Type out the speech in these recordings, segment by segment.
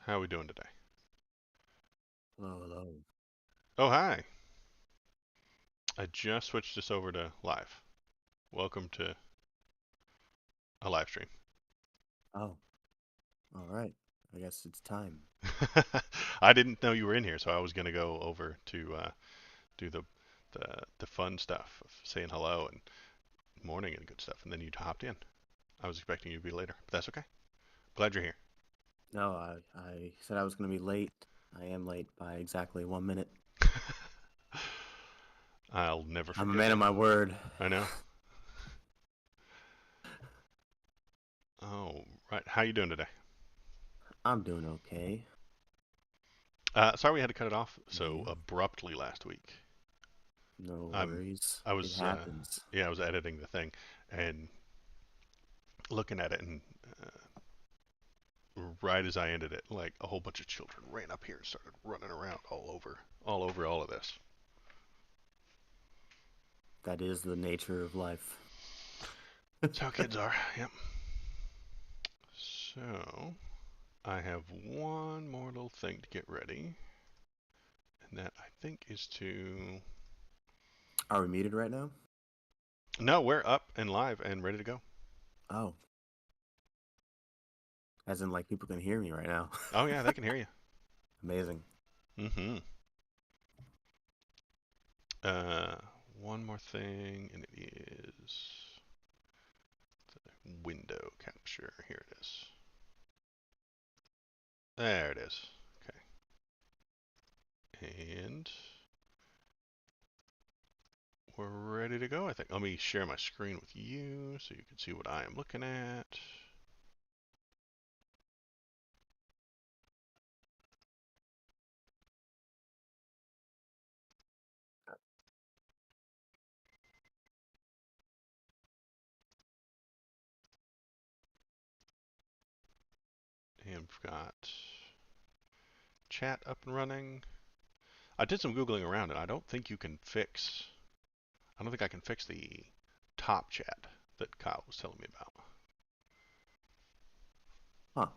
How are we doing today? Hello, hello. Oh, hi. I just switched this over to live. Welcome to a live stream. Oh, all right. I guess it's time. I didn't know you were in here, so I was going to go over to do the fun stuff of saying hello and morning and good stuff, and then you hopped in. I was expecting you to be later, but that's okay. Glad you're here. No, I said I was going to be late. I am late by exactly 1 minute. I'll never I'm a forget man of it. my word. I know. Oh, right. How you doing today? I'm doing okay. Sorry we had to cut it off so You? abruptly last week. No I'm, worries. I It was, happens. yeah, I was editing the thing and looking at it, and right as I ended it, like a whole bunch of children ran up here and started running around all over all of this. That is the nature of life. That's how kids are. Yep. So I have one more little thing to get ready, and that I think is to. Are we muted right now? No, we're up and live and ready to go. Oh, as in like people can hear me right now. Oh yeah, they can hear you. Amazing. Mm-hmm. Uh, One more thing, and it is the window capture. Here it is. There it is. Okay. And we're ready to go, I think. Let me share my screen with you so you can see what I am looking at. And we've got chat up and running. I did some Googling around and I don't think you can fix, I don't think I can fix the top chat that Kyle was telling me about. Huh.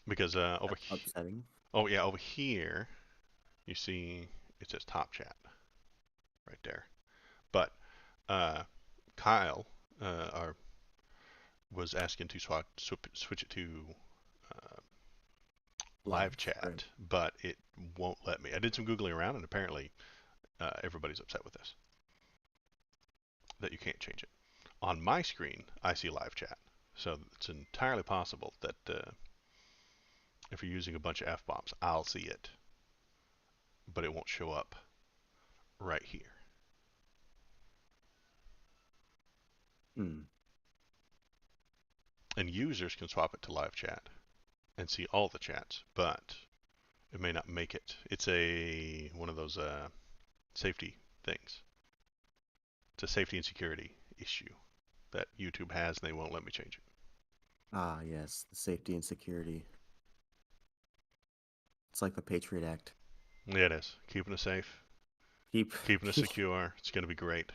Because That's upsetting. oh yeah, over here, you see it says top chat right there. But uh, Kyle, our was asking to switch it to uh, live Live. Right. chat, but it won't let me. I did some googling around, and apparently everybody's upset with this that you can't change it. On my screen, I see live chat, so it's entirely possible that if you're using a bunch of f bombs, I'll see it, but it won't show up right here. Hmm. And users can swap it to live chat and see all the chats, but it may not make it. It's a one of those safety things. It's a safety and security issue that YouTube has, and they won't let me change it. Ah, yes. The safety and security. It's like the Patriot Act. Yeah, it is. Keeping us safe, Keep, keeping us keep secure. It's going to be great.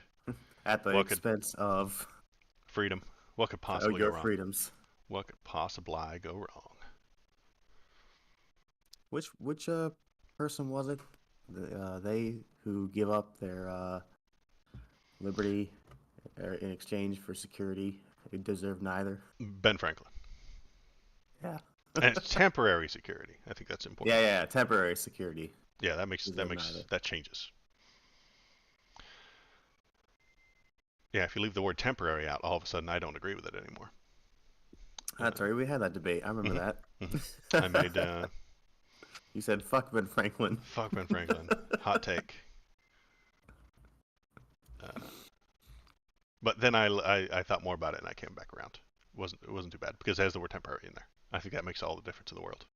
at the What could expense of freedom? What could possibly go your wrong? freedoms. What could possibly go wrong? Which person was it? They who give up their liberty in exchange for security, they deserve neither. Ben Franklin. Yeah. And it's temporary security. I think that's Yeah, important. yeah, temporary security Yeah, that makes that deserve makes neither. that changes. Yeah, if you leave the word temporary out, all of a sudden I don't agree with it anymore. That's right. We had that debate. I remember hmm hmm I that. made You said fuck Ben Franklin. fuck Ben Franklin. Hot take. Uh, But then I thought more about it and I came back around. It wasn't too bad because it has the word temporary in there. I think that makes all the difference in the world.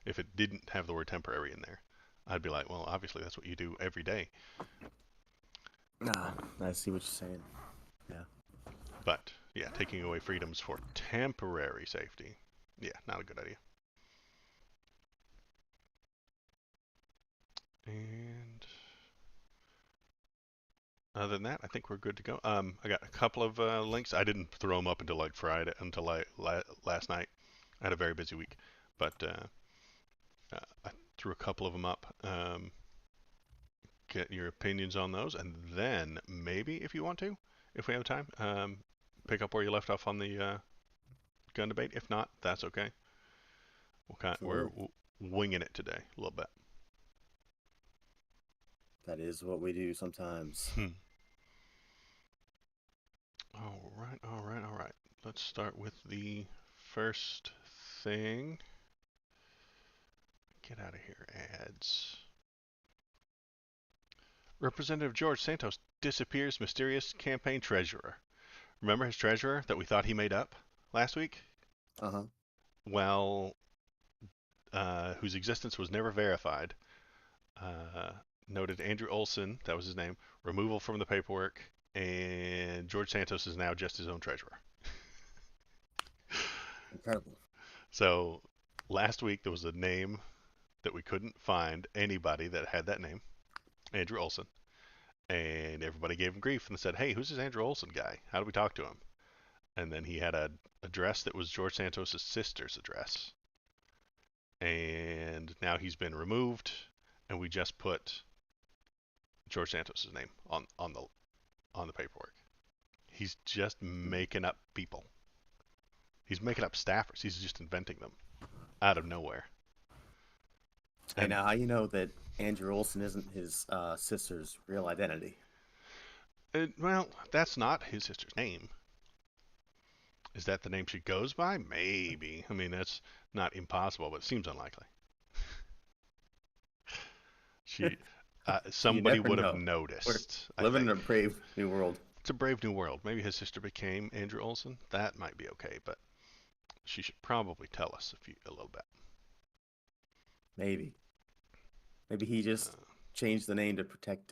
If it didn't have the word temporary in there, I'd be like, well, obviously that's what you do every day. Ah, I see what you're saying. Yeah. But yeah, taking away freedoms for temporary safety, yeah, not a good idea. And other than that, I think we're good to go. I got a couple of links. I didn't throw them up until like Friday, until last night. I had a very busy week, but I threw a couple of them up. Get your opinions on those, and then maybe, if you want to, if we have time, pick up where you left off on the gun debate. If not, that's okay. We're Sure. winging it today a little bit. That is what we do sometimes. Hmm. All right, all right, all right. Let's start with the first thing. Get out of here, ads. Representative George Santos disappears mysterious campaign treasurer. Remember his treasurer that we thought he made up last week? Uh-huh. Well, whose existence was never verified. Uh, Noted Andrew Olson, that was his name, removal from the paperwork, and George Santos is now just his own treasurer. Incredible. So last week there was a name that we couldn't find anybody that had that name, Andrew Olson, and everybody gave him grief and said, "Hey, who's this Andrew Olson guy? How do we talk to him?" And then he had a address that was George Santos' sister's address, and now he's been removed, and we just put George Santos' name on the paperwork. He's just Hmm. making up people. He's making up staffers. He's just inventing them out of nowhere. Hey, And now how you know that Andrew Olson isn't his sister's real identity? well, that's not his sister's name. Is that the name she goes by? Maybe. I mean, that's not impossible, but it seems unlikely. She, You somebody never would have know. We're noticed. I living in think a brave new world. it's a brave new world. Maybe his sister became Andrew Olson. That might be okay, but she should probably tell us a little bit. Maybe. Maybe he just Uh, changed the name to protect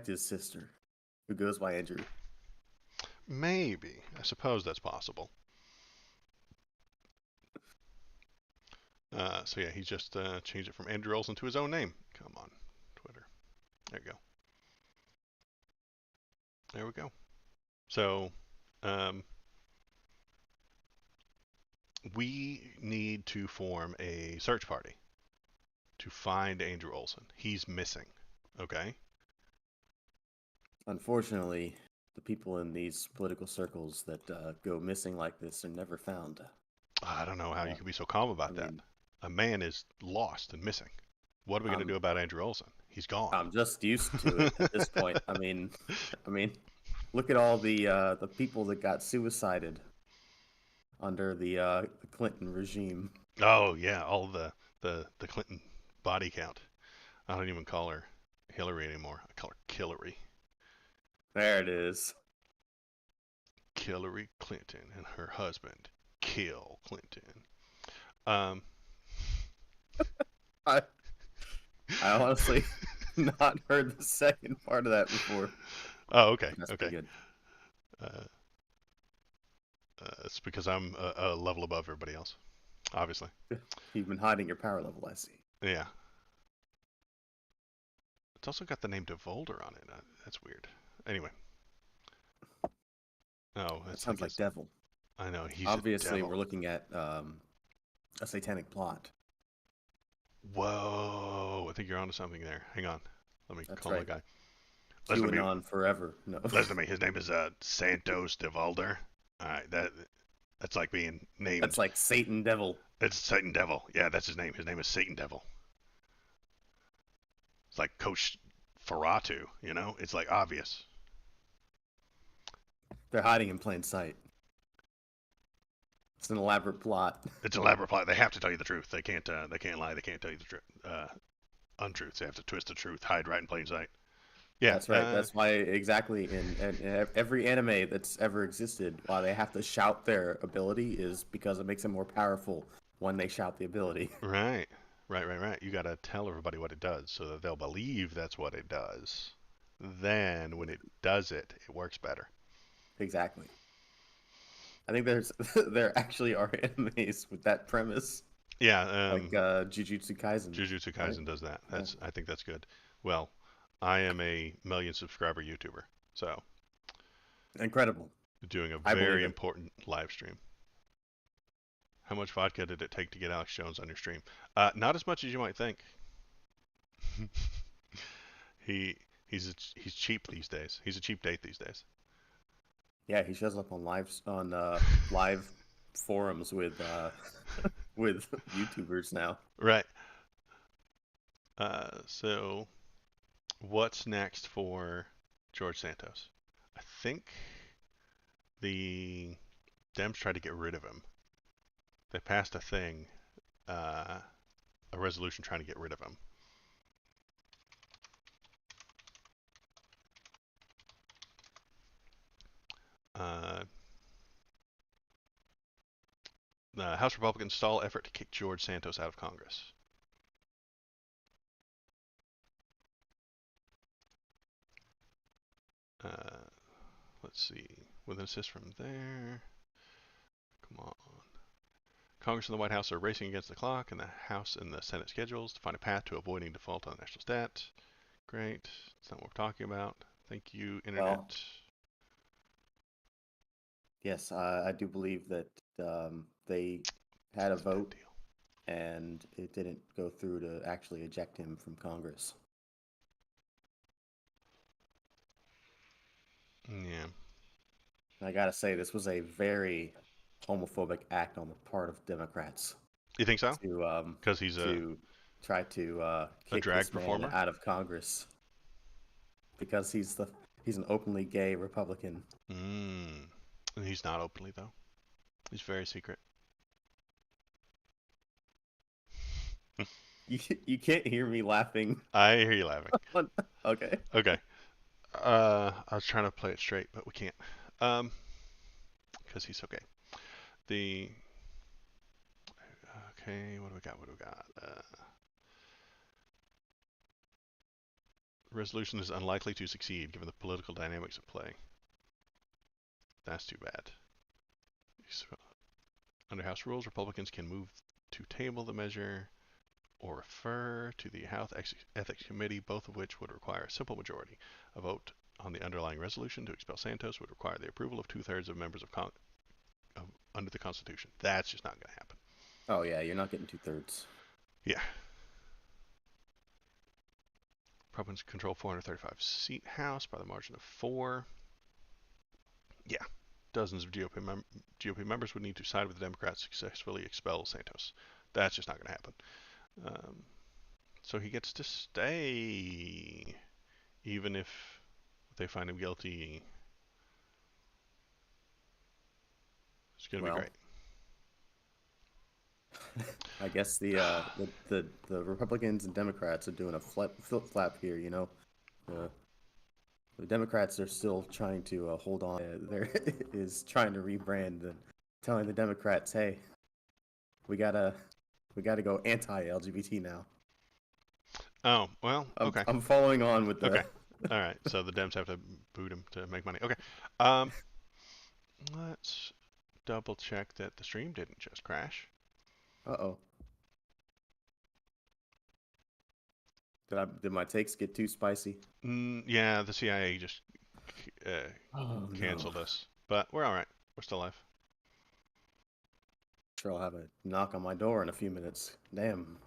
his sister, who goes by Andrew. Maybe. I suppose that's possible. So yeah, he just changed it from Andrew Olson to his own name. Come on, Twitter. There you go. There we go. So um, we need to form a search party to find Andrew Olson. He's missing. Okay. Unfortunately, the people in these political circles that go missing like this are never found. I don't know how you Uh, can be so calm I about that. mean, A man is do and missing. What are we going to I'm do about Andrew Olson? He's gone. I'm just used to it at this point. I mean, look at all the people that got suicided under the Clinton regime. Oh yeah, all the Clinton body count. I don't even call her Hillary anymore. I call her Killary. There it is. Hillary Clinton and her husband kill Clinton. Um, I I honestly not heard the second part of that before. oh, okay, That's okay. pretty good. Uh, it's because I'm a level above everybody else, obviously. You've been hiding your power level, I see. Yeah. It's also got the name DeVolder on it. That's weird. Anyway. Oh, That it's like sounds like his. devil. I know he's a Obviously, we're devil. looking at a satanic plot. Whoa! I think you're onto something there. Hang on. Let me That's call my right. guy. Listen to me. QAnon forever. No. Listen to me. His name is Santos DeVolder. All right. That's like being That's named. like Satan devil. It's Satan Devil. Yeah, that's his name. His name is Satan Devil. It's like Coach Ferratu. It's like obvious. They're hiding in plain sight. It's an elaborate plot. It's an elaborate plot. They have to tell you the truth. They can't. They can't lie. They can't tell you the truth. Untruths. They have to twist the truth. Hide right in plain sight. Yeah. That's right. That's why exactly in every anime that's ever existed, why they have to shout their ability is because it makes them more powerful when they shout the ability. Right. Right. Right. Right. You got to tell everybody what it does so that they'll believe that's what it does. Then when it does it, it works better. Exactly. I think there actually are animes with that premise, Yeah. like Jujutsu Kaisen, Jujutsu right? Kaisen does that. Yeah. I think that's good. Well, I am a million subscriber YouTuber, so Incredible. doing a I believe very it. important live stream. How much vodka did it take to get Alex Jones on your stream? Not as much as you might think. he he's cheap these days. He's a cheap date these days. Yeah, he shows up on live forums with with YouTubers now. Right. So what's next for George Santos? I think the Dems tried to get rid of him. They passed a thing, a resolution trying to get rid of him. Uh, the House Republicans stall effort to kick George Santos out of Congress. Uh, let's see. With an assist from there. Come on. Congress and the White House are racing against the clock, and the House and the Senate schedules to find a path to avoiding default on national debt. Great. That's not what we're talking about. Thank you, Well, Internet. yes, I do believe that they had a That's a bad vote deal. and it didn't go through to actually eject him from Congress. Yeah. And I gotta say, this was a very homophobic act on the part of Democrats You think so? to Because he's to try to a kick drag this man performer? out of Congress because he's an openly gay Republican. Mm. He's not openly, though. He's very secret. You you can't hear me laughing. I hear you laughing. Okay. Okay. I was trying to play it straight, but we can't. Because he's okay. The Okay, what do we got? What do we got? Resolution is unlikely to succeed given the political dynamics at play. That's too bad. Under House rules, Republicans can move to table the measure or refer to the House Ethics Committee, both of which would require a simple majority. A vote on the underlying resolution to expel Santos would require the approval of two-thirds of members under the Constitution. That's just not going to happen. Oh yeah, you're not getting 2/3. Yeah. Republicans control 435-seat House by the margin of 4. Yeah. Dozens of GOP members would need to side with the Democrats to successfully expel Santos. That's just not going to happen. Um, so he gets to stay, even if they find him guilty. It's going to be Well, great. I guess the Republicans and Democrats are doing a flip flap here. You know, uh, the Democrats are still trying to hold on. There is trying to rebrand and telling the Democrats, "Hey, we gotta we gotta go anti-LGBT now." Oh, well, I'm okay. I'm following on with the. Okay. All right. So the Dems have to boot him to make money. Okay. Um, let's double check that the stream didn't just crash. Uh-oh. Did my takes get too spicy? Yeah, the CIA just uh, Oh no. canceled us, but we're all right. We're still alive. Sure, I'll have a knock on my door in a few minutes. Damn.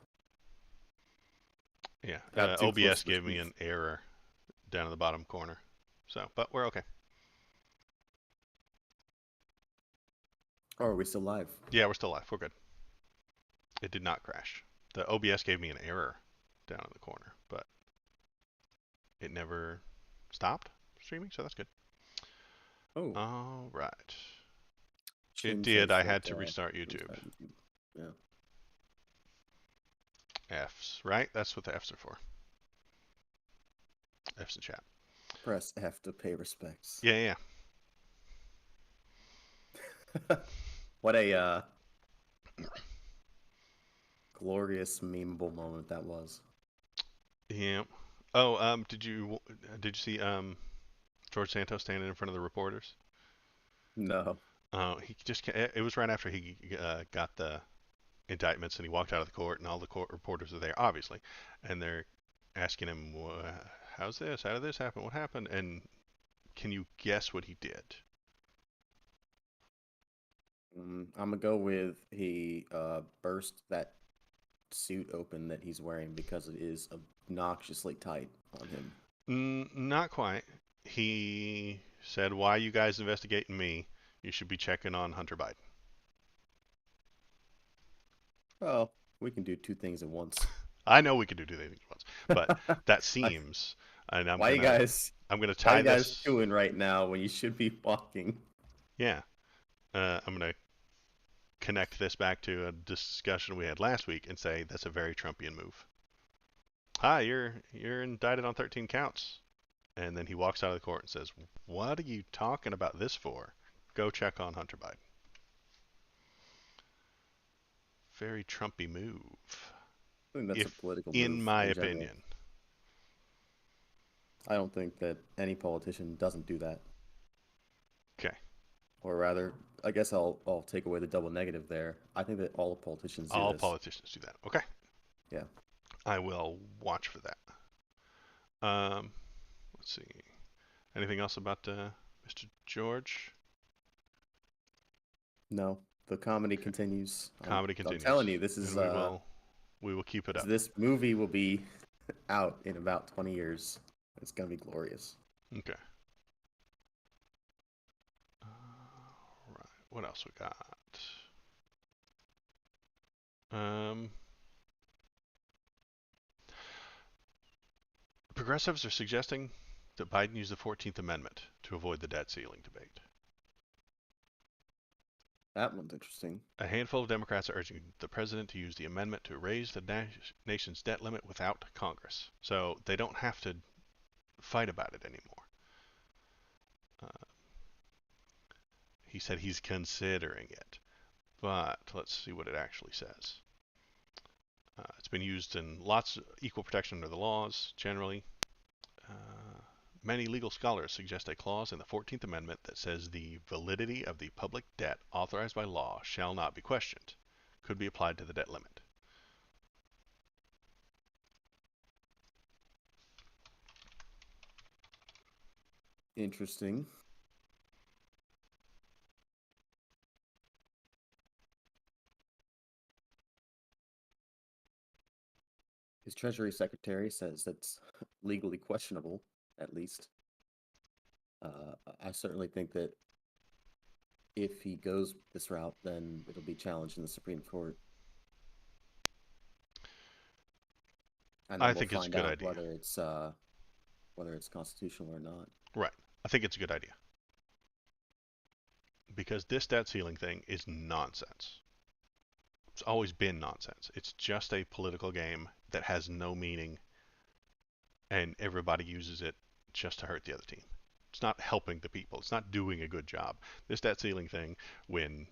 Yeah. Got too close OBS to the gave me truth. an error down in the bottom corner. So, but we're okay. Oh, are we still live? Yeah, we're still alive. We're good. It did not crash. The OBS gave me an error down in the corner, but it never stopped streaming, so that's good. Oh, All right. It Chin did. says I that had to restart YouTube. restart YouTube. Yeah. F's, right? That's what the F's are for. F's in chat. Press F to pay respects. Yeah. What a glorious memeable moment that was. Yeah. Oh, did you see George Santos standing in front of the reporters? No. He just it was right after he got the indictments and he walked out of the court and all the court reporters are there obviously, and they're asking him, how's this? How did this happen? What happened? And can you guess what he did? I'm gonna go with he burst that suit open that he's wearing because it is obnoxiously tight on him. Not quite. He said, "Why you guys investigating me? You should be checking on Hunter Biden." Well, we can do two things at once. I know we could do two things at once, but that Like, seems, and why you guys I'm gonna why tie you guys this. chewing right now when you should be walking? Yeah, I'm gonna connect this back to a discussion we had last week and say that's a very Trumpian move. Hi, you're indicted on 13 counts, and then he walks out of the court and says, "What are you talking about this for? Go check on Hunter Biden." Very Trumpy move, I think that's a if political in move my in general. opinion. I don't think that any politician doesn't do that. Okay, Or rather, I guess I'll take away the double negative there. I think that all politicians do all this. politicians do that. Okay, Yeah. I will watch for that. Let's see. Anything else about Mr. George? No, the comedy Okay, continues. comedy I'm continues, telling you, this and is we will keep it up. this movie will be out in about 20 years. It's gonna be glorious. Okay. Right. What else we got? Um, Progressives are suggesting that Biden use the 14th Amendment to avoid the debt ceiling debate. That one's interesting. A handful of Democrats are urging the president to use the amendment to raise the nation's debt limit without Congress. So they don't have to fight about it anymore. Uh, he said he's considering it. But let's see what it actually says. It's been used in lots of equal protection under the laws, generally. Uh, Many legal scholars suggest a clause in the 14th Amendment that says the validity of the public debt authorized by law shall not be questioned, could be applied to the debt limit. Interesting. His Treasury Secretary says that's legally questionable, at least. I certainly think that if he goes this route, then it'll be challenged in the Supreme Court, and then I we'll think it's a find good out idea. whether it's constitutional or not. Right. I think it's a good idea. Because this debt ceiling thing is nonsense. It's always been nonsense. It's just a political game that has no meaning, and everybody uses it just to hurt the other team. It's not helping the people. It's not doing a good job. This debt ceiling thing, when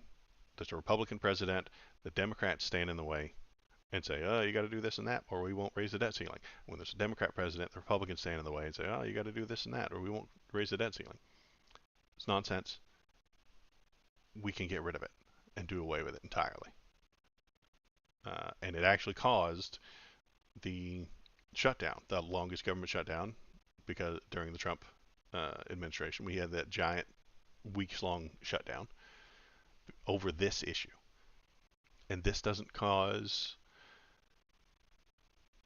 there's a Republican president, the Democrats stand in the way and say, "Oh, you got to do this and that, or we won't raise the debt ceiling." When there's a Democrat president, the Republicans stand in the way and say, "Oh, you got to do this and that, or we won't raise the debt ceiling." It's nonsense. We can get rid of it and do away with it entirely. And it actually caused the shutdown, the longest government shutdown, because during the Trump administration, we had that giant weeks-long shutdown over this issue. And this doesn't cause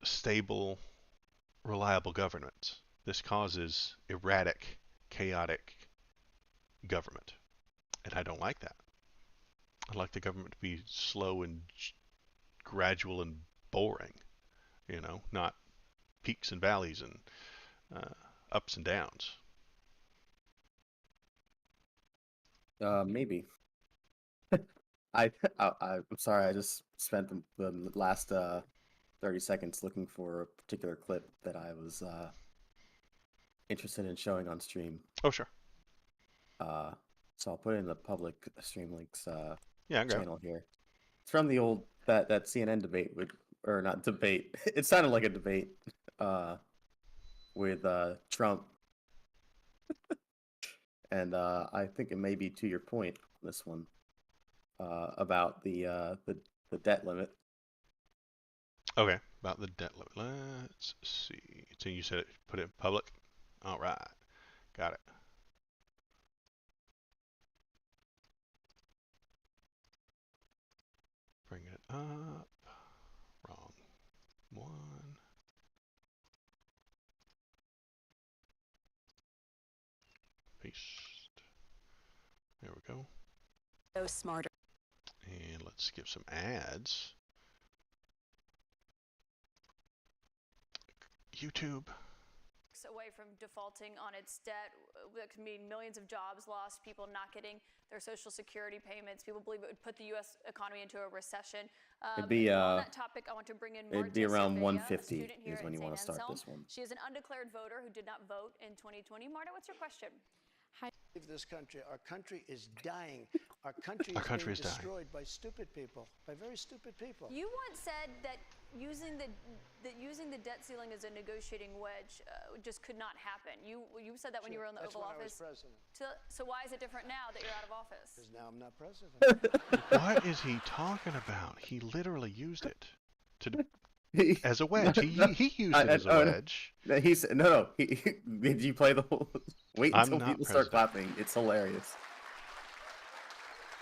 stable, reliable governments. This causes erratic, chaotic government. And I don't like that. I like the government to be slow and gradual and boring, not peaks and valleys and uh, ups and downs. Maybe. I'm sorry. I just spent the last 30 seconds looking for a particular clip that I was interested in showing on stream. Oh, sure. Uh, so I'll put it in the public stream links Yeah, I grab it. channel here. It's from the old that CNN debate with, or not debate. It sounded like a debate uh, with Trump, and I think it may be to your point this one about the debt limit. Okay, about the debt limit. Let's see. So you said it, put it in public? All right. Got it. Up. Wrong one. Paste. There we go. So smarter. And let's skip some ads. YouTube. Away from defaulting on its debt. That could mean millions of jobs lost, people not getting their Social Security payments. People believe it would put the U.S. economy into a recession. It'd be on that topic, I want to bring in it'd be Marta around Sevilla, 150 a student here is when at you want to St. start Anselm. this one. She is an undeclared voter who did not vote in 2020. Marta, what's your question? This country. Our country is dying. Our country Our is country being is dying. destroyed by stupid people, by very stupid people. You once said that using the debt ceiling as a negotiating wedge just could not happen. You said that when you were in the That's Oval when Office. I was president. So why is it different now that you're out of office? Because now I'm not president. What is he talking about? He literally used it to as a wedge. He used it as a wedge. He's no. Did you play the whole? Wait I'm until not people start president. clapping. It's hilarious.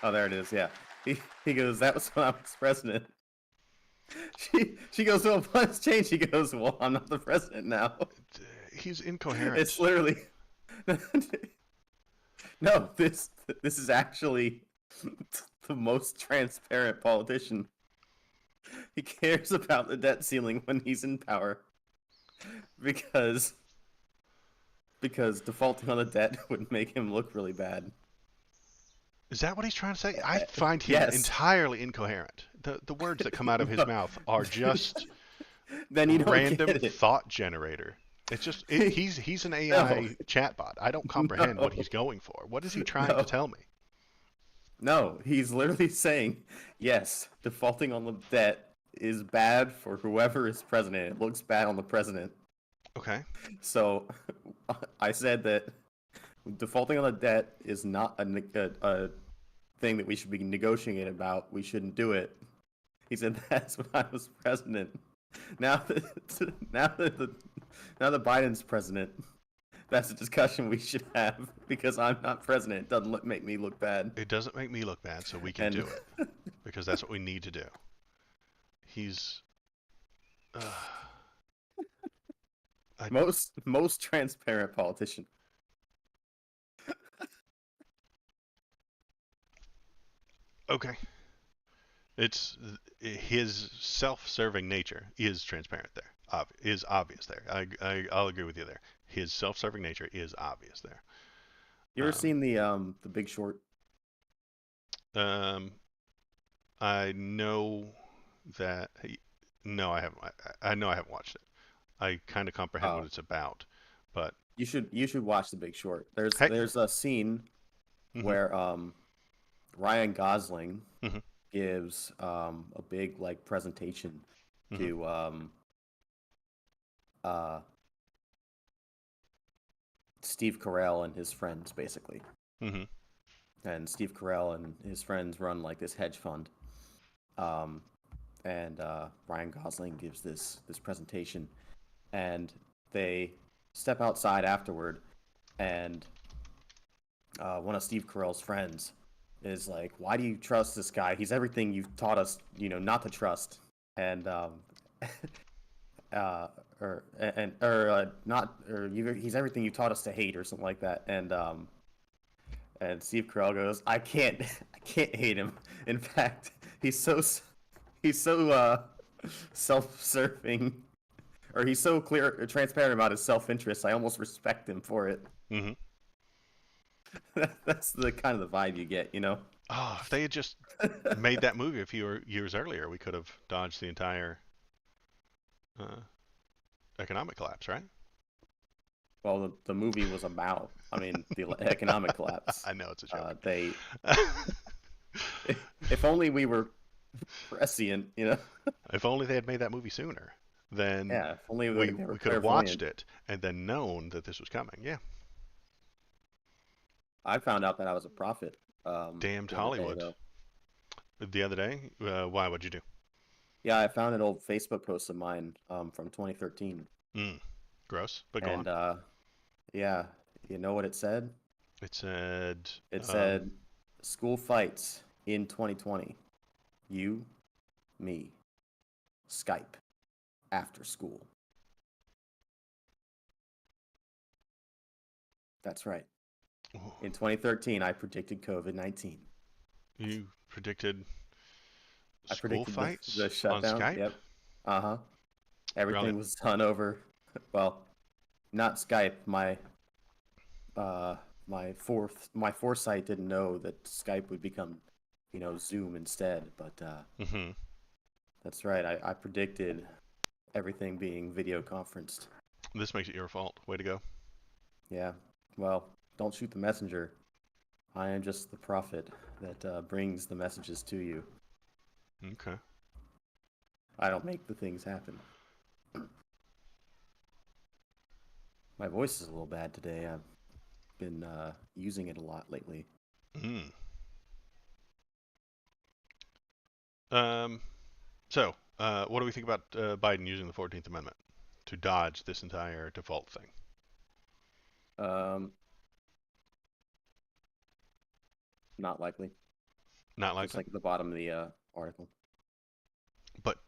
Oh, there it is. Yeah. He goes. That was when I was president. She goes. Well, plans change. He goes. Well, I'm not the president now. He's incoherent. It's literally. No, this is actually the most transparent politician. He cares about the debt ceiling when he's in power because defaulting on the debt would make him look really bad. Is that what he's trying to say? I find him Yes. entirely incoherent. The words that come out of his mouth are just Then you don't random get it. thought generator. It's just he's an AI chatbot. I don't comprehend what he's going for. What is he trying to tell me? No, he's literally saying, yes, defaulting on the debt is bad for whoever is president. It looks bad on the president. Okay. So I said that defaulting on the debt is not a thing that we should be negotiating about. We shouldn't do it. He said that's when I was president. Now that Biden's president, that's a discussion we should have because I'm not president. It doesn't make me look bad. It doesn't make me look bad, so we can do it because that's what we need to do. He's most transparent politician. okay. It's his self-serving nature is transparent there. Is obvious there. I'll agree with you there. His self-serving nature is obvious there. You ever seen the Big Short? I know that. No, I haven't. I know I haven't watched it. I kind of comprehend what it's about, but You should watch The Big Short. Hey. There's a scene where Ryan Gosling gives a big like presentation to Steve Carell and his friends basically. And Steve Carell and his friends run like this hedge fund. And Ryan Gosling gives this presentation, and they step outside afterward, and one of Steve Carell's friends is like, "Why do you trust this guy? He's everything you've taught us, not to trust." And he's everything you taught us to hate, or something like that. And Steve Carell goes, I can't hate him. In fact, he's so self-serving, or he's so transparent about his self-interest. I almost respect him for it. That's the kind of the vibe you get, Oh, if they had just made that movie a few years earlier, we could have dodged the entire economic collapse, right? Well, the movie was about, the economic collapse. I know it's a joke. If only we were prescient, If only they had made that movie sooner, then if only we they were could have watched clairvoyant. it and then known that this was coming. Yeah. I found out that I was a prophet. Damned the other day, Hollywood. though. The other day? Why? What'd you do? Yeah, I found an old Facebook post of mine from 2013. Gross, but go And on. yeah, you know what it said? It said... It said, school fights in 2020. You me Skype after school. That's right. In 2013, I predicted COVID-19. You predicted I school predicted the fights on shutdown. Skype? Yep. Uh-huh. Everything Brilliant. was done over. Well, not Skype. Uh, my foresight didn't know that Skype would become, Zoom instead. But Mm-hmm. that's right. I predicted everything being video conferenced. This makes it your fault. Way to go. Yeah. Well, don't shoot the messenger. I am just the prophet that brings the messages to you. Okay. I don't make the things happen. My voice is a little bad today. I've been using it a lot lately. Mm. Um. So, what do we think about Biden using the 14th Amendment to dodge this entire default thing? Um, Not likely. Not Just likely. like at the bottom of the article. But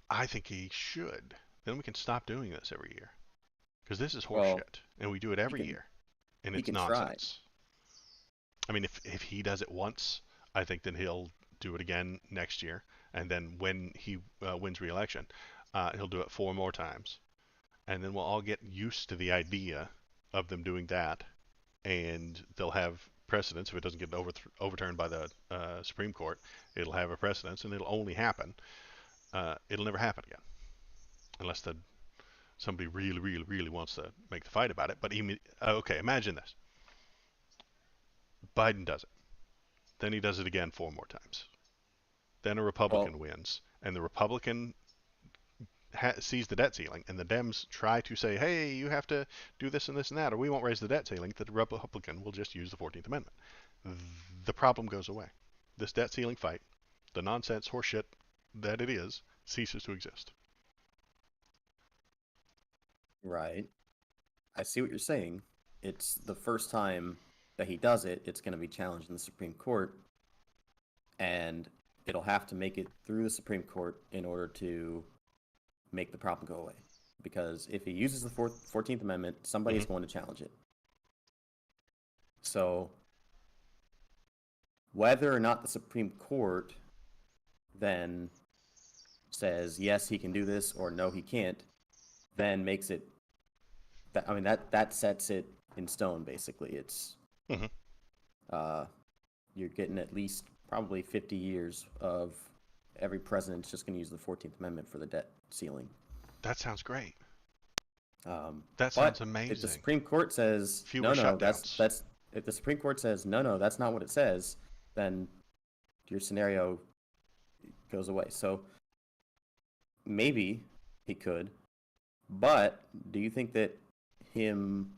I think he should. Then we can stop doing this every year. Because this is Well, horseshit, and we do it he every can year, and he it's can try. nonsense. I mean, if he does it once, I think then he'll do it again next year, and then when he wins re-election, he'll do it 4 more times, and then we'll all get used to the idea of them doing that, and they'll have precedence. If it doesn't get overturned by the Supreme Court, it'll have a precedence, and it'll only happen. It'll never happen again, unless somebody really, really, really wants to make the fight about it. But even, okay, imagine this: Biden does it, then he does it again 4 more times. Then a Well, Republican wins, and the Republican sees the debt ceiling, and the Dems try to say, hey, you have to do this and this and that, or we won't raise the debt ceiling. The Republican will just use the 14th Amendment. The problem goes away. This debt ceiling fight, the nonsense horseshit that it is, ceases to exist. right. I see what you're saying. It's the first time that he does it, it's going to be challenged in the Supreme Court, and it'll have to make it through the Supreme Court in order to make the problem go away. Because if he uses the 14th Amendment, somebody's Mm-hmm. going to challenge it. So whether or not the Supreme Court then says yes he can do this or no he can't, then makes it that sets it in stone basically. It's Mm-hmm. uh, you're getting at least probably 50 years of every president's just going to use the 14th Amendment for the debt ceiling. That sounds great. That sounds But if the amazing. Supreme Court says Fewer no, shutdowns. that's if the Supreme Court says no, that's not what it says, then your scenario goes away. So maybe he could, but do you think that him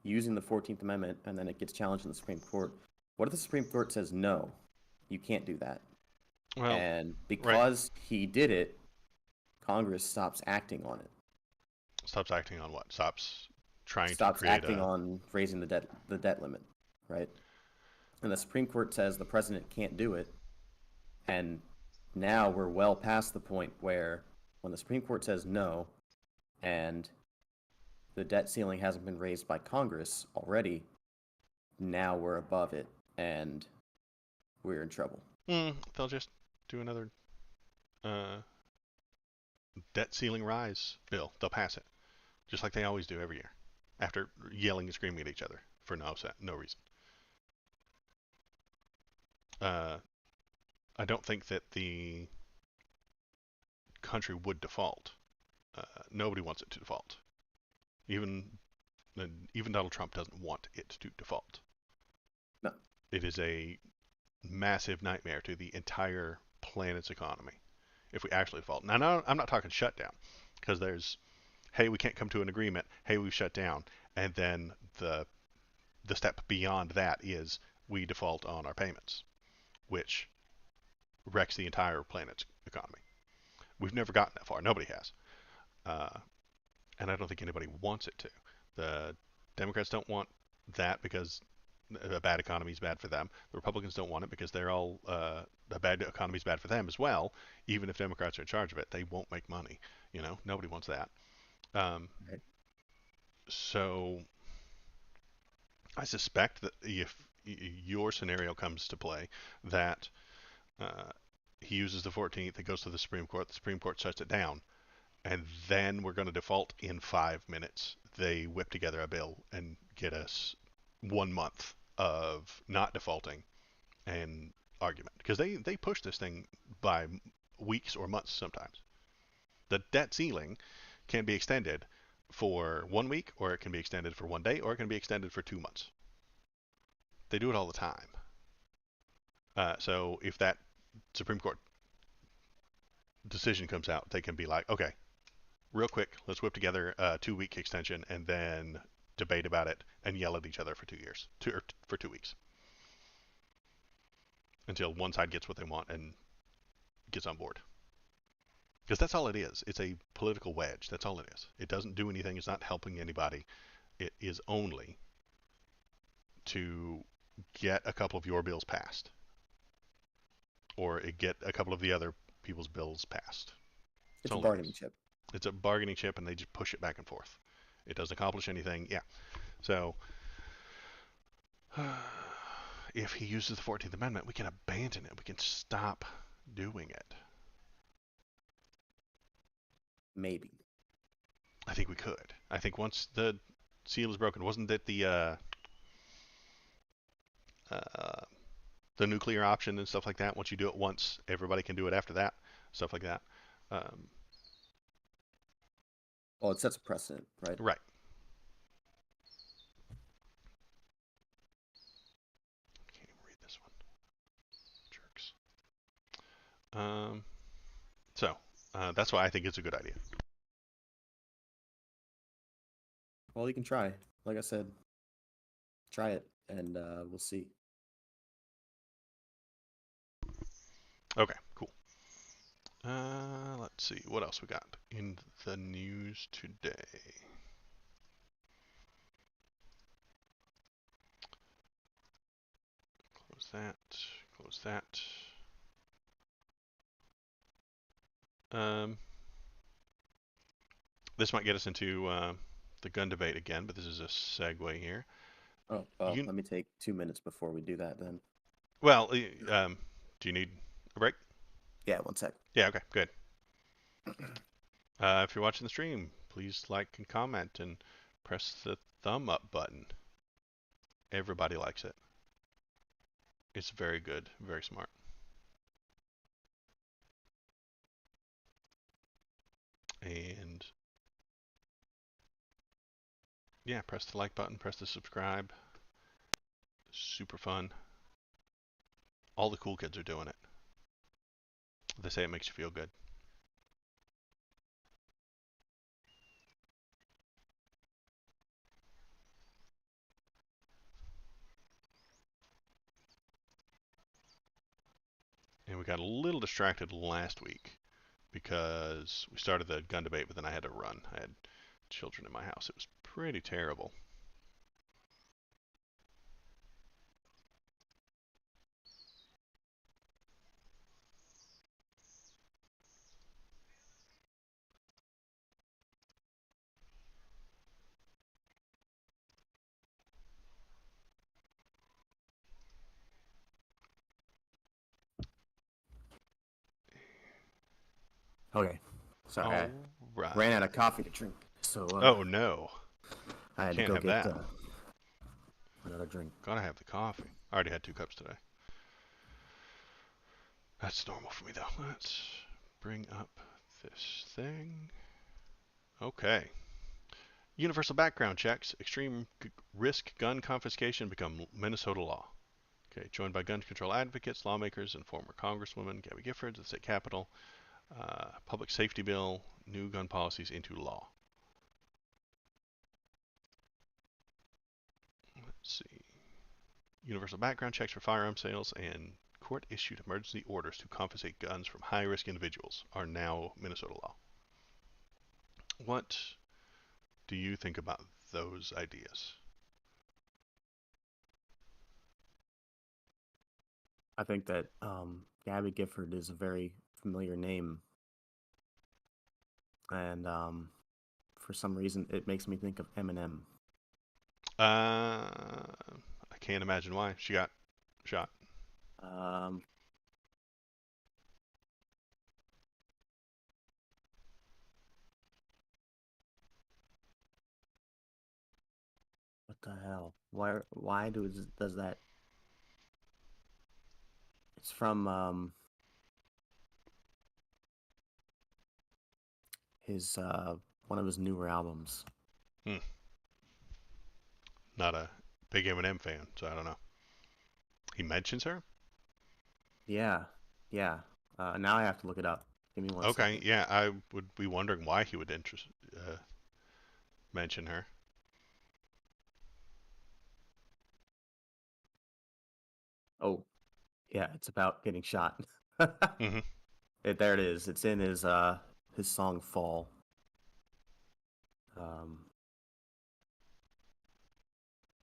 using the 14th Amendment and then it gets challenged in the Supreme Court? What if the Supreme Court says no, you can't do that? Well, And right. because he did it, Congress stops acting on it. Stops acting on what? Stops trying to Stops create acting a. on raising the debt limit, right? And the Supreme Court says the president can't do it. And now we're well past the point where when the Supreme Court says no and the debt ceiling hasn't been raised by Congress already, now we're above it and we're in trouble. They'll just do another uh, debt ceiling rise bill. They'll pass it, just like they always do every year, after yelling and screaming at each other for no reason. Uh, I don't think that the country would default. Nobody wants it to default. Even even Donald Trump doesn't want it to default. No. It is a massive nightmare to the entire planet's economy if we actually default. Now, no, I'm not talking shutdown, because there's, hey, we can't come to an agreement. Hey, we've shut down, and then the step beyond that is we default on our payments, which wrecks the entire planet's economy. We've never gotten that far. Nobody has, uh, and I don't think anybody wants it to. The Democrats don't want that because a bad economy is bad for them. The Republicans don't want it because they're all a bad economy is bad for them as well. Even if Democrats are in charge of it, they won't make money. Nobody wants that. Um, Right. so I suspect that if your scenario comes to play, that uh, he uses the 14th, it goes to the Supreme Court, the Supreme Court shuts it down, and then we're going to default in 5 minutes. They whip together a bill and get us 1 month of not defaulting and argument because they push this thing by weeks or months sometimes. The debt ceiling can be extended for 1 week, or it can be extended for 1 day, or it can be extended for 2 months. They do it all the time. So if that Supreme Court decision comes out, they can be like, okay, real quick, let's whip together a 2 week extension and then debate about it and yell at each other for 2 years, or for 2 weeks, until one side gets what they want and gets on board. Because that's all it is. It's a political wedge. That's all it is. It doesn't do anything. It's not helping anybody. It is only to get a couple of your bills passed, or get a couple of the other people's bills passed. It's a That's all it bargaining is. chip. It's a bargaining chip, and they just push it back and forth. It doesn't accomplish anything. Yeah. So if he uses the 14th Amendment, we can abandon it. We can stop doing it. Maybe. I think we could. I think once the seal is broken, wasn't it uh, the nuclear option and stuff like that? Once you do it once, everybody can do it after that. Stuff like that. Um, Well, it sets a precedent, right? right. Can't even read this one. Jerks. So that's why I think it's a good idea. Well, you can try. Like I said, try it, and we'll see. Okay, cool. Let's see what else we got in the news today. Close that. Close that. This might get us into the gun debate again, but this is a segue here. Oh, well, You, let me take 2 minutes before we do that then. well, do you need a break? Yeah, 1 sec. Yeah, okay, good. If you're watching the stream, please like and comment and press the thumb up button. Everybody likes it. It's very good, very smart. And yeah, press the like button, press the subscribe. Super fun. All the cool kids are doing it. They say it makes you feel good. And we got a little distracted last week because we started the gun debate, but then I had to run. I had children in my house. It was pretty terrible. Okay. Sorry, I All right. ran out of coffee to drink, so Oh no. I had to Can't go have get that. another drink. Gotta have the coffee. I already had 2 cups today. That's normal for me though. Let's bring up this thing. Okay. Universal background checks, extreme risk gun confiscation become Minnesota law. Okay, joined by gun control advocates, lawmakers, and former Congresswoman Gabby Giffords at the state capitol. Public safety bill, new gun policies into law. Let's see. Universal background checks for firearm sales and court-issued emergency orders to confiscate guns from high-risk individuals are now Minnesota law. What do you think about those ideas? I think that Gabby Gifford is a very familiar name, and for some reason it makes me think of Eminem. I can't imagine why she got shot. Um, what the hell? Why? Why does that? It's from his one of his newer albums. Hmm. Not a big Eminem fan, so I don't know. He mentions her. Yeah, yeah. Now I have to look it up. Give me one Okay, second. yeah, I would be wondering why he would mention her. Oh, yeah, it's about getting shot. Hmm. There it is. It's in his song "Fall." Um,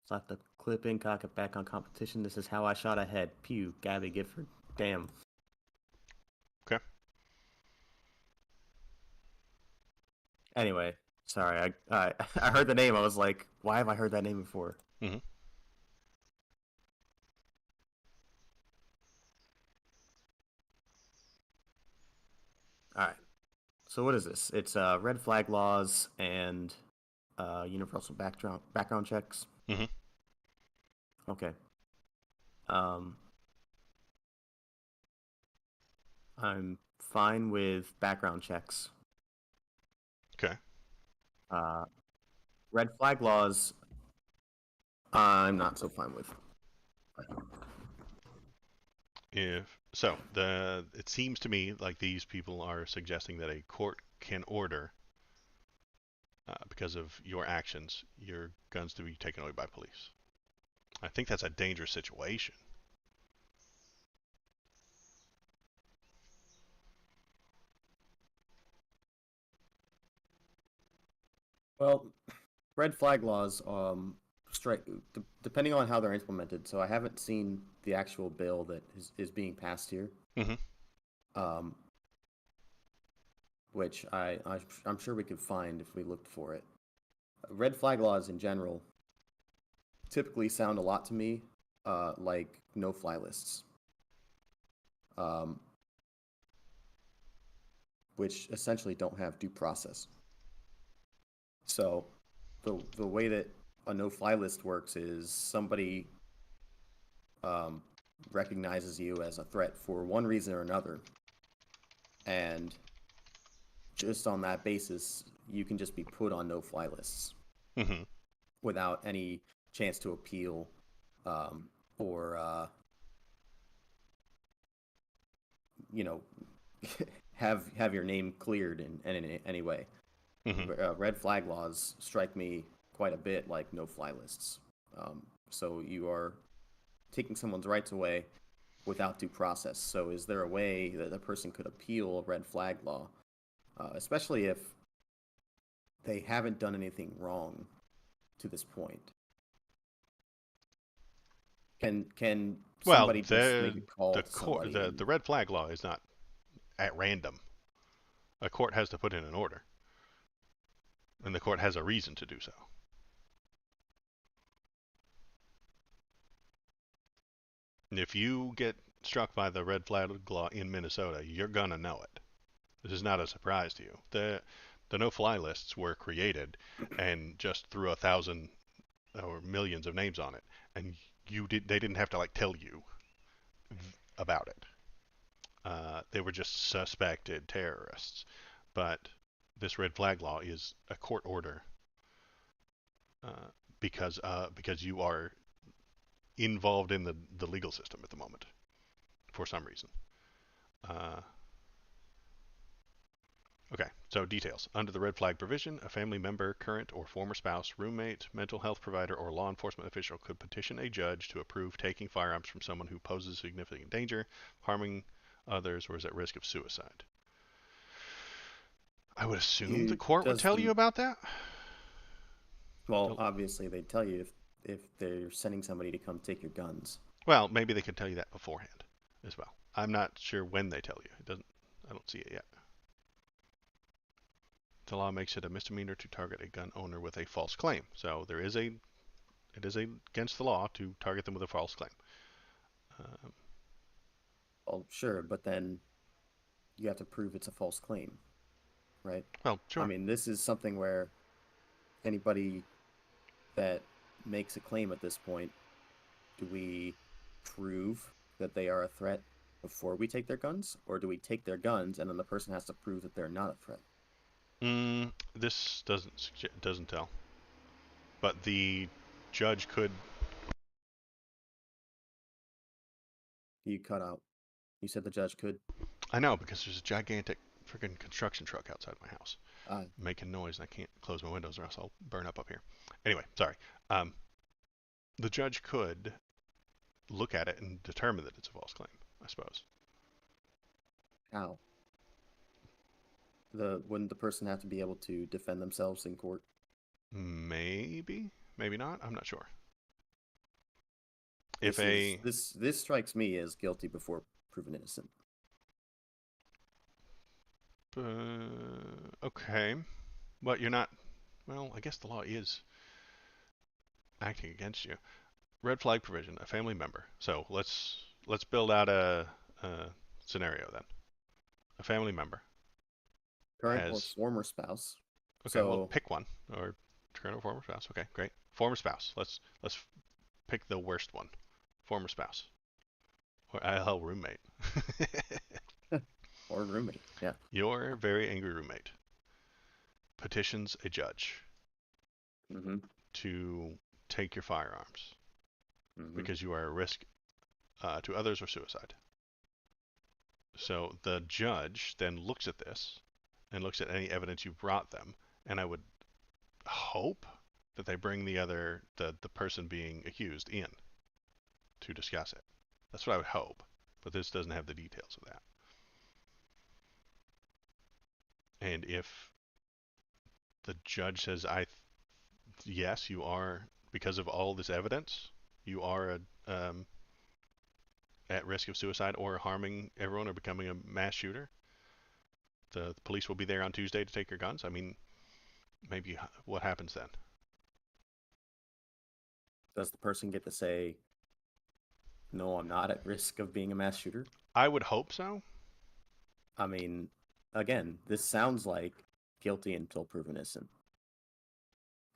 Slap the clip in, cock it back on competition. This is how I shot ahead. Pew, Gabby Gifford. Damn. Okay. Anyway, sorry. I heard the name. I was like, why have I heard that name before? Hmm. All right. So what is this? It's red flag laws and universal background checks. Hmm. Okay. Um, I'm fine with background checks. Okay. Uh, red flag laws, I'm not so fine with. If so, it seems to me like these people are suggesting that a court can order, because of your actions, your guns to be taken away by police. I think that's a dangerous situation. Well, red flag laws, strike depending on how they're implemented. So I haven't seen the actual bill that is being passed here. Hmm. Um, which I'm sure we could find if we looked for it. Red flag laws in general typically sound a lot to me like no-fly lists, um, which essentially don't have due process. So the way that a no-fly list works is somebody um, recognizes you as a threat for one reason or another, and just on that basis, you can just be put on no-fly lists Hmm. without any chance to appeal or you know have your name cleared in any way. Hmm. Red flag laws strike me quite a bit like no-fly lists. So you are taking someone's rights away without due process. So is there a way that a person could appeal a red flag law, especially if they haven't done anything wrong to this point? Can Well, somebody just make a call to somebody the and red flag law is not at random. A court has to put in an order, and the court has a reason to do so. And if you get struck by the red flag law in Minnesota, you're gonna know it. This is not a surprise to you. The no-fly lists were created and just threw 1,000 or millions of names on it, and they didn't have to like tell you about it. They were just suspected terrorists. But this red flag law is a court order, uh, because you are involved in the legal system at the moment for some reason. Uh, okay, so details. Under the red flag provision, a family member, current or former spouse, roommate, mental health provider, or law enforcement official could petition a judge to approve taking firearms from someone who poses significant danger, harming others, or is at risk of suicide. I would assume the court would does tell you the about that. well, obviously they tell you if they're sending somebody to come take your guns. Well, maybe they could tell you that beforehand. as well. I'm not sure when they tell you. It doesn't. I don't see it yet. The law makes it a misdemeanor to target a gun owner with a false claim. So it is against the law to target them with a false claim. Well, sure, but then you have to prove it's a false claim, right? Well, sure. I mean, this is something where anybody that makes a claim at this point, do we prove that they are a threat before we take their guns, or do we take their guns and then the person has to prove that they're not a threat? This doesn't tell, but the judge could. You cut out. You said the judge could. I know, because there's a gigantic freaking construction truck outside my house Uh, making noise, and I can't close my windows or else I'll burn up here. Anyway, sorry. The judge could look at it and determine that it's a false claim, I suppose. how? Wouldn't the person have to be able to defend themselves in court? Maybe, maybe not. I'm not sure. This strikes me as guilty before proven innocent. Okay, but you're not. Well, I guess the law is acting against you. Red flag provision, a family member. So let's build out a scenario then. A family member Current or has. former spouse. Okay, well, So, pick one, or current or former spouse. Okay, great. Former spouse. Let's pick the worst one. Former spouse or IL roommate. or roommate. Yeah. Your very angry roommate petitions a judge Mm-hmm. to take your firearms Mm-hmm. because you are a risk to others or suicide. So the judge then looks at this and looks at any evidence you brought them, and I would hope that they bring the person being accused in to discuss it. That's what I would hope, but this doesn't have the details of that. And if the judge says, yes, you are, because of all this evidence, you are at risk of suicide or harming everyone or becoming a mass shooter, the police will be there on Tuesday to take your guns. I mean, maybe what happens then? Does the person get to say, no, I'm not at risk of being a mass shooter? I would hope so. I mean, again, this sounds like guilty until proven innocent.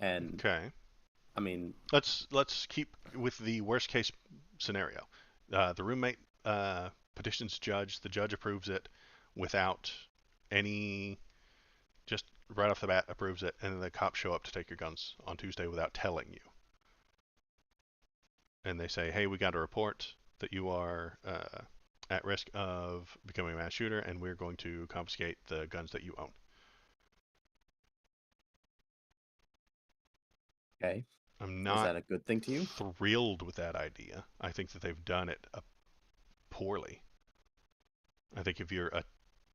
And Okay. I mean, Let's keep with the worst case scenario. The roommate petitions judge. The judge approves it without any, just right off the bat approves it, and then the cops show up to take your guns on Tuesday without telling you. And they say, hey, we got a report that you are at risk of becoming a mass shooter, and we're going to confiscate the guns that you own. okay, I'm is not that a good thing to you? thrilled with that idea. I think that they've done it poorly. I think if you're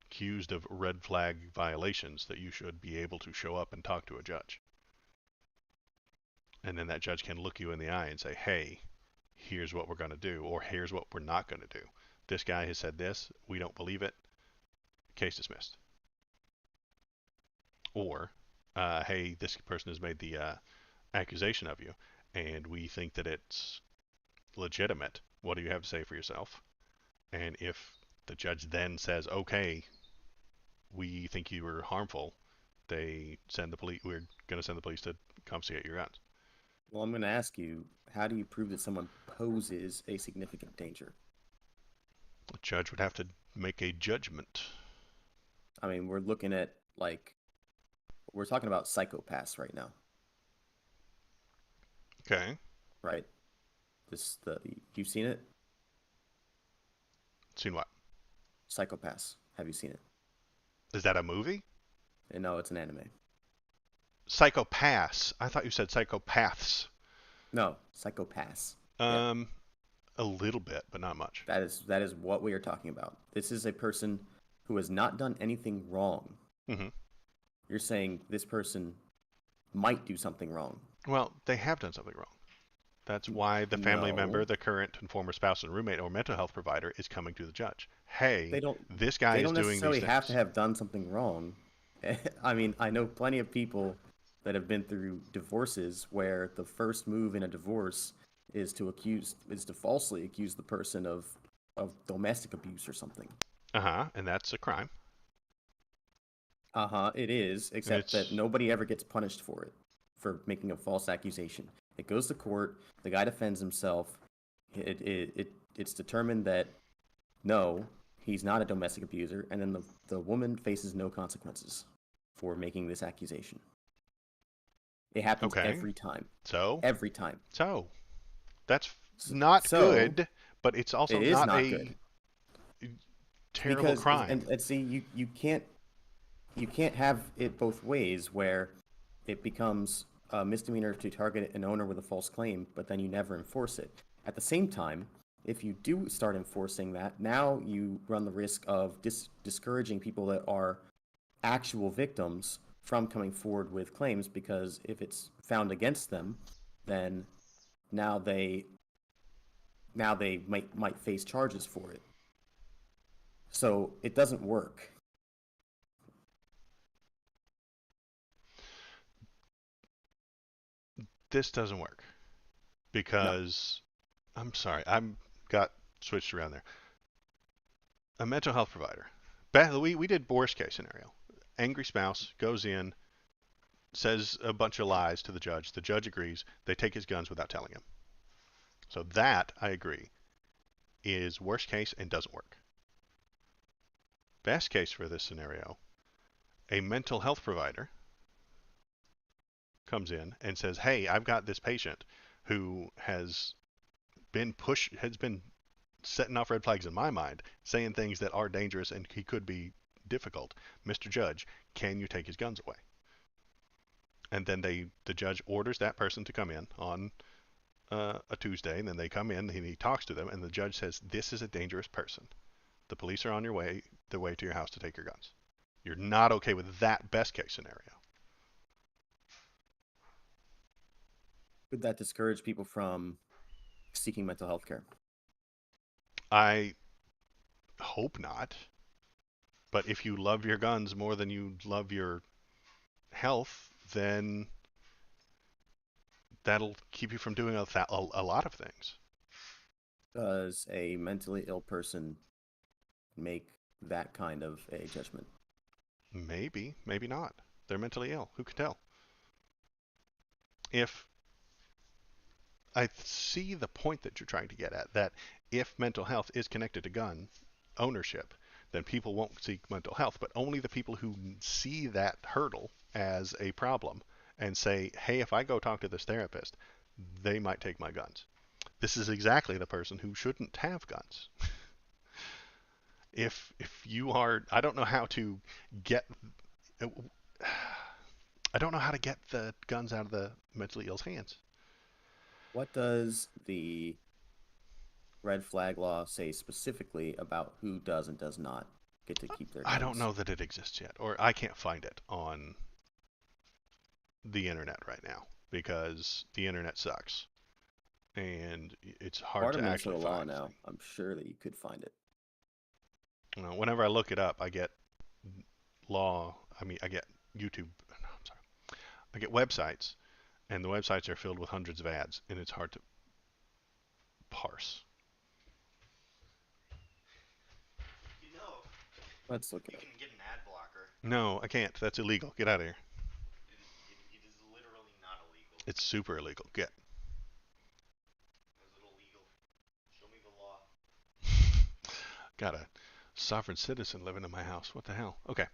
accused of red flag violations, that you should be able to show up and talk to a judge. And then that judge can look you in the eye and say, hey, here's what we're going to do, or here's what we're not going to do. This guy has said this. We don't believe it. Case dismissed. Or, hey, this person has made the accusation of you, and we think that it's legitimate. What do you have to say for yourself? And if the judge then says, okay, we think you were harmful, they send the police. We're going to send the police to confiscate your guns. Well, I'm going to ask you, how do you prove that someone poses a significant danger? The judge would have to make a judgment. I mean, we're looking at, like, we're talking about psychopaths right now, Okay. right? You've seen it? Seen what? Psychopaths. Have you seen it? Is that a movie? And no, it's an anime. Psychopaths. I thought you said psychopaths. No, psychopaths. Yeah. A little bit, but not much. That is what we are talking about. This is a person who has not done anything wrong. Mm-hmm. You're saying this person might do something wrong. Well, they have done something wrong. That's why the family member, No, the current and former spouse and roommate or mental health provider is coming to the judge. Hey, they don't. this guy They is don't doing these necessarily have to things. have done something wrong. I mean, I know plenty of people that have been through divorces where the first move in a divorce is to falsely accuse the person of domestic abuse or something. Uh-huh, and that's a crime. Uh-huh, it is, And except that it's nobody ever gets punished for it, for making a false accusation. It goes to court, the guy defends himself. It's determined that no, he's not a domestic abuser, and then the woman faces no consequences for making this accusation. It happens okay. every time. So, Every time. so that's So, not so good, but it's also it is not not good a terrible because crime. and see you can't have it both ways where it becomes a misdemeanor to target an owner with a false claim, but then you never enforce it. At the same time, if you do start enforcing that, now you run the risk of discouraging people that are actual victims from coming forward with claims because if it's found against them, then now they might face charges for it. So it doesn't work. This doesn't work No. because I'm sorry, I'm got switched around there. A mental health provider. We did worst case scenario. Angry spouse goes in, says a bunch of lies to the judge. The judge agrees. They take his guns without telling him. So that, I agree, is worst case and doesn't work. Best case for this scenario, a mental health provider comes in and says, "Hey, I've got this patient who has been setting off red flags in my mind, saying things that are dangerous and he could be difficult. Mr. Judge, can you take his guns away?" And then the judge orders that person to come in on a Tuesday, and then they come in and he talks to them, and the judge says, "This is a dangerous person. The police are on the way to your house to take your guns." You're not okay with that best case scenario. Could that discourage people from seeking mental health care? I hope not. But if you love your guns more than you love your health, then that'll keep you from doing a lot of things. Does a mentally ill person make that kind of a judgment? Maybe, maybe not. They're mentally ill. Who can tell? If I see the point that you're trying to get at, that if mental health is connected to gun ownership, then people won't seek mental health, but only the people who see that hurdle as a problem and say, "Hey, if I go talk to this therapist, they might take my guns." This is exactly the person who shouldn't have guns. If you are, I don't know how to get I don't know how to get the guns out of the mentally ill's hands. What does the red flag law say specifically about who does and does not get to keep their I don't guns? know that it exists yet, or I can't find it on the internet right now because the internet sucks and it's hard Part of to actually Minnesota law find now, things. I'm sure that you could find it. You know, whenever I look it up, I get I get YouTube. No, I'm sorry. I get websites, and the websites are filled with hundreds of ads, and it's hard to parse. You know, Let's look it you up. can get an ad blocker. No, I can't. That's illegal. Get out of here. It is literally not illegal. It's super illegal. Get. Is it illegal? Show me the law. Got a sovereign citizen living in my house. What the hell? Okay.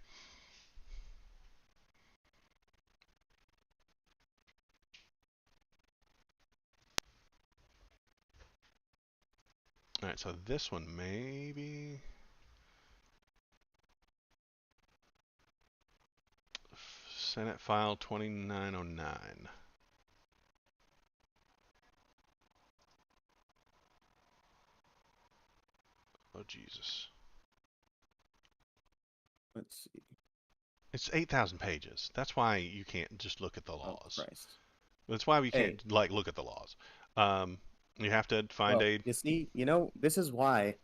All right. So this one maybe Senate File 2909. Oh Jesus. Let's see. It's 8,000 pages. That's why you can't just look at the Oh, laws. Christ. That's why we Hey, can't like look at the laws. You have to find Well, a. you see, this is why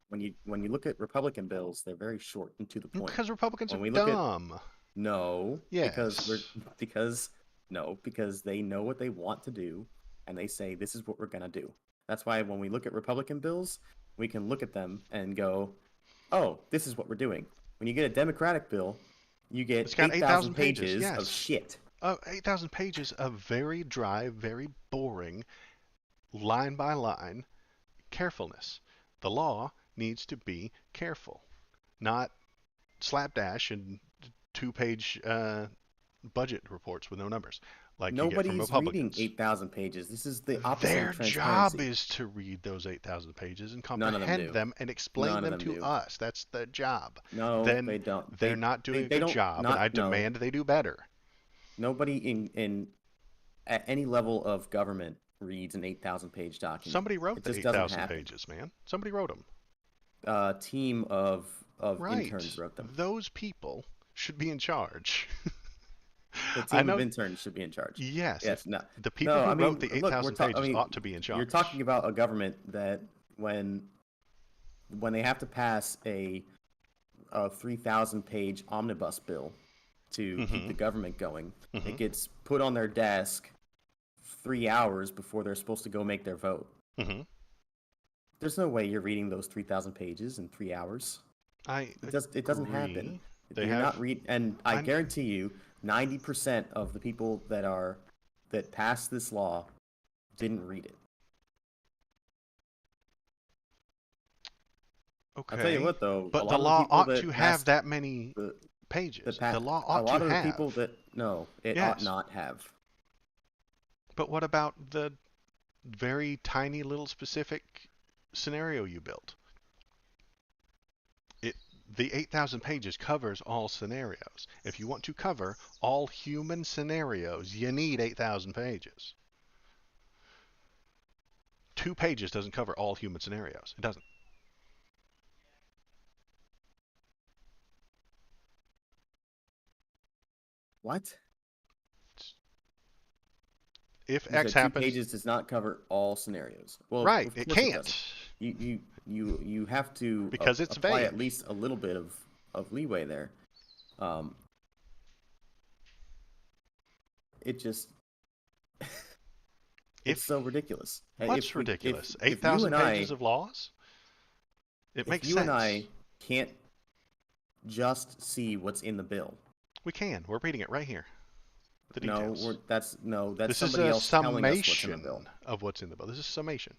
when you look at Republican bills, they're very short and to the point. Because Republicans are When we look at dumb. No, because Yes. because they know what they want to do, and they say this is what we're gonna do. That's why when we look at Republican bills, we can look at them and go, "Oh, this is what we're doing." When you get a Democratic bill, you get It's got 8,000 8,000 pages. pages Yes. of shit. 8,000 pages of very dry, very boring, line by line carefulness. The law needs to be careful, not slapdash and 2-page budget reports with no numbers like you get from Nobody's reading Republicans. 8,000 pages. This is the opposite Their of job transparency. is to read those 8,000 pages and None of them comprehend do. them and explain None of them them to do. us. That's their job. No, Then they don't. they're not doing a good job, and I demand they do better. Nobody in at any level of government reads an 8,000 page document. Somebody wrote It the just doesn't 8,000 happen. pages, man. Somebody wrote them. A team of Right. interns wrote them. Those people should be in charge. The I team know. of interns should be in charge. Yes. Yes. No. The people No, who I mean, wrote the look, 8,000 pages ought to be in charge. You're talking about a government that when they have to pass a 3,000 page omnibus bill to keep the government going, it gets put on their desk 3 hours before they're supposed to go make their vote. There's no way you're reading those 3,000 pages in 3 hours. It doesn't happen. They You're have, not and I guarantee you 90% of the people that passed this law didn't read it. okay. I'll tell you what though, But the law ought to have that many pages. The law ought to have. A lot of the people that ought not have. But what about the very tiny little specific scenario you built? The 8,000 pages covers all scenarios. If you want to cover all human scenarios, you need 8,000 pages. 2 pages doesn't cover all human scenarios. It doesn't. What? If You X said happens, 2 pages does not cover all scenarios. Well, right? of It course can't. doesn't. You have to Because it's apply vague. at least a little bit of leeway there. It just it's so ridiculous. What's ridiculous? If 8,000 you and pages of laws? It makes you sense. and I can't just see what's in the bill. We can. We're reading it right here. The details. That's this is somebody a else telling us what's in the summation bill. of what's in the bill. This is summation.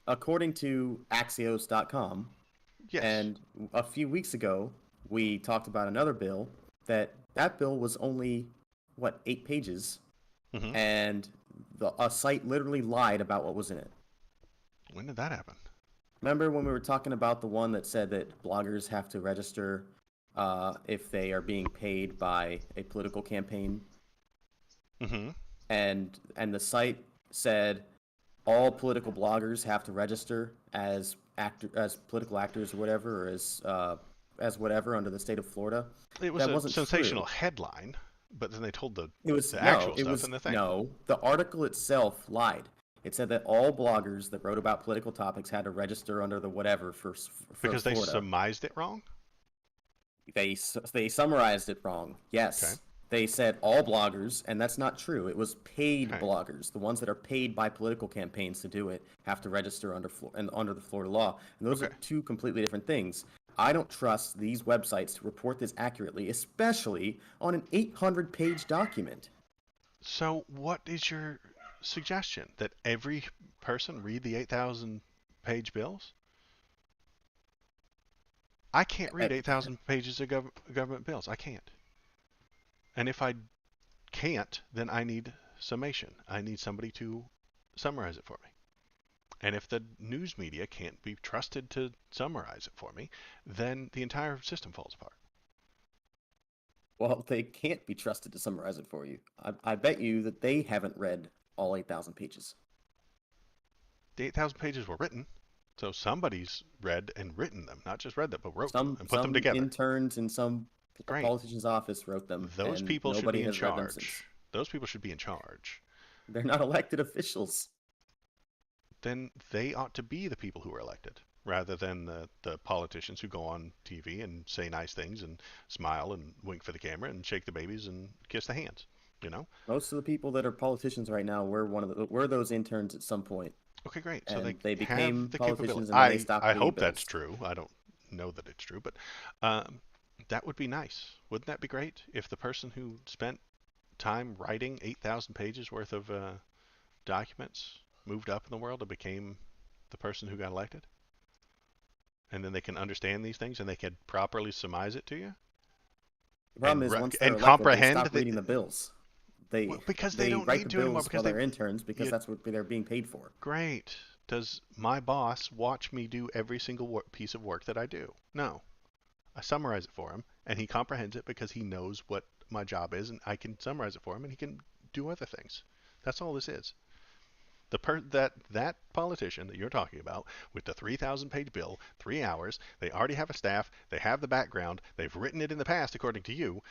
According to Axios.com, Yes. and a few weeks ago, we talked about another bill that bill was only, 8 pages, and a site literally lied about what was in it. When did that happen? Remember when we were talking about the one that said that bloggers have to register if they are being paid by a political campaign? And the site said all political bloggers have to register as political actors or whatever, or as whatever under the state of Florida. It was That a wasn't sensational true. headline, but then they told the The actual stuff in the thing. No, the article itself lied. It said that all bloggers that wrote about political topics had to register under the whatever for Because they Florida. surmised it wrong? They summarized it wrong. Yes. Okay. They said all bloggers, and that's not true. It was paid Okay. bloggers. The ones that are paid by political campaigns to do it have to register under the Florida law. And those Okay. are two completely different things. I don't trust these websites to report this accurately, especially on an 800-page document. So what is your suggestion? That every person read the 8,000 page bills? I can't read 8,000 pages of government bills. I can't. And if I can't, then I need summation. I need somebody to summarize it for me. And if the news media can't be trusted to summarize it for me, then the entire system falls apart. Well, they can't be trusted to summarize it for you. I bet you that they haven't read all 8,000 pages. The 8,000 pages were written, so somebody's read and written them. Not just read them, but wrote them and put them together. Some interns in some Great. politician's office wrote them. Those and people should nobody be in has read them since. charge. Those people should be in charge. They're not elected officials. Then they ought to be the people who are elected, rather than the politicians who go on TV and say nice things and smile and wink for the camera and shake the babies and kiss the hands. You know? Most of the people that are politicians right now were those interns at some point, Okay, great. So they and they have became the capability. politicians, and then they stopped I getting hope that's bills. true. I don't know that it's true, but um, that would be nice. Wouldn't that be great if the person who spent time writing 8,000 pages worth of documents moved up in the world and became the person who got elected? And then they can understand these things and they can properly surmise it to you The problem is, once they're and elected, they comprehend stop that. reading the bills. Well, They because they they don't write need the to anymore bills because while they they're interns because you, that's what they're being paid for. great. Does my boss watch me do every single piece of work that I do? No. I summarize it for him, and he comprehends it because he knows what my job is, and I can summarize it for him, and he can do other things. That's all this is. That politician that you're talking about with the 3,000 page bill, 3 hours, they already have a staff, they have the background, they've written it in the past according to you.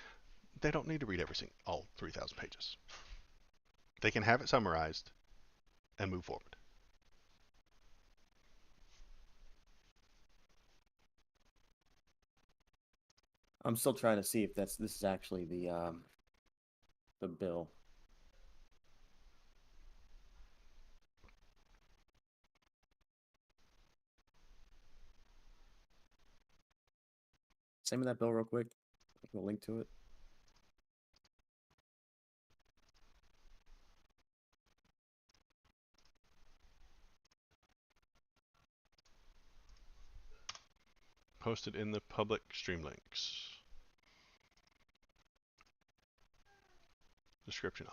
They don't need to read all 3,000 pages. They can have it summarized and move forward. I'm still trying to see if this is actually the bill. Send me that bill real quick. I'll link to it. Posted in the public stream links. Description: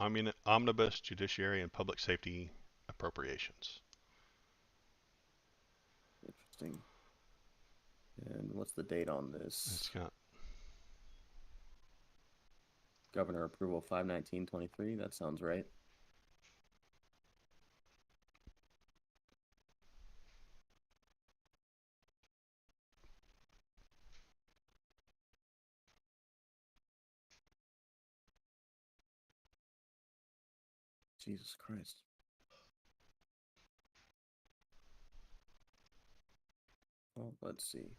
Omnibus Judiciary and Public Safety Appropriations. Interesting. And what's the date on It's this? got Governor approval 5/19/23. That sounds right. Jesus Christ. Well, let's see.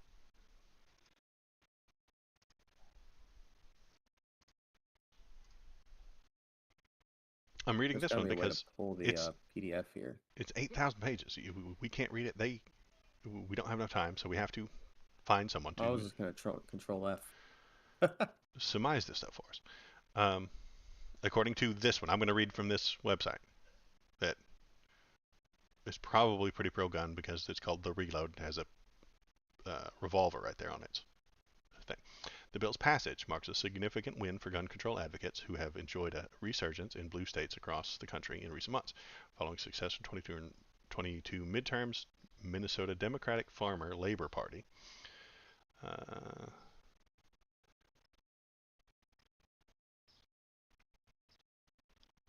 I'm reading There's this gotta one be a way to because pull the it's PDF here. it's 8,000 pages. We can't read it. We don't have enough time, so we have to find someone I was to just gonna control F. surmise this stuff for us. According to this one, I'm going to read from this website that is probably pretty pro-gun because it's called The Reload. It has a revolver right there on its thing. The bill's passage marks a significant win for gun control advocates who have enjoyed a resurgence in blue states across the country in recent months. Following successful 22 midterms, Minnesota Democratic Farmer Labor Party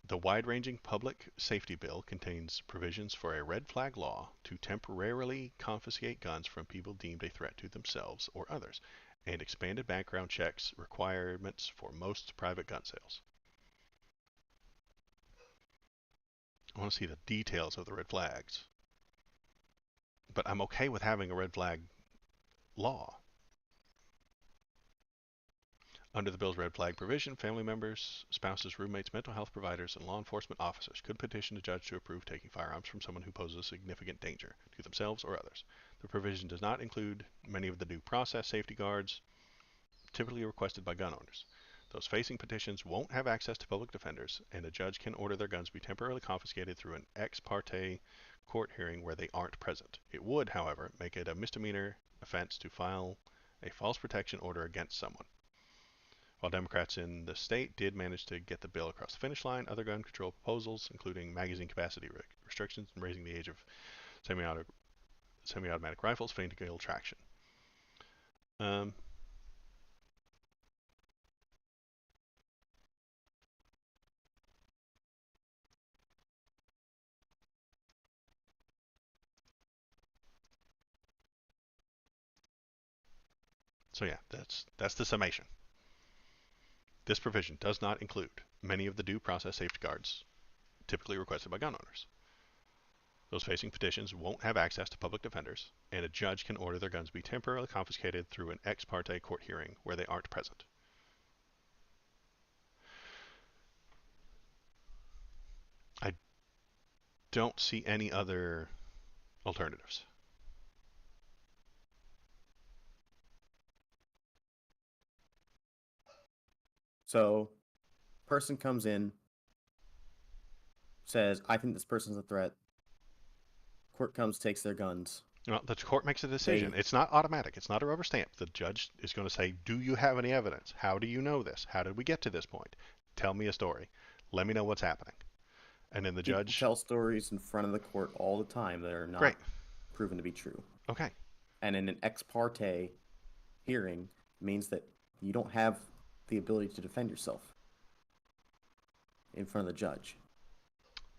the wide-ranging public safety bill contains provisions for a red flag law to temporarily confiscate guns from people deemed a threat to themselves or others, and expanded background checks requirements for most private gun sales. I want to see the details of the red flags. But I'm okay with having a red flag law. Under the bill's red flag provision, family members, spouses, roommates, mental health providers, and law enforcement officers could petition a judge to approve taking firearms from someone who poses a significant danger to themselves or others. The provision does not include many of the due process safety guards typically requested by gun owners. Those facing petitions won't have access to public defenders, and a judge can order their guns be temporarily confiscated through an ex parte court hearing where they aren't present. It would, however, make it a misdemeanor offense to file a false protection order against someone. While Democrats in the state did manage to get the bill across the finish line, other gun control proposals, including magazine capacity restrictions and raising the age of semi-automatic rifles, failed to gain traction. So yeah, that's the summation. This provision does not include many of the due process safeguards typically requested by gun owners. Those facing petitions won't have access to public defenders, and a judge can order their guns be temporarily confiscated through an ex parte court hearing where they aren't present. I don't see any other alternatives. So, person comes in, says, I think this person's a threat. Court comes, takes their guns. Well, the court makes a decision. It's not automatic. It's not a rubber stamp. The judge is going to say, do you have any evidence? How do you know this? How did we get to this point? Tell me a story. Let me know what's happening. And then the People judge... tell stories in front of the court all the time that are not Great. proven to be true. Okay. And in an ex parte hearing means that you don't have the ability to defend yourself in front of the judge.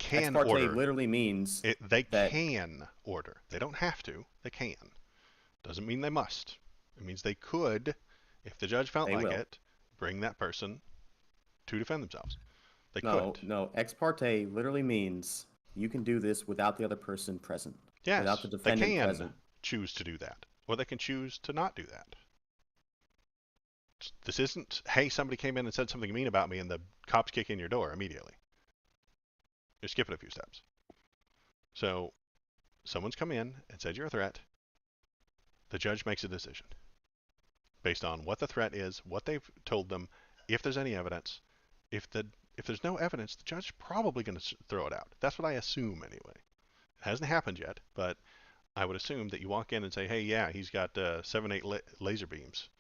Ex Can parte order. literally means They that can order. They don't have to. They can. Doesn't mean they must. It means they could, if the judge felt They like will. it, bring that person to defend themselves. They no, could. no. Ex parte literally means you can do this without the other person present. Yes, without the they defendant can present. choose to do that. Or they can choose to not do that. This isn't, hey, somebody came in and said something mean about me and the cops kick in your door immediately. You're skipping a few steps. So, someone's come in and said you're a threat. The judge makes a decision based on what the threat is, what they've told them, if there's any evidence. If there's no evidence, the judge is probably going to throw it out. That's what I assume anyway. It hasn't happened yet, but I would assume that you walk in and say, hey, yeah, he's got 7-8 laser beams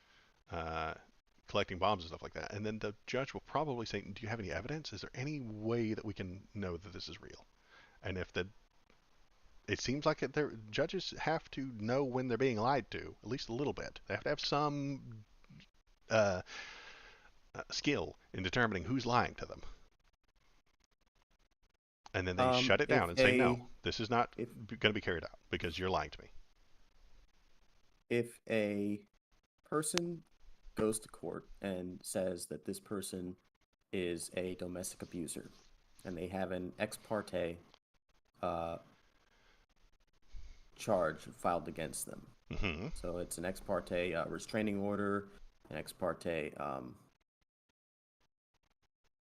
collecting bombs and stuff like that. And then the judge will probably say, do you have any evidence? Is there any way that we can know that this is real? And if it seems like judges have to know when they're being lied to, at least a little bit. They have to have some skill in determining who's lying to them. And then they shut it down and say, no, this is not going to be carried out because you're lying to me. If a person goes to court and says that this person is a domestic abuser and they have an ex parte charge filed against them. Mm-hmm. So it's an ex parte restraining order, an ex parte,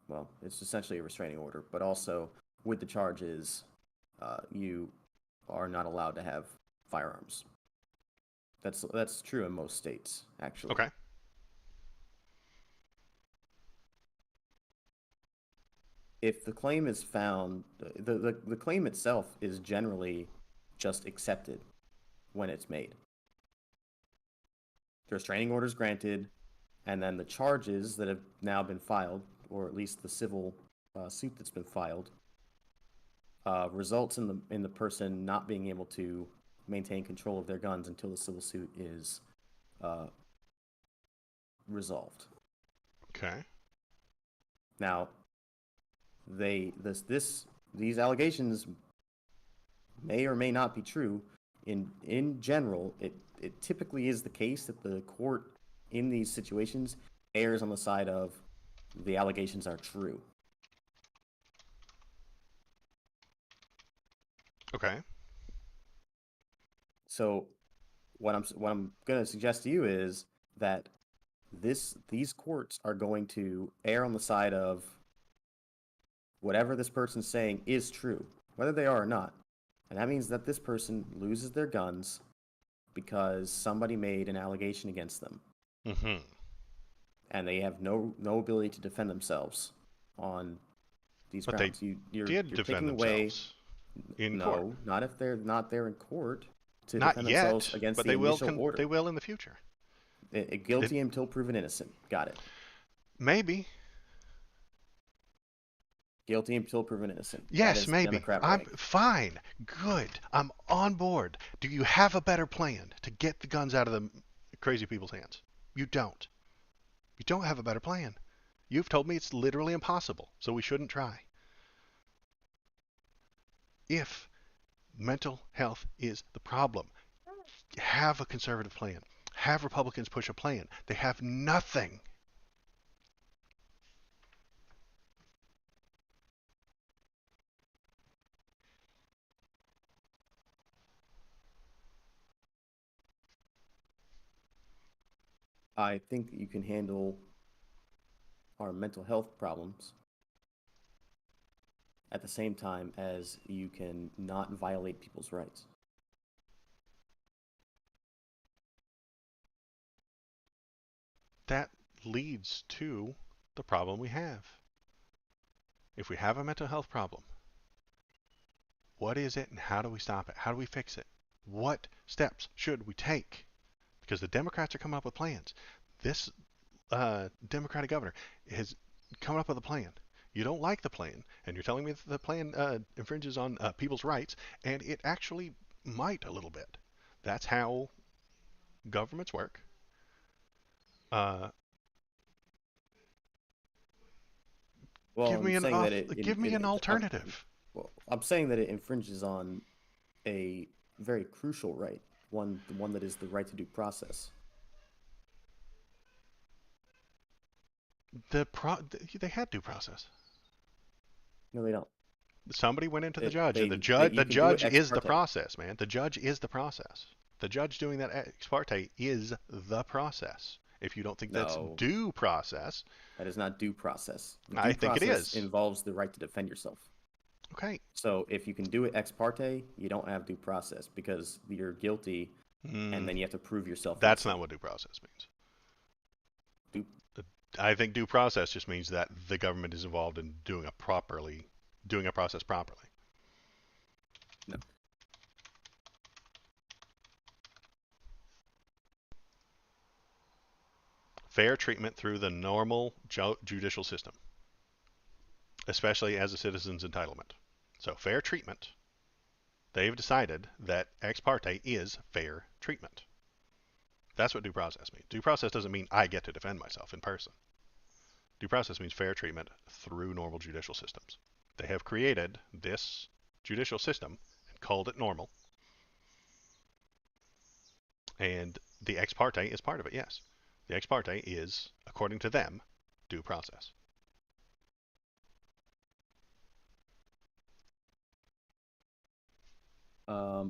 well, it's essentially a restraining order, but also with the charges, you are not allowed to have firearms. That's true in most states, actually. Okay. If the claim is found, the claim itself is generally just accepted when it's made. The restraining order is granted, and then the charges that have now been filed, or at least the civil suit that's been filed, results in the person not being able to maintain control of their guns until the civil suit is resolved. Okay. Now, these allegations may or may not be true. In general, it typically is the case that the court in these situations errs on the side of the allegations are true. Okay. So what I'm going to suggest to you is that these courts are going to err on the side of whatever this person's saying is true, whether they are or not. And that means that this person loses their guns because somebody made an allegation against them. Mm-hmm. And they have no ability to defend themselves on these But grounds. they You're did defend taking away. themselves in No, court. not if they're not there in court to Not defend yet, themselves against but the they will. initial order. They will in the future. Guilty until proven innocent. Got it. Maybe. Guilty until proven innocent. That Yes, is the maybe. Democrat I'm way. fine. Good. I'm on board. Do you have a better plan to get the guns out of the crazy people's hands? You don't. You don't have a better plan. You've told me it's literally impossible, so we shouldn't try. If mental health is the problem, have a conservative plan. Have Republicans push a plan. They have nothing. I think that you can handle our mental health problems at the same time as you can not violate people's rights. That leads to the problem we have. If we have a mental health problem, what is it and how do we stop it? How do we fix it? What steps should we take? Because the Democrats are coming up with plans. This Democratic governor has come up with a plan. You don't like the plan, and you're telling me that the plan infringes on people's rights, and it actually might a little bit. That's how governments work. Uh, Well, give I'm me an saying that give me an alternative. I'm saying that it infringes on a very crucial right, the one that is the right to due process. They had due process. No, they don't. Somebody went into the It, judge, and you the can do it judge ex is the parte. process, man. The judge is the process. The judge doing that ex parte is the process. If you don't think that's No, due process, that is not due process. The I due think it process is. involves the right to defend yourself. Okay. So if you can do it ex parte, you don't have due process because you're guilty, and then you have to prove yourself That's innocent. not what due process means. Due, I think due process just means that the government is involved in doing a process properly. no. Fair treatment through the normal judicial system, especially as a citizen's entitlement. So fair treatment. They've decided that ex parte is fair treatment. That's what due process means. Due process doesn't mean I get to defend myself in person. Due process means fair treatment through normal judicial systems. They have created this judicial system and called it normal. And the ex parte is part of it, yes. The ex parte is, according to them, due process.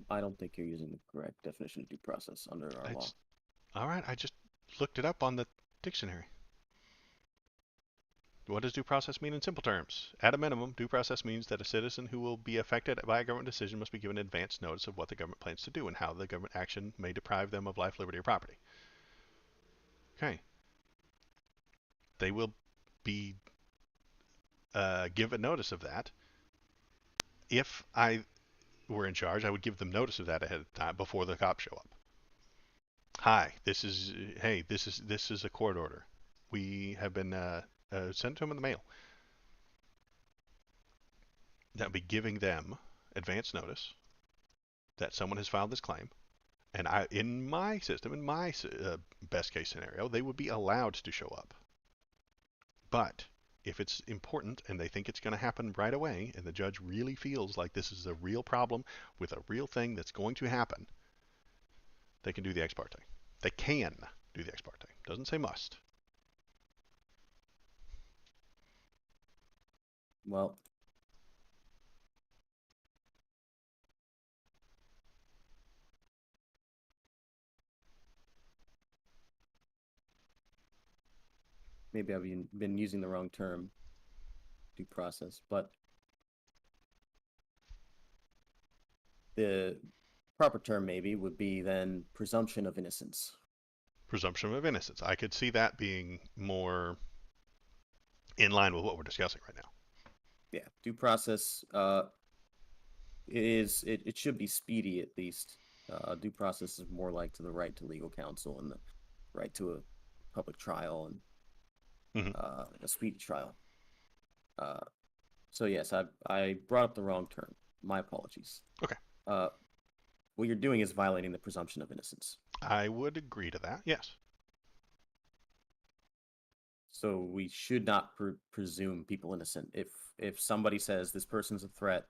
I don't think you're using the correct definition of due process under our law. All right, I just looked it up on the dictionary. What does due process mean in simple terms? At a minimum, due process means that a citizen who will be affected by a government decision must be given advance notice of what the government plans to do and how the government action may deprive them of life, liberty, or property. Okay. They will be given notice of that. If I were in charge, I would give them notice of that ahead of time before the cops show up. Hi, this is a court order. We have been sent to them in the mail. That would be giving them advance notice that someone has filed this claim. And in my system, in my best case scenario, they would be allowed to show up. But if it's important and they think it's going to happen right away, and the judge really feels like this is a real problem with a real thing that's going to happen, they can do the ex parte. They can do the ex parte. Doesn't say must. Well, maybe I've been using the wrong term, due process, but the proper term maybe would be then presumption of innocence. Presumption of innocence. I could see that being more in line with what we're discussing right now. Yeah, due process it should be speedy at least. Due process is more like to the right to legal counsel and the right to a public trial and a speedy trial. So yes, I brought up the wrong term. My apologies. Okay. What you're doing is violating the presumption of innocence. I would agree to that, yes. So we should not presume people innocent. If somebody says this person's a threat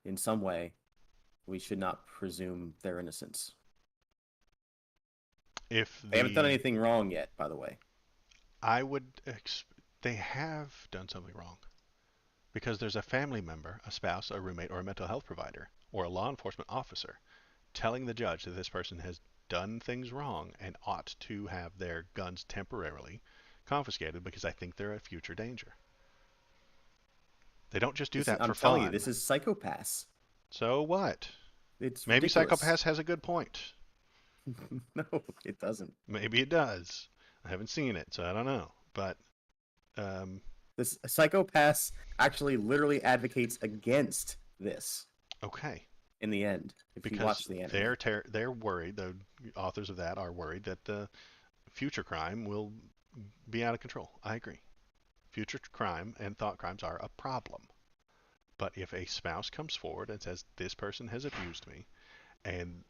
in some way, we should not presume their innocence. If they haven't done anything wrong yet, by the way. I would. They have done something wrong. Because there's a family member, a spouse, a roommate, or a mental health provider, or a law enforcement officer telling the judge that this person has done things wrong and ought to have their guns temporarily confiscated because I think they're a future danger. They don't just do that I'm for telling you, fun. this is psychopaths. So what? It's Maybe ridiculous. Psychopaths has a good point. No, it doesn't. Maybe it does. I haven't seen it, so I don't know. But This Psychopaths actually literally advocates against this okay, in the end. If you because watch the anime, they're worried. The authors of that are worried that future crime will be out of control. I agree. Future crime and thought crimes are a problem. But if a spouse comes forward and says, this person has abused me, and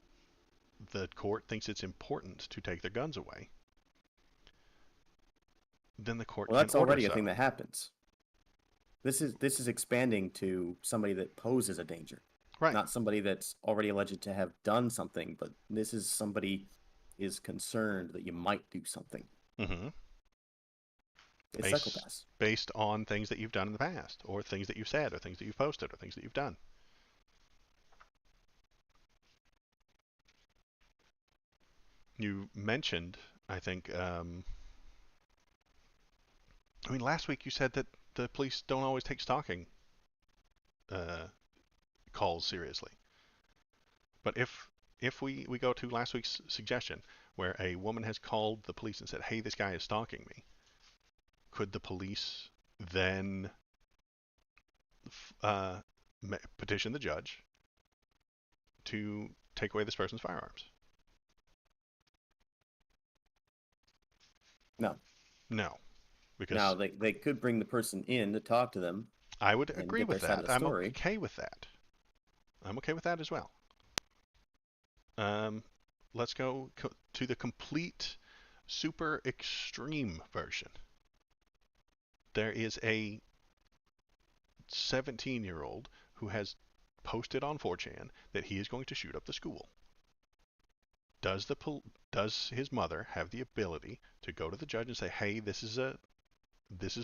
the court thinks it's important to take their guns away, then the court well, can that's order already a so. thing that happens. This is expanding to somebody that poses a danger, Right. not somebody that's already alleged to have done something. But this is somebody is concerned that you might do something. Mm-hmm. It's psychopaths. Based on things that you've done in the past, or things that you've said, or things that you've posted, or things that you've done. You mentioned, I think, I mean, last week you said that the police don't always take stalking uh, calls seriously. But if we go to last week's suggestion, where a woman has called the police and said, "Hey, this guy is stalking me," could the police then uh, petition the judge to take away this person's firearms? No. No, because Now they could bring the person in to talk to them I would and agree get their with side of that. the I'm story. okay with that. I'm okay with that as well. Let's go to the complete super extreme version. There is a 17-year-old who has posted on 4chan that he is going to shoot up the school. Does his mother have the ability to go to the judge and say, "Hey, this is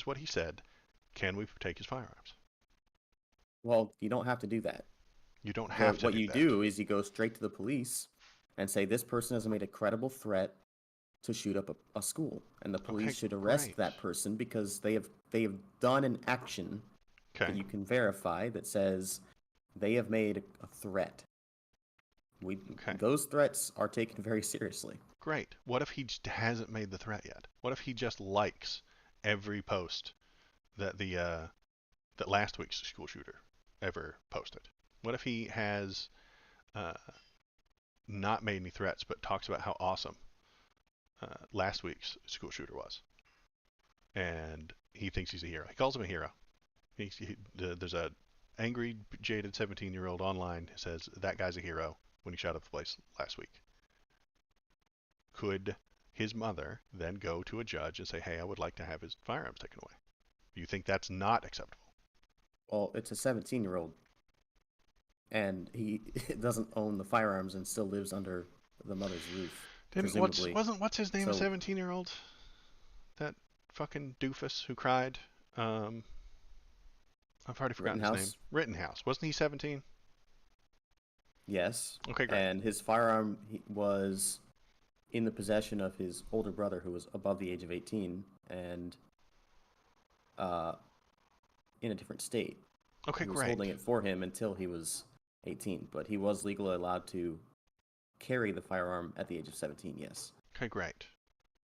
what he said. Can we take his firearms?" Well, you don't have to do that. You don't have to What do you that. do is you go straight to the police and say this person has made a credible threat to shoot up a school, and the police Okay, should arrest great. that person because they have done an action that Okay, you can verify that says they have made a threat. okay, Those threats are taken very seriously. great. What if he just hasn't made the threat yet? What if he just likes every post that that last week's school shooter ever posted? What if he has uh, not made any threats, but talks about how awesome last week's school shooter was, and he thinks he's a hero? He calls him a hero. There's a angry, jaded 17-year-old online who says that guy's a hero when he shot up the place last week. Could his mother then go to a judge and say, "Hey, I would like to have his firearms taken away"? Do you think that's not acceptable? Well, it's a 17-year-old, and he doesn't own the firearms and still lives under the mother's roof, presumably. What's his name? A So 17-year-old? That fucking doofus who cried. I've already forgotten his name. Rittenhouse, Rittenhouse. Wasn't he 17? yes, Okay, great. and his firearm was in the possession of his older brother, who was above the age of 18 and in a different state. Okay, He was great. holding it for him until he was 18, but he was legally allowed to carry the firearm at the age of 17. Yes, Okay, great.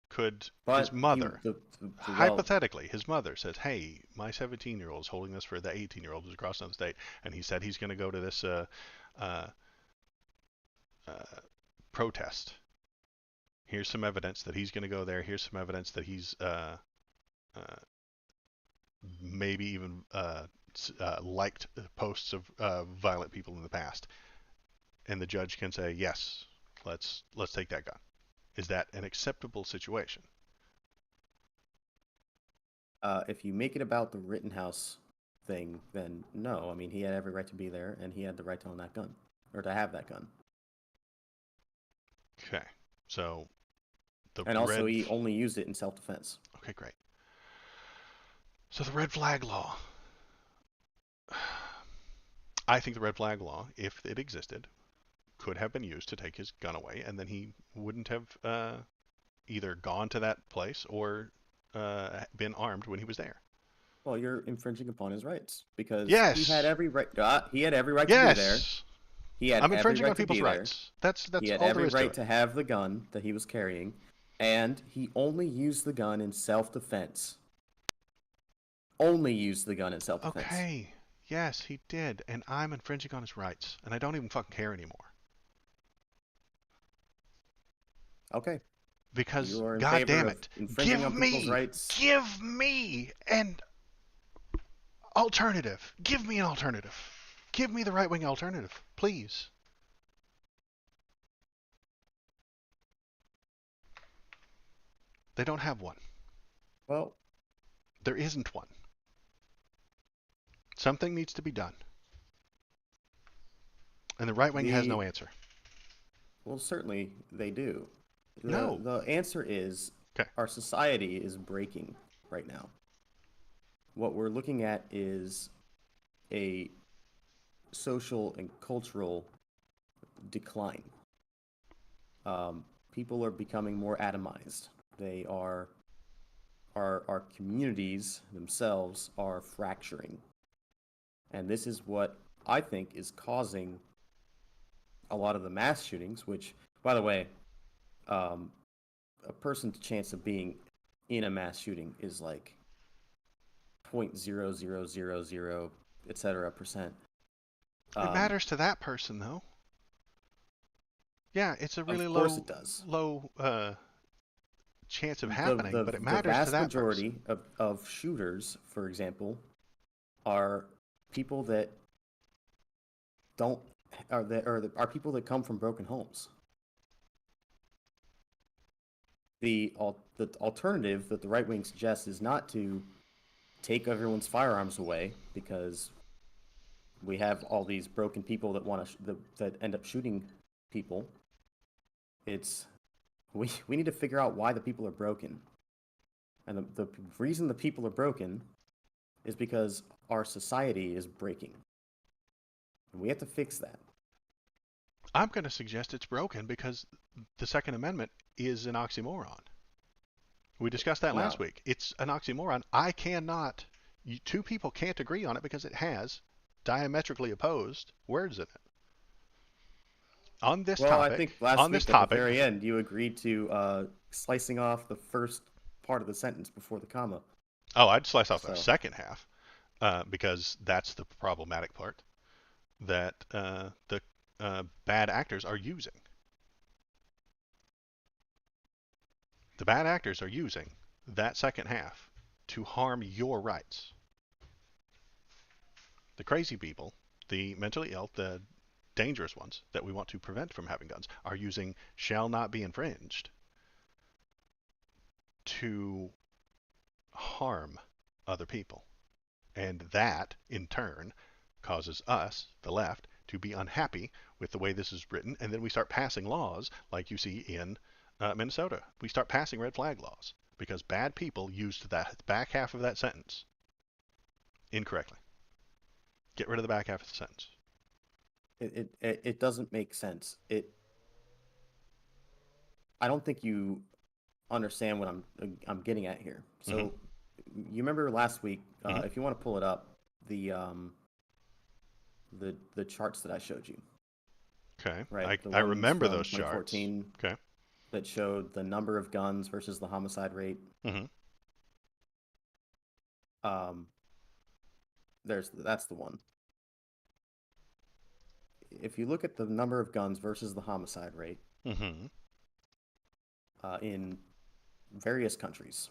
Could but his mother, well, hypothetically, his mother says, "Hey, my 17-year-old is holding this for the 18-year-old who's across another state, and he said he's going to go to this uh, protest. Here's some evidence that he's going to go there. Here's some evidence that he's maybe even liked posts of violent people in the past," and the judge can say, "Yes, let's take that gun." Is that an acceptable situation? if you make it about the Rittenhouse thing, then no. I mean, he had every right to be there, and he had the right to own that gun, or to have that gun. Okay, so And also, he only used it in self-defense. Okay, great. So the red flag law. I think the red flag law, if it existed, could have been used to take his gun away, and then he wouldn't have either gone to that place or been armed when he was there. Well, you're infringing upon his rights because he had Yes. every right. He had every right to be there. Yes. He had I'm every infringing right on to people's be there. rights. That's He had all there every is to right it. to have the gun that he was carrying, and he only used the gun in self-defense. Only used the gun in self-defense. Okay. Yes, he did, and I'm infringing on his rights, and I don't even fucking care anymore. Okay. Because, You are in god favor damn of it, infringing on people's rights. give me an alternative. Give me an alternative. Give me the right-wing alternative, please. They don't have one. Well, There isn't one. Something needs to be done. And the right wing has no answer. well, certainly they do. No. The answer is Okay. our society is breaking right now. What we're looking at is a social and cultural decline. People are becoming more atomized. They are our communities themselves are fracturing. And this is what I think is causing a lot of the mass shootings, which, by the way, a person's chance of being in a mass shooting is like 0.0000, etc. percent. It matters to that person, though. Yeah, it's a really Of course it does. low chance of happening, but it matters the vast to that majority person. of shooters, for example, are people that don't are people that come from broken homes. The alternative that the right wing suggests is not to take everyone's firearms away because we have all these broken people that want to that end up shooting people. It's we need to figure out why the people are broken. And the reason the people are broken is because our society is breaking. And we have to fix that. I'm going to suggest it's broken because the Second Amendment is an oxymoron. We discussed that last week. It's an oxymoron. Two people can't agree on it because it has diametrically opposed words in it. On this topic, I think last week at the very end, you agreed to slicing off the first part of the sentence before the comma. Oh, I'd slice off the second half because that's the problematic part that the bad actors are using. The bad actors are using that second half to harm your rights. The crazy people, the mentally ill, the dangerous ones that we want to prevent from having guns are using shall not be infringed to harm other people. And that, in turn, causes us, the left, to be unhappy with the way this is written, and then we start passing laws like you see in Minnesota. We start passing red flag laws because bad people used that back half of that sentence incorrectly. Get rid of the back half of the sentence. It doesn't make sense. I don't think you understand what I'm getting at here. So you remember last week, if you want to pull it up, the charts that I showed you. Okay. Right. I remember those charts. Okay. That showed the number of guns versus the homicide rate. That's the one. If you look at the number of guns versus the homicide rate in various countries,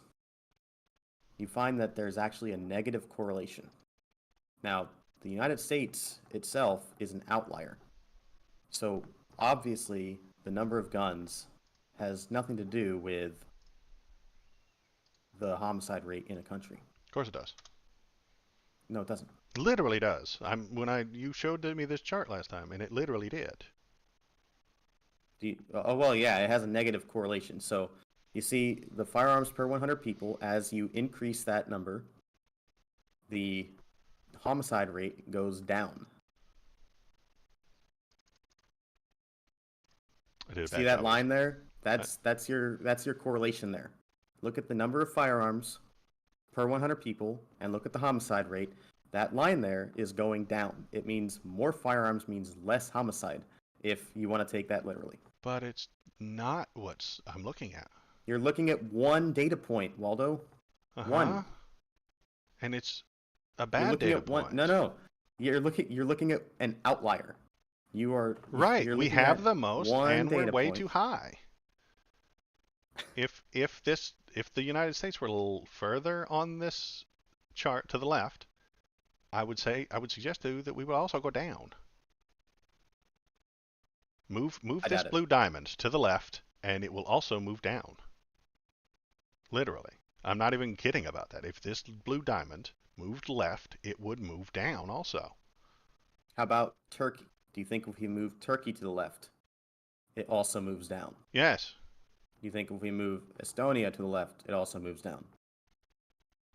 you find that there's actually a negative correlation. Now, the United States itself is an outlier. So obviously, the number of guns has nothing to do with the homicide rate in a country. Of course it does. No, it doesn't. Literally does. You showed me this chart last time, and it literally did. Well, yeah, it has a negative correlation. So you see the firearms per 100 people, as you increase that number, the homicide rate goes down. did a See bad that job. line there? That's your correlation there. Look at the number of firearms per 100 people and look at the homicide rate. That line there is going down. It means more firearms means less homicide if you want to take that literally. But it's not what I'm looking at. You're looking at one data point, Waldo. One. And it's a You're bad looking data at one. point. No. You're looking at an outlier. You are Right. You're We looking have at the most, one and we're data way point. too high. If the United States were a little further on this chart to the left, I would suggest to you that we would also go down. Move I this doubt it. blue diamond to the left, and it will also move down. Literally. I'm not even kidding about that. If this blue diamond moved left, it would move down also. How about Turkey? Do you think if we move Turkey to the left, it also moves down? Yes, Do you think if we move Estonia to the left, it also moves down?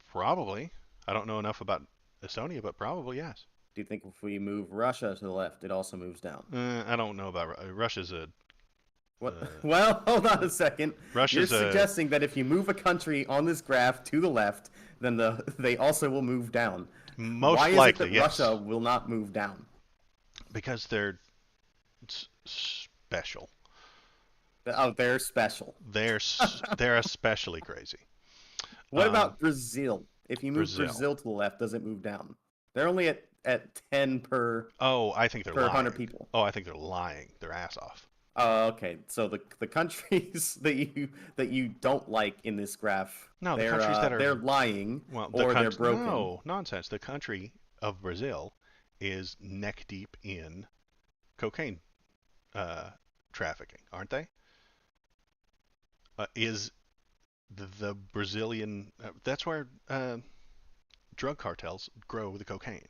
probably. I don't know enough about Estonia, but probably yes. Do you think if we move Russia to the left, it also moves down? I don't know about Russia's a What? Well, hold on a second. Russia's You're a- suggesting that if you move a country on this graph to the left, then they also will move down. most Why likely, is it that yes. Russia will not move down? Because they're special. Oh, they're special. They're especially crazy. What about Brazil? If you move Brazil. Brazil to the left, does it move down? They're only at 10 per Oh, I think they're per lying. 100 people. Oh, I think they're lying their ass off. Okay. So the countries that you don't like in this graph, No, the they're countries that are- they're lying Well, or they're broken. No, nonsense. The country of Brazil is neck deep in cocaine trafficking, aren't they? Is the Brazilian? That's where drug cartels grow the cocaine.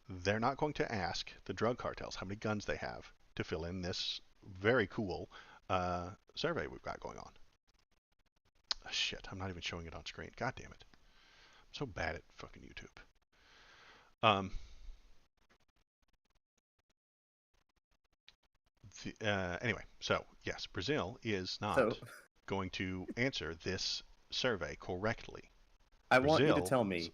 They're not going to ask the drug cartels how many guns they have to fill in this very cool survey we've got going on. Shit, I'm not even showing it on screen. God damn it. I'm so bad at fucking YouTube. Anyway, so yes, Brazil is not So going to answer this survey correctly. I want you to Brazil's tell me.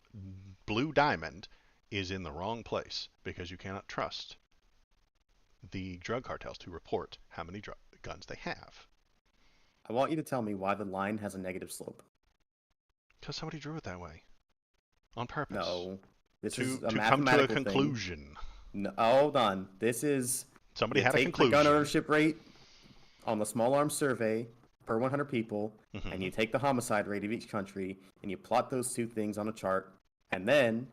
blue diamond is in the wrong place because you cannot trust the drug cartels to report how many guns they have. I want you to tell me why the line has a negative slope. Because somebody drew it that way. On purpose. No, this To is a come to a mathematical thing. conclusion. No, hold on. This is Somebody you had a take conclusion. the gun ownership rate on the small arms survey per 100 people, Mhm. and you take the homicide rate of each country, and you plot those two things on a chart, and then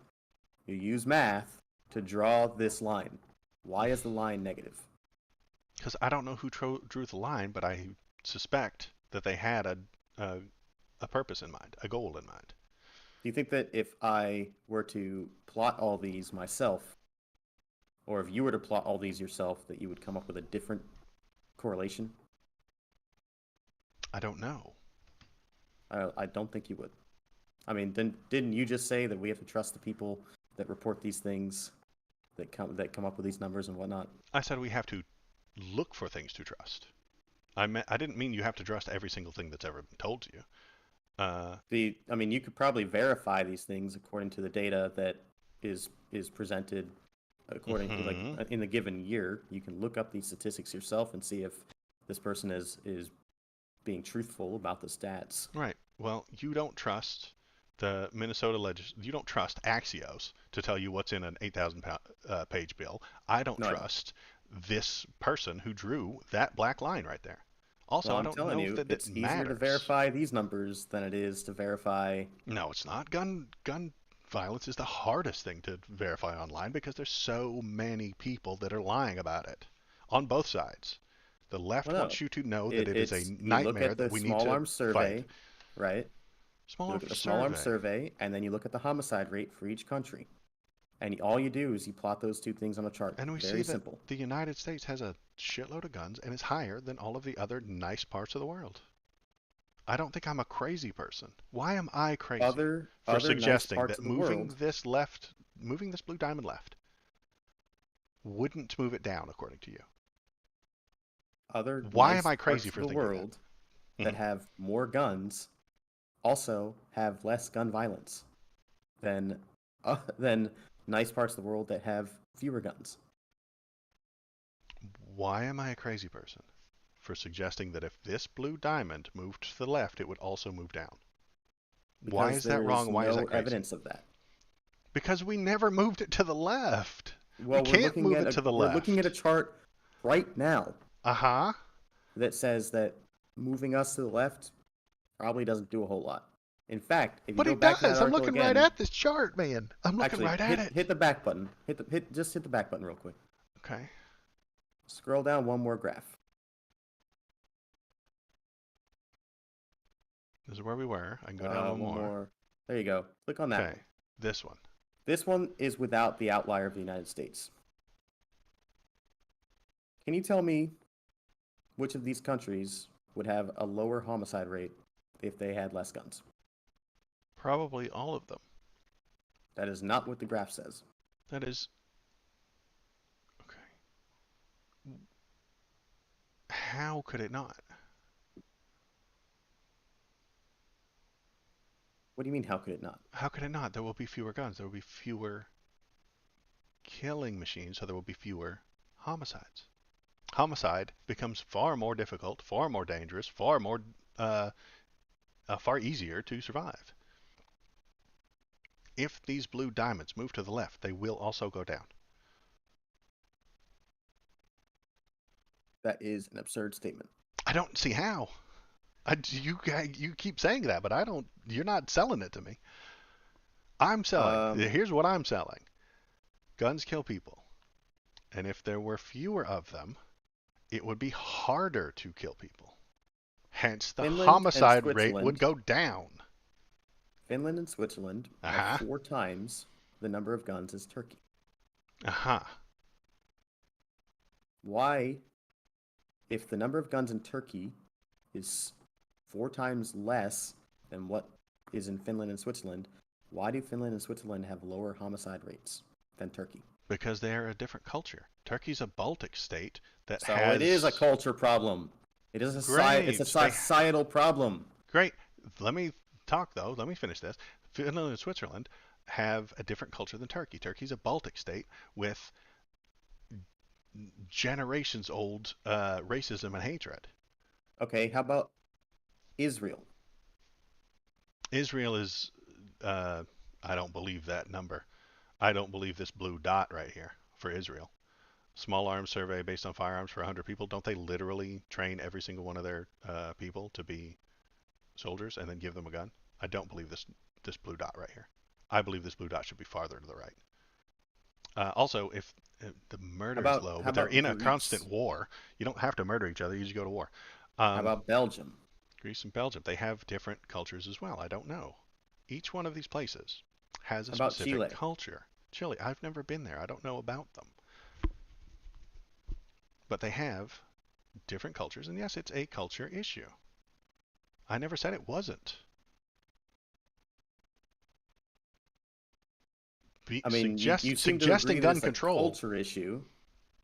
you use math to draw this line. Why is the line negative? Because I don't know who drew the line, but I suspect that they had a purpose in mind, a goal in mind. Do you think that if I were to plot all these myself, or if you were to plot all these yourself, that you would come up with a different correlation? I don't know. I don't think you would. I mean, didn't you just say that we have to trust the people that report these things, that come up with these numbers and whatnot? I said we have to look for things to trust. I didn't mean you have to trust every single thing that's ever been told to you. I mean, you could probably verify these things according to the data that is presented according to like in the given year. You can look up these statistics yourself and see if this person is being truthful about the stats. Right. Well, you don't trust the Minnesota you don't trust Axios to tell you what's in an 8,000 page bill. I don't trust this person who drew that black line right there. Also, Well, I I'm don't telling know you, that it's it easier matters. to verify these numbers than it is to verify. No, it's not. Gun violence is the hardest thing to verify online because there's so many people that are lying about it on both sides. The left Well, no. wants you to know that it is a You look nightmare at the that we need small to arms survey, fight. right? Small You look arms at the small arms survey. survey, and then you look at the homicide rate for each country. And all you do is you plot those two things on a chart. And we Very see simple. that the United States has a shitload of guns and is higher than all of the other nice parts of the world. I don't think I'm a crazy person. Why am I crazy Other for nice suggesting parts that of the moving world, this blue diamond left, wouldn't move it down according to you? Other Why nice am I parts crazy of for the thinking that? world that have more guns also have less gun violence than nice parts of the world that have fewer guns. Why am I a crazy person for suggesting that if this blue diamond moved to the left, it would also move down? Why Because is that there wrong is and why is no that crazy? evidence of that. Because we never moved it to the left. We Well, can't move it to the we're looking at a left. chart right now Uh-huh. that says that moving us to the left probably doesn't do a whole lot. In fact, if you But go it back to that does. I'm article looking right again, at this chart, man. I'm looking actually right at it. hit the back button. Just hit the back button real quick. Okay. Scroll down one more graph. This is where we were. I can go down one more. There you go. Click on that Okay. one. This one. This one is without the outlier of the United States. Can you tell me which of these countries would have a lower homicide rate if they had less guns? Probably all of them. That is not what the graph says. That is... Okay. How could it not? What do you mean, how could it not? How could it not? There will be fewer guns. There will be fewer killing machines, so there will be fewer homicides. Homicide becomes far more difficult, far more dangerous, far easier to survive. If these blue diamonds move to the left, they will also go down. That is an absurd statement. I don't see how. You keep saying that, but I don't. You're not selling it to me. I'm selling. Here's what I'm selling. Guns kill people, and if there were fewer of them, it would be harder to kill people. Hence, the Finland and homicide rate would Switzerland- go down. Finland and Switzerland have 4 times the number of guns as Turkey. Why, if the number of guns in Turkey is 4 times less than what is in Finland and Switzerland, why do Finland and Switzerland have lower homicide rates than Turkey? Because they're a different culture. Turkey's a Baltic state that So has... it is a culture problem. It is it's a Great. societal problem. Great. Let me talk, though. Let me finish this. Finland and Switzerland have a different culture than Turkey. Turkey's a Baltic state with generations-old racism and hatred. Okay, how about Israel? Israel is... I don't believe that number. I don't believe this blue dot right here for Israel. Small arms survey based on firearms for 100 people. Don't they literally train every single one of their people to be soldiers and then give them a gun? I don't believe this blue dot right here. I believe this blue dot should be farther to the right. Also, if the murder is low, but they're in a constant war, you don't have to murder each other. You just go to war. How about Belgium? Greece and Belgium. They have different cultures as well. I don't know. Each one of these places has a How about specific Chile? culture. Chile, I've never been there. I don't know about them. But they have different cultures, and yes, it's a culture issue. I never said it wasn't. I mean, you seem to suggesting agree gun that it's control. a culture issue.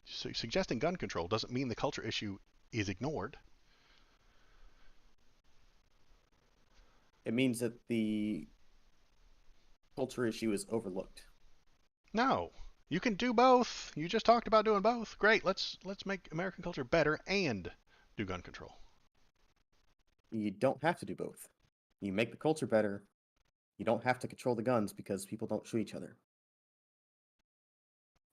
Suggesting gun control doesn't mean the culture issue is ignored. It means that the culture issue is overlooked. No, you can do both. You just talked about doing both. Great. Let's make American culture better and do gun control. You don't have to do both. You make the culture better. You don't have to control the guns because people don't shoot each other.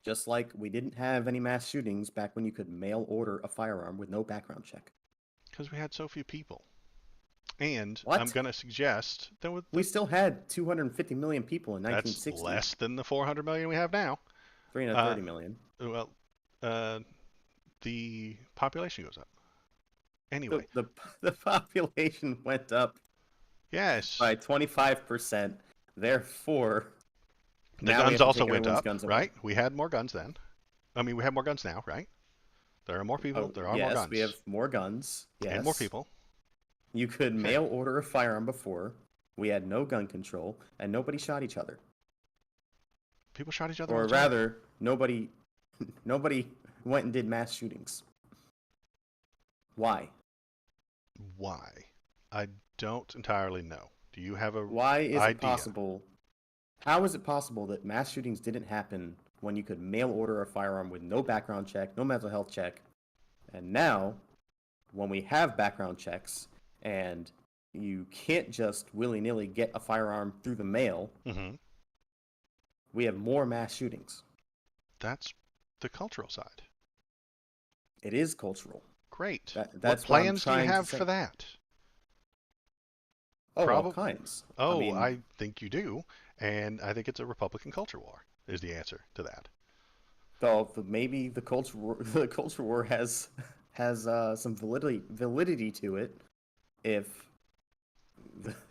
Just like we didn't have any mass shootings back when you could mail order a firearm with no background check. Because we had so few people. And What? I'm going to suggest that We still had 250 million people in that's 1960. less than the 400 million we have now. 330 million. Well, the population goes up. Anyway, The population went up yes, by 25%. Therefore, the now we have guns to also take went everyone's up, guns away. right? We had more guns then. I mean, we have more guns now, right? There are more people. There are more yes, guns. we have more guns. Yes. And more people. You could mail order a firearm before. We had no gun control, and nobody shot each other. People shot each other. Or all the time. rather, nobody went and did mass shootings. Why? Why? I don't entirely know. Do you have a Why is it idea? possible? How is it possible that mass shootings didn't happen when you could mail order a firearm with no background check, no mental health check, and now, when we have background checks and you can't just willy-nilly get a firearm through the mail, Mm-hmm. we have more mass shootings? That's the cultural side. It is cultural. Great. That's What what I'm plans do you trying to have say. for that? Oh, all Probably. kinds. I Oh, mean, I think you do, and I think it's a Republican culture war is the answer to that. maybe the culture war, the culture war has some validity to it if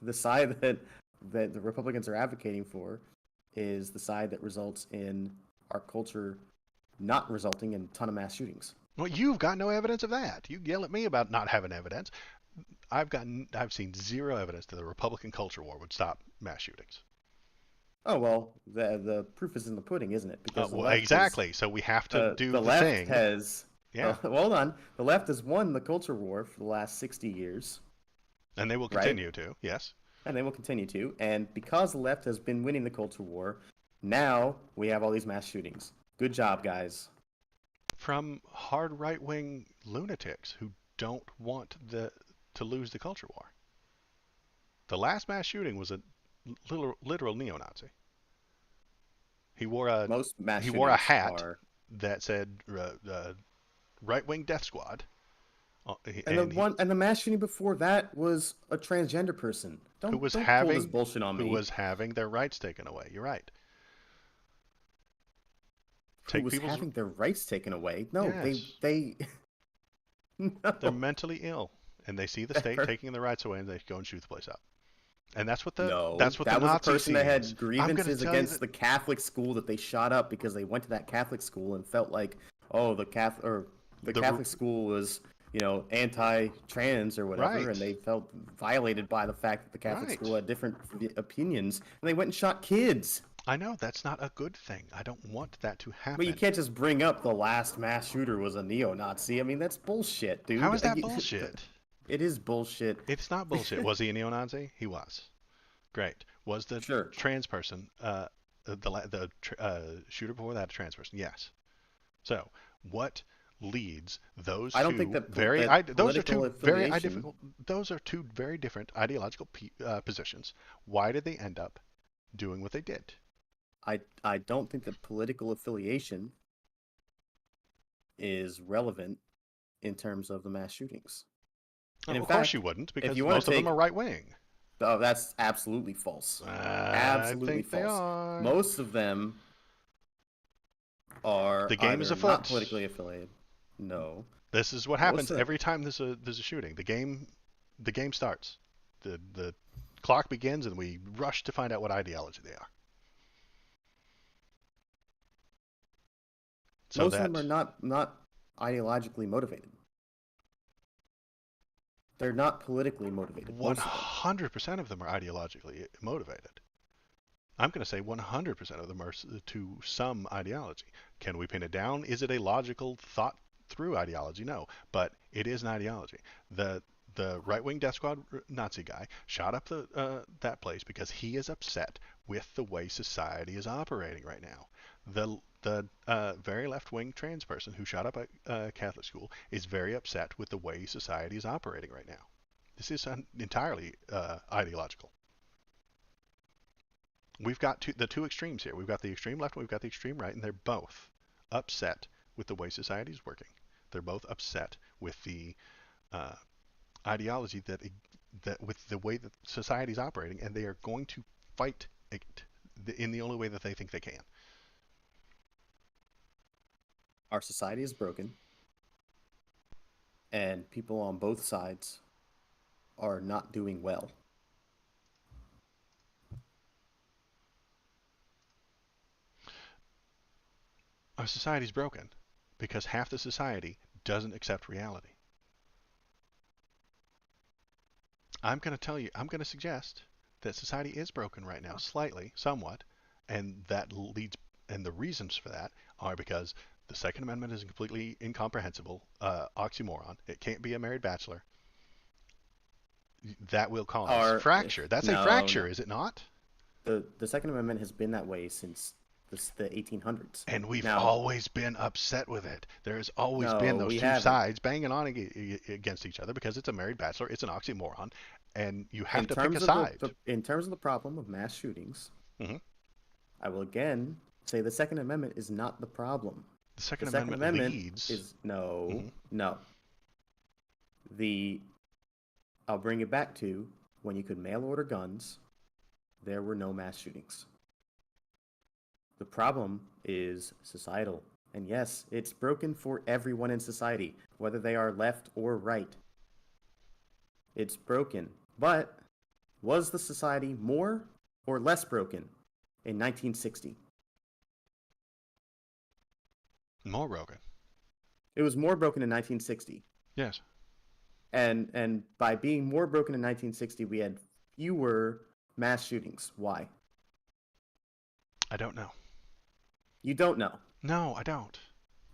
the side that the Republicans are advocating for is the side that results in our culture not resulting in a ton of mass shootings. Well, you've got no evidence of that. You yell at me about not having evidence. I've seen zero evidence that the Republican culture war would stop mass shootings. Oh well, the proof is in the pudding, isn't it? Because Well, exactly. So we have to do the the left thing. has Yeah. well, hold on. The left has won the culture war for the last 60 years, And they will right? continue to. Yes. And they will continue to. And because the left has been winning the culture war, now we have all these mass shootings. Good job, guys. From hard right-wing lunatics who don't want to lose the culture war. The last mass shooting was a literal neo-Nazi. He wore a Most mass he wore a shootings hat are. that said right-wing death squad, And the mass shooting before that was a transgender person. who was Don't pull this having bullshit on who me. was having their rights taken away. You're right. Who Take was people's having their rights taken away? No, yes. they no. They're mentally ill, and they see the state taking their rights away, and they go and shoot the place up. And that's what the No, that's what that the was a Nazi person that sees. had I'm going to grievances tell you against that the Catholic school that they shot up because they went to that Catholic school and felt like, oh, the Catholic school was, anti-trans or whatever, Right. and they felt violated by the fact that the Catholic Right. school had different opinions, and they went and shot kids. I know that's not a good thing. I don't want that to happen. But you can't just bring up the last mass shooter was a neo-Nazi. I mean, that's bullshit, dude. How is that bullshit? It is bullshit. It's not bullshit. Was he a neo-Nazi? He was. Great. Was the Sure. trans person the shooter before that a trans person? Yes. So what leads those I don't two think that those are two very different ideological positions. Why did they end up doing what they did? I don't think that political affiliation is relevant in terms of the mass shootings. Oh, And in of course fact, you wouldn't, if because you wanna most of them take- are right wing. Oh, that's absolutely false. Absolutely I think false. they are. Most of them are The game is either afoot. not politically affiliated. No. This is what Most happens of- every time there's a shooting. The game starts. The clock begins, and we rush to find out what ideology they are. So Most of them are not ideologically motivated. They're not politically motivated. Most of them. 100% of them are ideologically motivated. I'm going to say 100% of them are to some ideology. Can we pin it down? Is it a logical, thought-through ideology? No, but it is an ideology. The right-wing death squad Nazi guy shot up that place because he is upset with the way society is operating right now. The very left-wing trans person who shot up a Catholic school is very upset with the way society is operating right now. This is entirely ideological. We've got the two extremes here. We've got the extreme left and we've got the extreme right, and they're both upset with the way society is working. They're both upset with the ideology that with the way that society is operating, and they are going to fight it in the only way that they think they can. Our society is broken, and people on both sides are not doing well. Our society is broken because half the society doesn't accept reality. I'm going to suggest that society is broken right now, slightly, somewhat, and that leads, and the reasons for that are because The Second Amendment is a completely incomprehensible oxymoron. It can't be a married bachelor. That will cause Are fracture. That's a no, fracture, no. is it not? The Second Amendment has been that way since the 1800s. And we've Now, always been upset with it. There's always been no, those we two haven't. sides banging on against each other because it's a married bachelor. It's an oxymoron, and you have In to pick a terms of side. in terms of the problem of mass shootings, Hmm. I will again say the Second Amendment is not the problem. The The Second Second Amendment Amendment leads. is no, Hmm. no. The I'll bring it back to when you could mail order guns, there were no mass shootings. The problem is societal. And yes, it's broken for everyone in society, whether they are left or right. It's broken. But was the society more or less broken in 1960? More broken. It was more broken in 1960. Yes. And by being more broken in 1960, we had fewer mass shootings. Why? I don't know. You don't know. No, I don't.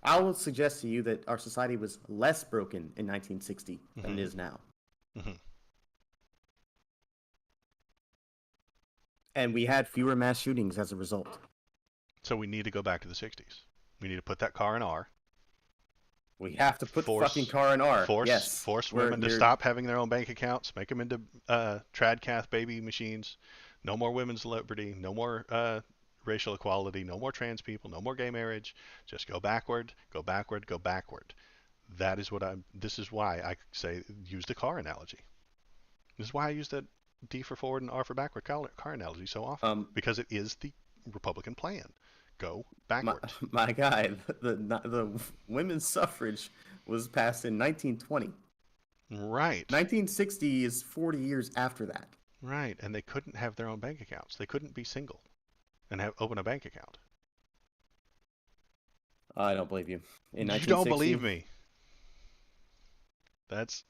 I will suggest to you that our society was less broken in 1960 than it is now. Hmm. And we had fewer mass shootings as a result. So we need to go back to the 60s. We need to put that car in R. We have to put the Force- fucking car in R. Yes. Force We're- women to you're- stop having their own bank accounts, make them into tradcath baby machines. No more women's liberty. No more racial equality. No more trans people. No more gay marriage. Just go backward, go backward, go backward. That is what I'm. This is why I say use the car analogy. This is why I use that D for forward and R for backward car analogy so often, because it is the Republican plan. Go backwards. My guy, the women's suffrage was passed in 1920. Right. 1960 is 40 years after that. Right, and they couldn't have their own bank accounts. They couldn't be single and open a bank account. I don't believe you. In You don't 1960, believe me. That's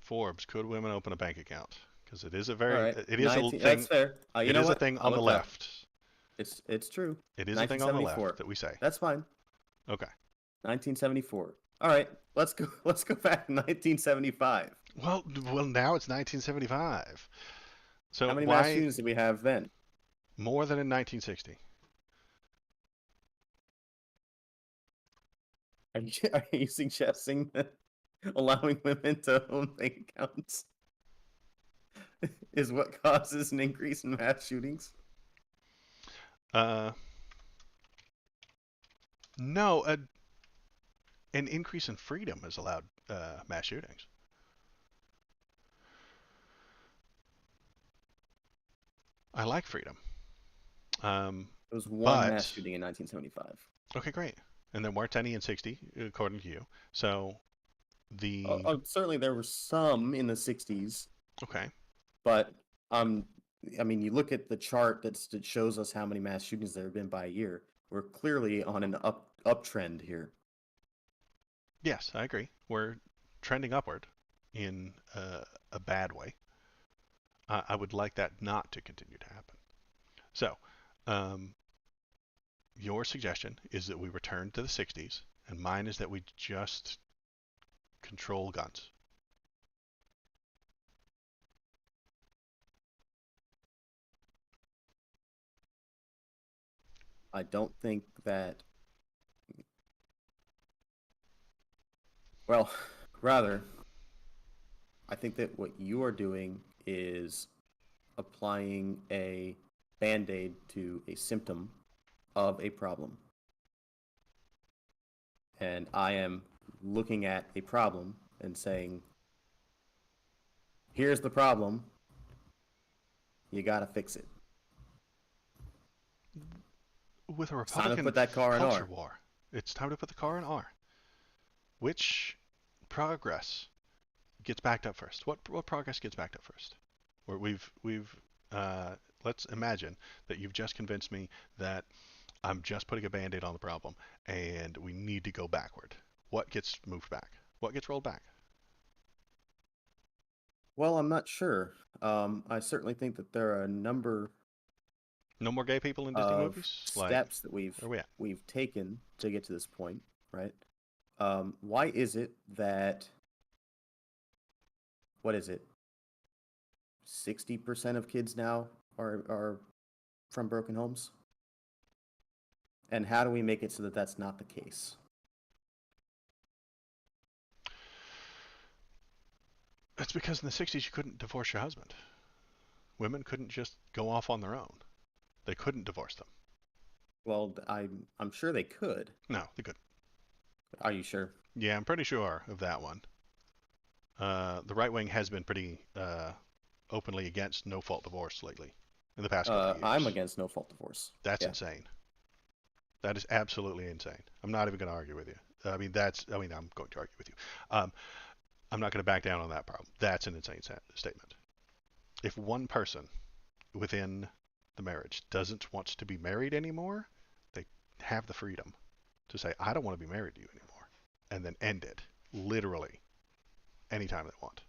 Forbes. Could women open a bank account? Because it is a All very, right. it is a 19 thing. That's fair. You It know is a what? thing I'll on the look that. left. It's true. It is a thing on the 1974. left that we say. That's fine. Okay. 1974. All right. Let's go. Let's go back to 1975. Well, now it's 1975. So How many why mass shootings did we have then? more than in 1960? Are you suggesting that allowing women to own bank accounts is what causes an increase in mass shootings? No, an increase in freedom has allowed mass shootings. I like freedom. It was one But mass shooting in 1975. okay, great. And there weren't any in 60, according to you. So the Certainly there were some in the 60s, okay, but I mean, you look at the chart that shows us how many mass shootings there have been by a year. We're clearly on an uptrend here. yes, I agree. We're trending upward in a bad way. I would like that not to continue to happen. So, your suggestion is that we return to the 60s, and mine is that we just control guns. I don't think that. Well, rather, I think that what you are doing is applying a band-aid to a symptom of a problem. And I am looking at a problem and saying, here's the problem. You gotta fix it. With a It's time to Republican put that car in culture R. war, it's time to put the car in R. Which progress gets backed up first? What progress gets backed up first? Where we've let's imagine that you've just convinced me that I'm just putting a band-aid on the problem and we need to go backward. What gets moved back? What gets rolled back? Well, I'm not sure. I certainly think that there are a number No more gay people in Disney of movies? Like, steps that where are we at? we've taken to get to this point, right? Why is it that what is it? 60% of kids now are from broken homes? And how do we make it so that that's not the case? It's because in the 60s you couldn't divorce your husband. Women couldn't just go off on their own. They couldn't divorce them. Well, I'm sure they could. No, they couldn't. Are you sure? Yeah, I'm pretty sure of that one. The right wing has been pretty openly against no-fault divorce lately in the past couple of years. I'm against no fault divorce. That's Yeah. insane. That is absolutely insane. I'm not even going to argue with you. I'm going to argue with you. I'm not going to back down on that problem. That's an insane statement. If one person within the marriage doesn't want to be married anymore, they have the freedom to say, I don't want to be married to you anymore, and then end it, literally, anytime they want.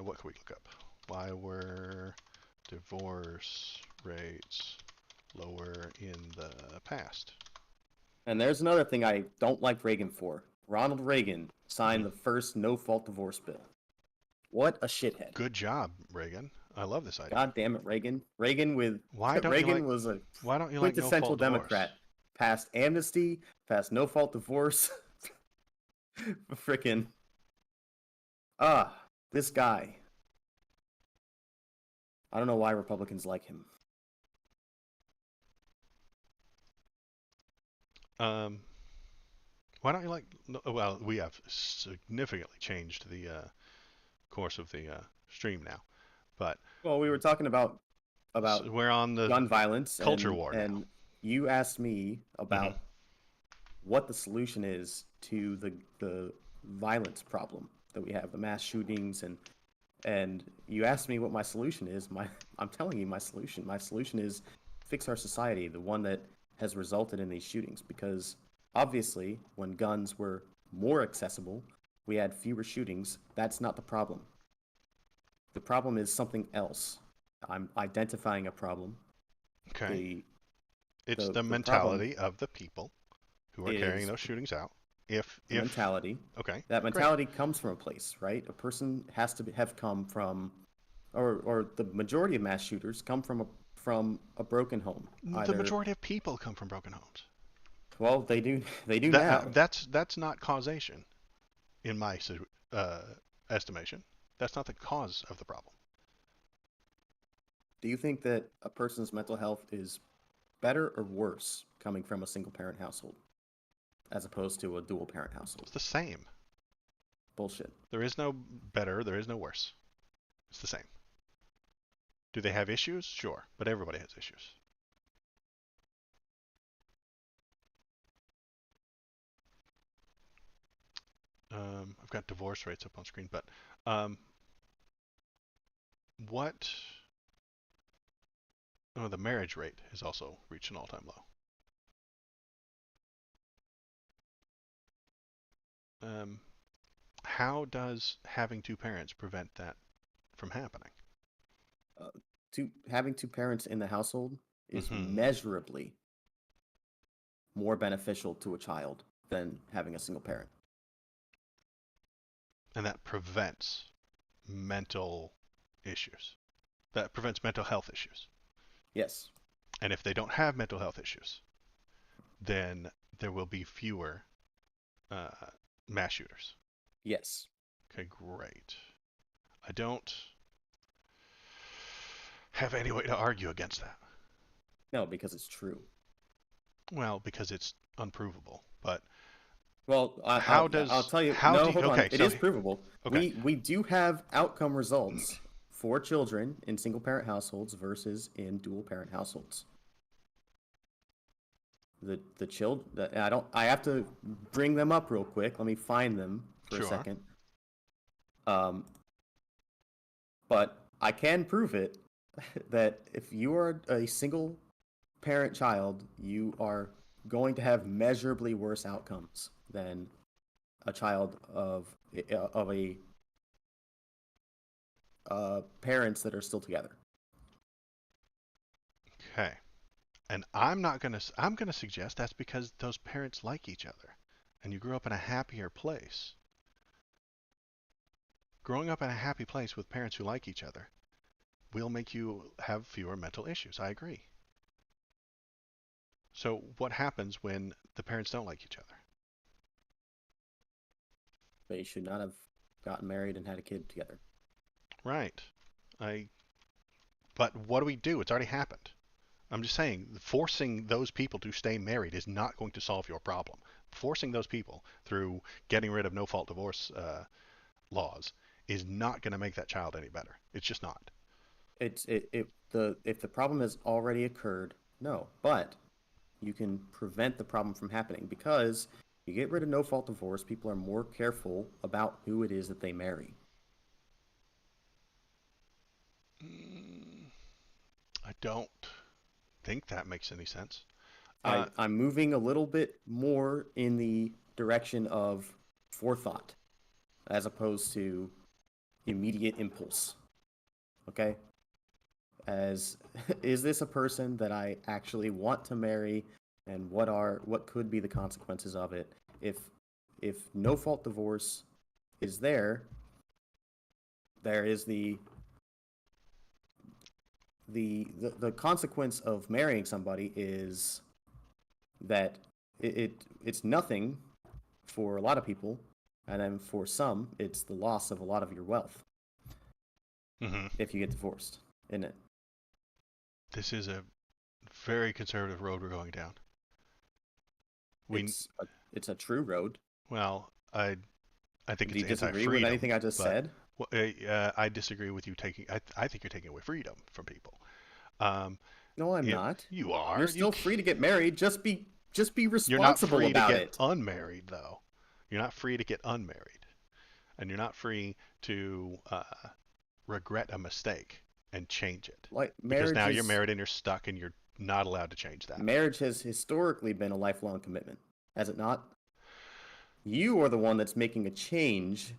What can we look up? Why were divorce rates lower in the past? And there's another thing I don't like Reagan for. Ronald Reagan signed the first no-fault divorce bill. What a shithead. Good job, Reagan. I love this idea. God damn it, Reagan. Reagan was a Why don't you like quintessential no-fault divorce? Democrat. Passed amnesty, passed no-fault divorce. Frickin' this guy. I don't know why Republicans like him. Why don't you like? Well, we have significantly changed the course of the stream now, but Well, we were talking about we're on the gun violence culture war now. and you asked me about what the solution is to the violence problem that we have, the mass shootings, and you asked me what my solution is. I'm telling you my solution. My solution is fix our society, the one that has resulted in these shootings, because obviously when guns were more accessible, we had fewer shootings. That's not the problem. The problem is something else. I'm identifying a problem. Okay. It's the the mentality of the people who are carrying is those shootings out. If mentality. Okay. That mentality comes from a place, right? A person has to have come from, or the majority of mass shooters come from a broken home. The majority of people come from broken homes. Well, they do now. That's not causation, in my estimation. That's not the cause of the problem. Do you think that a person's mental health is better or worse coming from a single parent household as opposed to a dual parent household? It's the same. Bullshit. There is no better, there is no worse. It's the same. Do they have issues? Sure, but everybody has issues. I've got divorce rates up on screen, but what? Oh, the marriage rate has also reached an all-time low. How does having two parents prevent that from happening? Having two parents in the household is measurably more beneficial to a child than having a single parent. And that prevents mental issues. That prevents mental health issues. Yes. And if they don't have mental health issues, then there will be fewer mass shooters. Yes. Okay, great. I don't have any way to argue against that. No, because it's true. Well, because it's unprovable. But well, I'll tell you. Hold on. It is provable. Okay. We do have outcome results for children in single parent households versus in dual parent households. The children. I have to bring them up real quick. Let me find them for a second. But I can prove it that if you are a single parent-child, you are going to have measurably worse outcomes than a child of a parents that are still together. Okay. And I'm gonna suggest that's because those parents like each other, and you grew up in a happier place. Growing up in a happy place with parents who like each other will make you have fewer mental issues. I agree. So what happens when the parents don't like each other? They should not have gotten married and had a kid together. Right. But what do? It's already happened. I'm just saying, forcing those people to stay married is not going to solve your problem. Forcing those people through getting rid of no-fault divorce laws is not going to make that child any better. It's just not. If the problem has already occurred, no. But you can prevent the problem from happening because you get rid of no-fault divorce, people are more careful about who it is that they marry. I don't think that makes any sense. I'm moving a little bit more in the direction of forethought as opposed to immediate impulse. Okay? As is this a person that I actually want to marry, and what could be the consequences of it if no fault divorce is there is the consequence of marrying somebody is that it's nothing for a lot of people, and then for some it's the loss of a lot of your wealth if you get divorced, isn't it? This is a very conservative road we're going down. It's a true road. Well, I think Do it's you disagree anti-freedom. with anything I just said? Well, I disagree with you taking. I think you're taking away freedom from people. No, I'm not. You are. You're still free to get married. Just be You're not responsible free to about get it. unmarried, though. You're not free to get unmarried, and you're not free to regret a mistake and change it. Like Because marriage now is, you're married and you're stuck, and you're not allowed to change that. marriage has historically been a lifelong commitment, has it not? You are the one that's making a change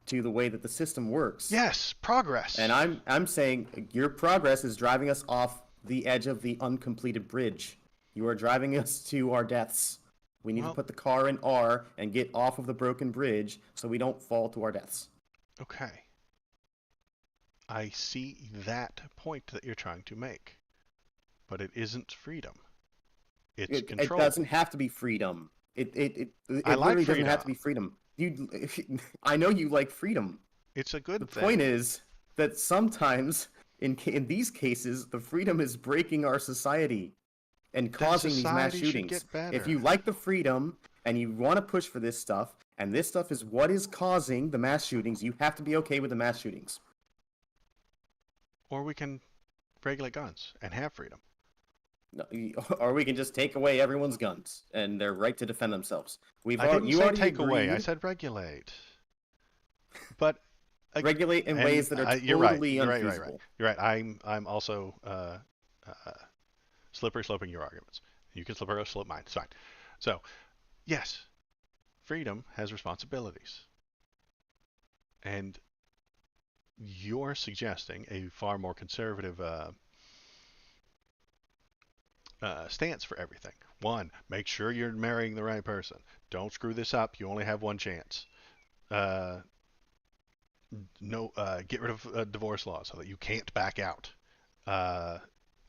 to the way that the system works. Yes, progress. And I'm saying your progress is driving us off the edge of the uncompleted bridge. You are driving us to our deaths. We need to put the car in R and get off of the broken bridge so we don't fall to our deaths. Okay. I see that point that you're trying to make, but it isn't freedom. It's control. It doesn't have to be freedom. It I like literally doesn't have to freedom. be freedom. I know you like freedom. It's a good The thing. point is that sometimes in these cases, the freedom is breaking our society and causing these mass society should shootings. get better. If you like the freedom and you want to push for this stuff, and this stuff is what is causing the mass shootings, you have to be okay with the mass shootings. Or we can regulate guns and have freedom. Or we can just take away everyone's guns and their right to defend themselves. I didn't say take away. I said regulate. But regulate in ways that are totally unfeasible. You're right. I'm also slippery sloping your arguments. You can slip or slope mine. It's fine. So, yes, freedom has responsibilities. And you're suggesting a far more conservative stance for everything. One, make sure you're marrying the right person. Don't screw this up. You only have one chance. Get rid of divorce law so that you can't back out. I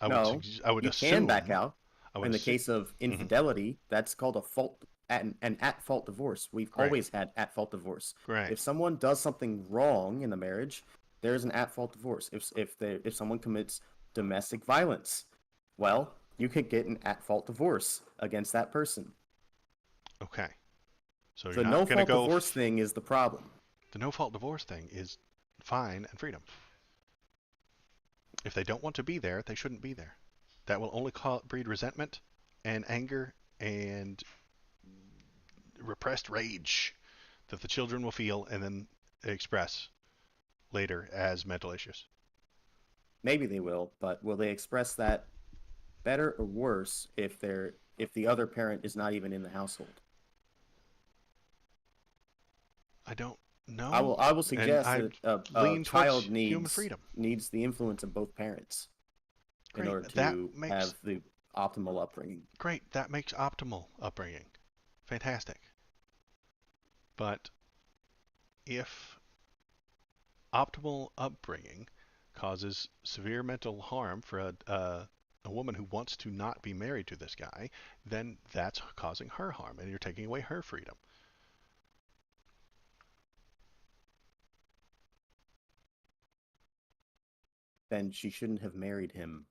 would you assume, can back out. In the assume, case of infidelity, that's called an at-fault divorce. We've always had at-fault divorce. Right. If someone does something wrong in the marriage, there's an at-fault divorce. If someone commits domestic violence, well, you could get an at-fault divorce against that person. Okay. So the no-fault divorce thing is the problem. The no-fault divorce thing is fine and freedom. If they don't want to be there, they shouldn't be there. That will only breed resentment and anger and repressed rage that the children will feel and then express later as mental issues. Maybe they will, but will they express that better or worse if the other parent is not even in the household? I don't know. I will And suggest I that a lean towards child human freedom. needs the influence of both parents in Great. order That to makes have the optimal upbringing. great. That makes optimal upbringing. Fantastic. But if optimal upbringing causes severe mental harm for a woman who wants to not be married to this guy, then that's causing her harm, and you're taking away her freedom. Then she shouldn't have married him.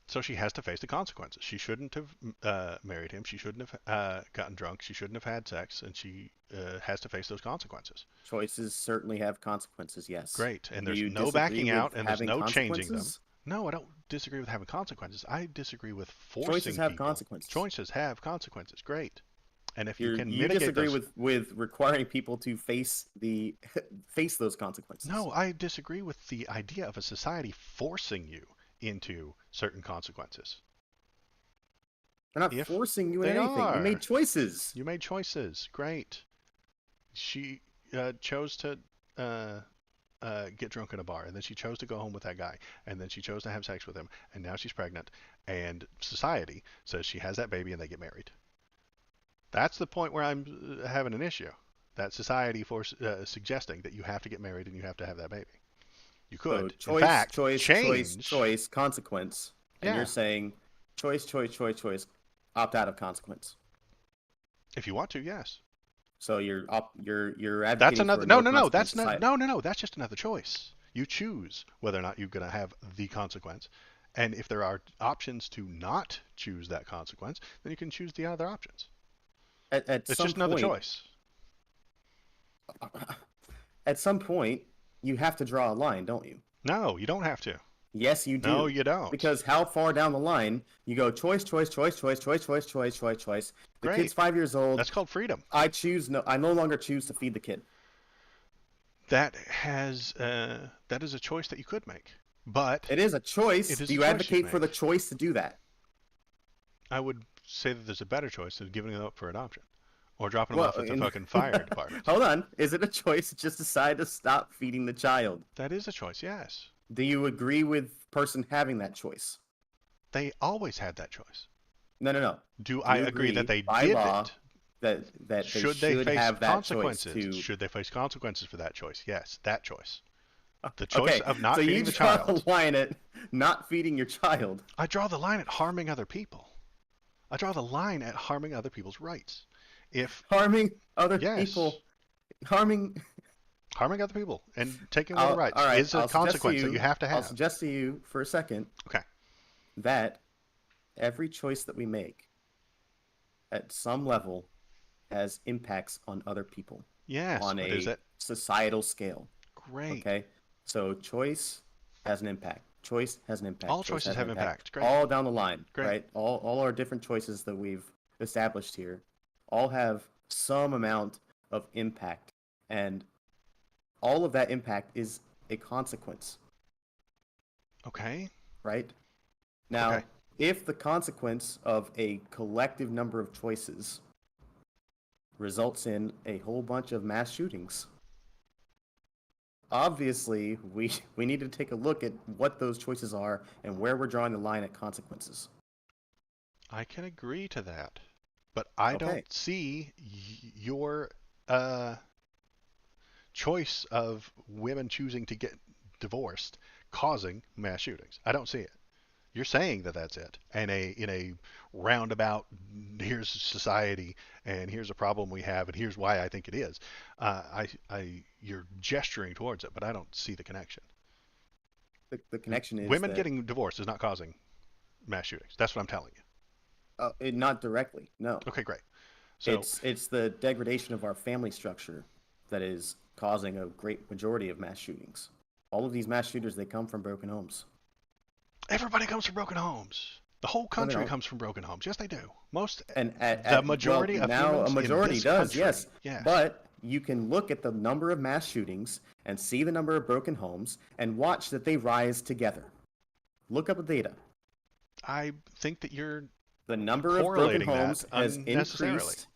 So she has to face the consequences. She shouldn't have married him. She shouldn't have gotten drunk. She shouldn't have had sex, and she has to face those consequences. Choices certainly have consequences, yes. Great. And Do there's you no disagree backing with out, and there's having no changing them. consequences? No, I don't disagree with having consequences. I disagree with forcing Choices have people. consequences. Choices have consequences. Great. And if you You can you mitigate disagree those, with requiring people to face face those consequences. no, I disagree with the idea of a society forcing you into certain consequences. They're not If forcing you in they anything. You are. made choices. You made choices. Great. She chose to get drunk in a bar, and then she chose to go home with that guy, and then she chose to have sex with him, and now she's pregnant, and society says she has that baby, and they get married. That's the point where I'm having an issue. That society suggesting that you have to get married and you have to have that baby. You So could, choice, in fact, choice, change. choice, consequence. And Yeah. you're saying choice, opt out of consequence. If you want to, yes. So you're advocating That's another. for No, no no, no. consequence That's not. society. No. That's just another choice. You choose whether or not you're going to have the consequence, and if there are options to not choose that consequence, then you can choose the other options. At It's some just another point, choice. at some point, you have to draw a line, don't you? No, you don't have to. Yes, you do. No, you don't. Because how far down the line you go choice. The Great. kid's 5 years old. That's called freedom. I no longer choose to feed the kid. That is a choice that you could make, but It is a choice. It is Do a you choice you advocate for the make. choice to do that? I would say that there's a better choice than giving them up for adoption, or dropping them Well, off at the fucking fire department. Hold on. Is it a choice to just decide to stop feeding the child? That is a choice, yes. Do you agree with person having that choice? They always had that choice. No. Do I you agree that they by did law it? that they Should should face have that choice consequences? to? Should they face consequences for that choice? Yes, that choice. The Okay, choice of not so feeding you the draw child. the line at not feeding your child. I draw the line at harming other people. I draw the line at harming other people's rights. If Harming other Yes. people. Harming harming other people and taking away their rights all right, is a I'll suggest to consequence that you have to I'll have. suggest to you for a second Okay. that every choice that we make at some level has impacts on other people Yes. on But a is it societal scale. great? Okay? So choice has an impact. Choice has an impact. All Choice choices has have an impact. Great. All down the line, Great. right? All our different choices that we've established here all have some amount of impact, and all of that impact is a consequence, Okay. right? Now, Okay. if the consequence of a collective number of choices results in a whole bunch of mass shootings, obviously we need to take a look at what those choices are and where we're drawing the line at consequences. I can agree to that, but I Okay. don't see your choice of women choosing to get divorced causing mass shootings. I don't see it. You're saying that that's it, and in a roundabout, here's society, and here's a problem we have, and here's why I think it is. You're gesturing towards it, but I don't see the connection. The connection is Women that, getting divorced is not causing mass shootings. That's what I'm telling you. not directly, no. Okay, great. So It's the degradation of our family structure that is causing a great majority of mass shootings. All of these mass shooters, they come from broken homes. everybody comes from broken homes. The whole country don't. comes from broken homes. Yes, they do. Most And the majority well, of now humans a majority in this does, country, yes. Yes. But you can look at the number of mass shootings and see the number of broken homes and watch that they rise together. Look up the data. I think that you're The number of broken correlating that homes has unnecessarily. increased.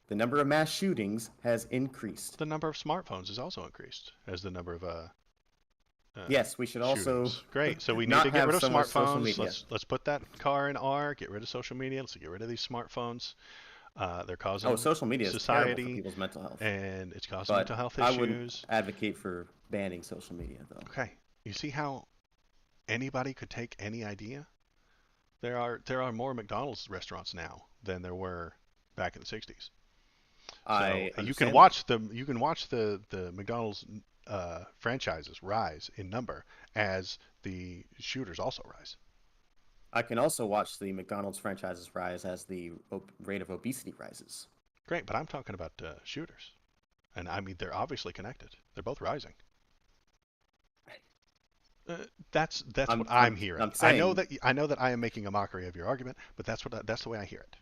The number of mass shootings has increased. The number of smartphones has also increased as the number of Yes, we should also shootings. Great. So we need not to get have rid of so much social smartphones. media. Let's put that car in R. Get rid of social media. Let's get rid of these smartphones. They're Oh, causing social media is terrible for society, people's mental health. and it's causing But mental health I wouldn't issues. advocate for banning social media, though. Okay. You see how anybody could take any idea? There are more McDonald's restaurants now than there were back in the 60s. I So you can understand watch the McDonald's franchises rise in number as the shooters also rise. I can also watch the McDonald's franchises rise as the rate of obesity rises. Great, but I'm talking about shooters, and I mean they're obviously connected. They're both rising. That's what I'm hearing. I'm I saying, know that I am making a mockery of your argument, but that's the way I hear it.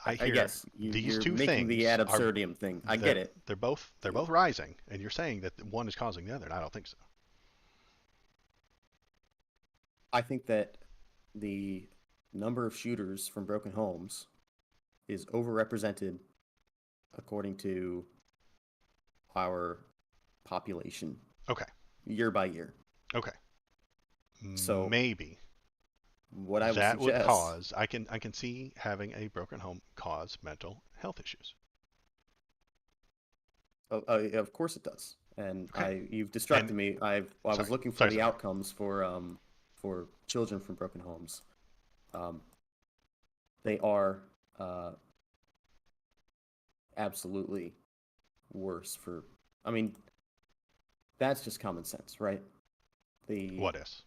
I hear guess these you're two making things the ad are absurdum thing. I get it. They're both rising, and you're saying that one is causing the other, and I don't think so. I think that the number of shooters from broken homes is overrepresented according to our population Okay. year by year. Okay. So maybe what I would that would suggest, cause I can see having a broken home cause mental health issues. of course it does. And Okay. you've distracted me. I was Sorry. looking for Sorry, the sorry. outcomes for children from broken homes. They are absolutely worse for. I mean, that's just common sense, right? What is?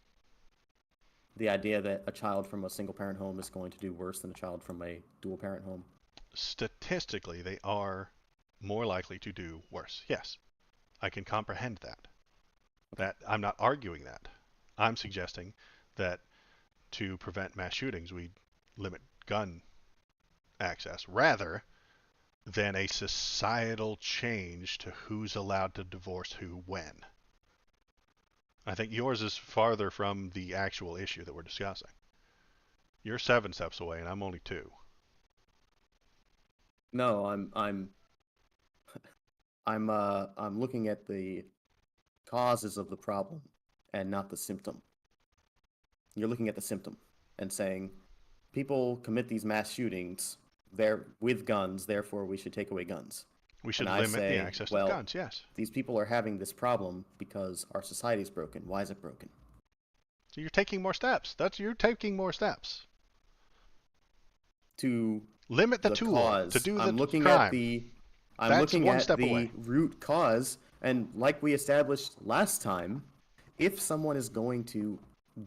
The idea that a child from a single parent home is going to do worse than a child from a dual parent home. Statistically, they are more likely to do worse. Yes, I can comprehend that. That I'm not arguing that. I'm suggesting that to prevent mass shootings, we limit gun access rather than a societal change to who's allowed to divorce who when. I think yours is farther from the actual issue that we're discussing. You're 7 steps away, and I'm only 2. No, I'm looking at the causes of the problem and not the symptom. You're looking at the symptom and saying people commit these mass shootings, they're with guns, therefore we should take away guns. We should And I limit say, the access well, to guns, yes. These people are having this problem because our society is broken. Why is it broken? So you're taking more steps. You're taking more steps. To limit the tool cause. to do the I'm looking crime. at the I'm That's looking one at step the away. root cause, and like we established last time, if someone is going to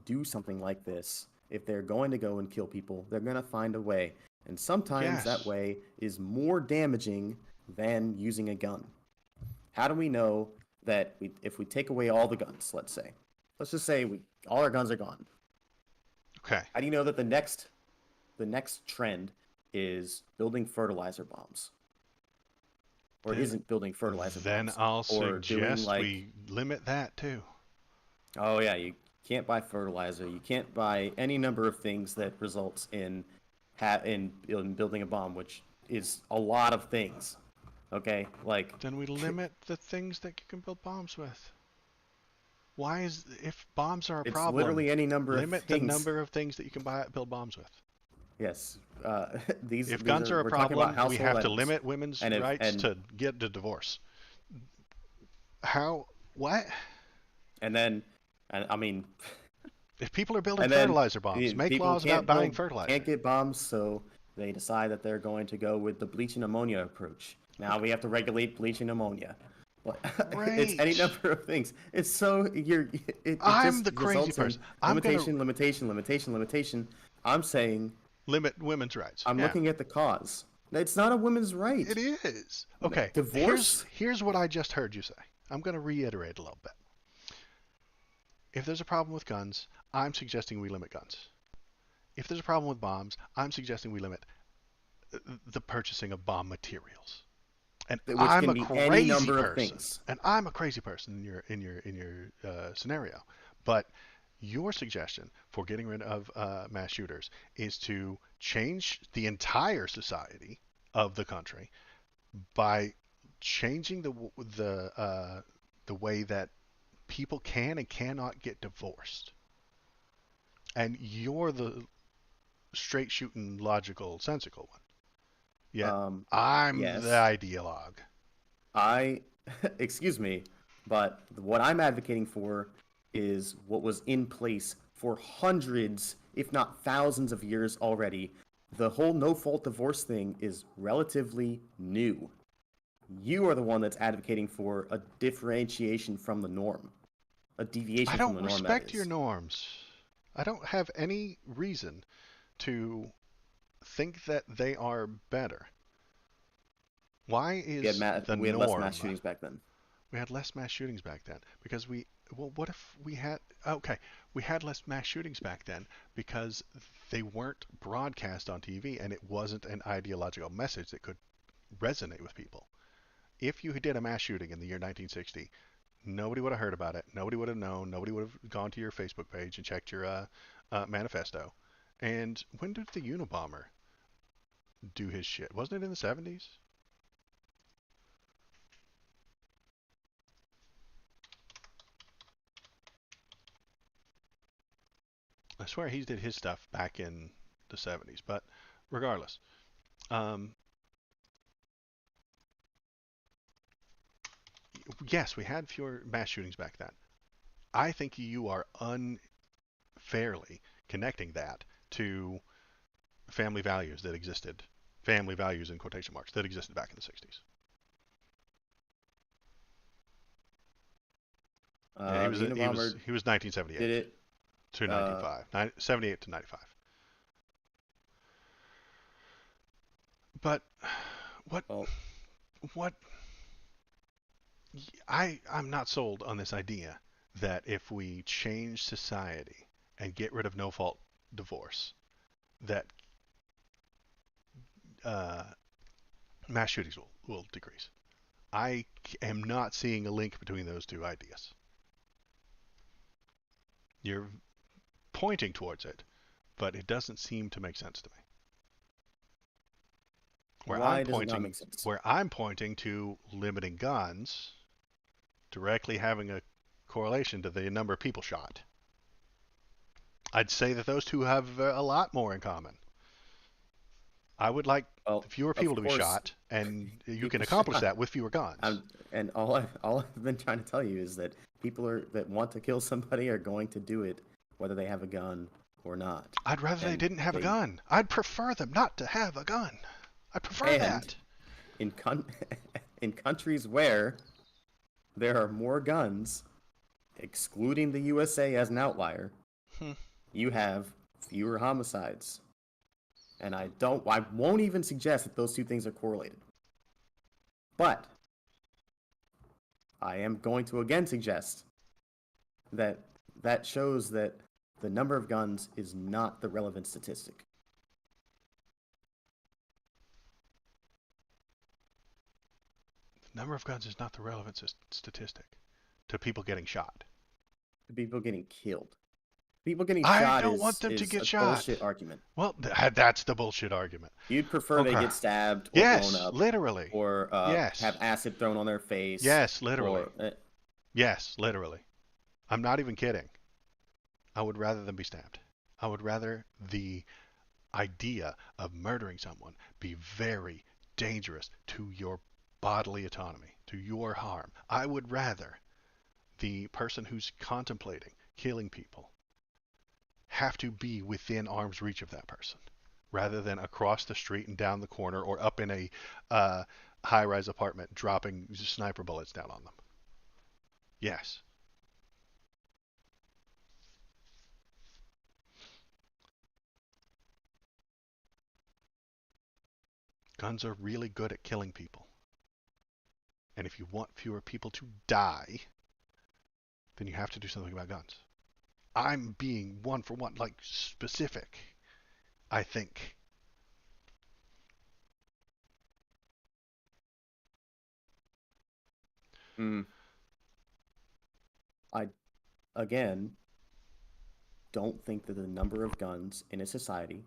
do something like this, if they're going to go and kill people, they're going to find a way. And sometimes that Yes. way is more damaging than using a gun. How do we know that if we take away all the guns, let's just say all our guns are gone. Okay. How do you know that the next trend is building fertilizer bombs? Or it Then- isn't building fertilizer Then bombs. I'll or doing suggest like, we limit that too. oh yeah, you can't buy fertilizer. You can't buy any number of things that results in building a bomb, which is a lot of things. Okay, like Then we limit the things that you can build bombs with. If bombs are a it's problem, literally any number limit of things. the number of things that you can build bombs with. Yes, If guns are a we're talking about problem, we have household to items. limit women's And rights and, to get a divorce. How? What? and I mean, If people are building and then fertilizer bombs, make people laws can't about buying build- fertilizer. Can't get bombs, so they decide that they're going to go with the bleach and ammonia approach. Now we have to regulate bleach and ammonia. It's any Great. number of things. It's so it I'm just the crazy results in person. I'm gonna- limitation. I'm saying Limit women's rights. I'm Yeah. looking at the cause. It's not a women's right. It is. Okay. Divorce? Here's what I just heard you say. I'm going to reiterate a little bit. If there's a problem with guns, I'm suggesting we limit guns. If there's a problem with bombs, I'm suggesting we limit the purchasing of bomb materials. And Which I'm can a be crazy any number of person. things. And I'm a crazy person in your scenario. But Your suggestion for getting rid of mass shooters is to change the entire society of the country by changing the way that people can and cannot get divorced. And you're the straight shooting, logical, sensical one. Yet I'm the Yes. ideologue. Excuse me, but what I'm advocating for is what was in place for hundreds, if not thousands of years already. The whole no-fault divorce thing is relatively new. You are the one that's advocating for a differentiation from the norm, a I deviation from don't the norm, that respect your is. norms. I don't have any reason to think that they are better. Why is the We had less mass norm? shootings back then. We had less mass shootings back then because well, what if we had, okay, we had less mass shootings back then because they weren't broadcast on TV and it wasn't an ideological message that could resonate with people. If you did a mass shooting in the year 1960, nobody would have heard about it. Nobody would have known. Nobody would have gone to your Facebook page and checked your manifesto. And when did the Unabomber do his shit? Wasn't it in the 70s? I swear he did his stuff back in the 70s. But regardless, um, yes, we had fewer mass shootings back then. I think you are unfairly connecting that to family values that existed, family values in quotation marks that existed back in the 60s. Yeah, The Unabomber he was 1978 did it. to 1905, 78 to 95. But what Well, what I'm not sold on this idea that if we change society and get rid of no fault divorce, that uh, mass shootings will decrease. I am not seeing a link between those two ideas. You're pointing towards it, but it doesn't seem to make sense to me. why does it not make sense? Where I'm pointing to limiting guns directly having a correlation to the number of people shot. I'd say that those two have a lot more in common. I would like Well, fewer of people to be course, shot, and you can people accomplish shot. that with fewer guns. And all I've been trying to tell you is that that want to kill somebody are going to do it, whether they have a gun or not. I'd rather they And didn't have a gun. I'd prefer them not to have a gun. I prefer that. in in countries where there are more guns, excluding the USA as an outlier, you have fewer homicides. And I won't even suggest that those two things are correlated. But I am going to again suggest that that shows that the number of guns is not the relevant statistic. The number of guns is not the relevant statistic to people getting shot. The people getting killed. People getting I shot don't want them to is get a shot. bullshit argument. Well, that's the bullshit argument. You'd prefer they get stabbed or yes, blown up. Literally. Or yes. have acid thrown on their face. Yes, literally. Or, yes, literally. I'm not even kidding. I would rather them be stabbed. I would rather the idea of murdering someone be very dangerous to your bodily autonomy, to your harm. I would rather the person who's contemplating killing people have to be within arm's reach of that person rather than across the street and down the corner or up in a high-rise apartment dropping sniper bullets down on them. Yes. Guns are really good at killing people. And if you want fewer people to die, then you have to do something about guns. I'm being one for one, like specific, I think. I, again, don't think that the number of guns in a society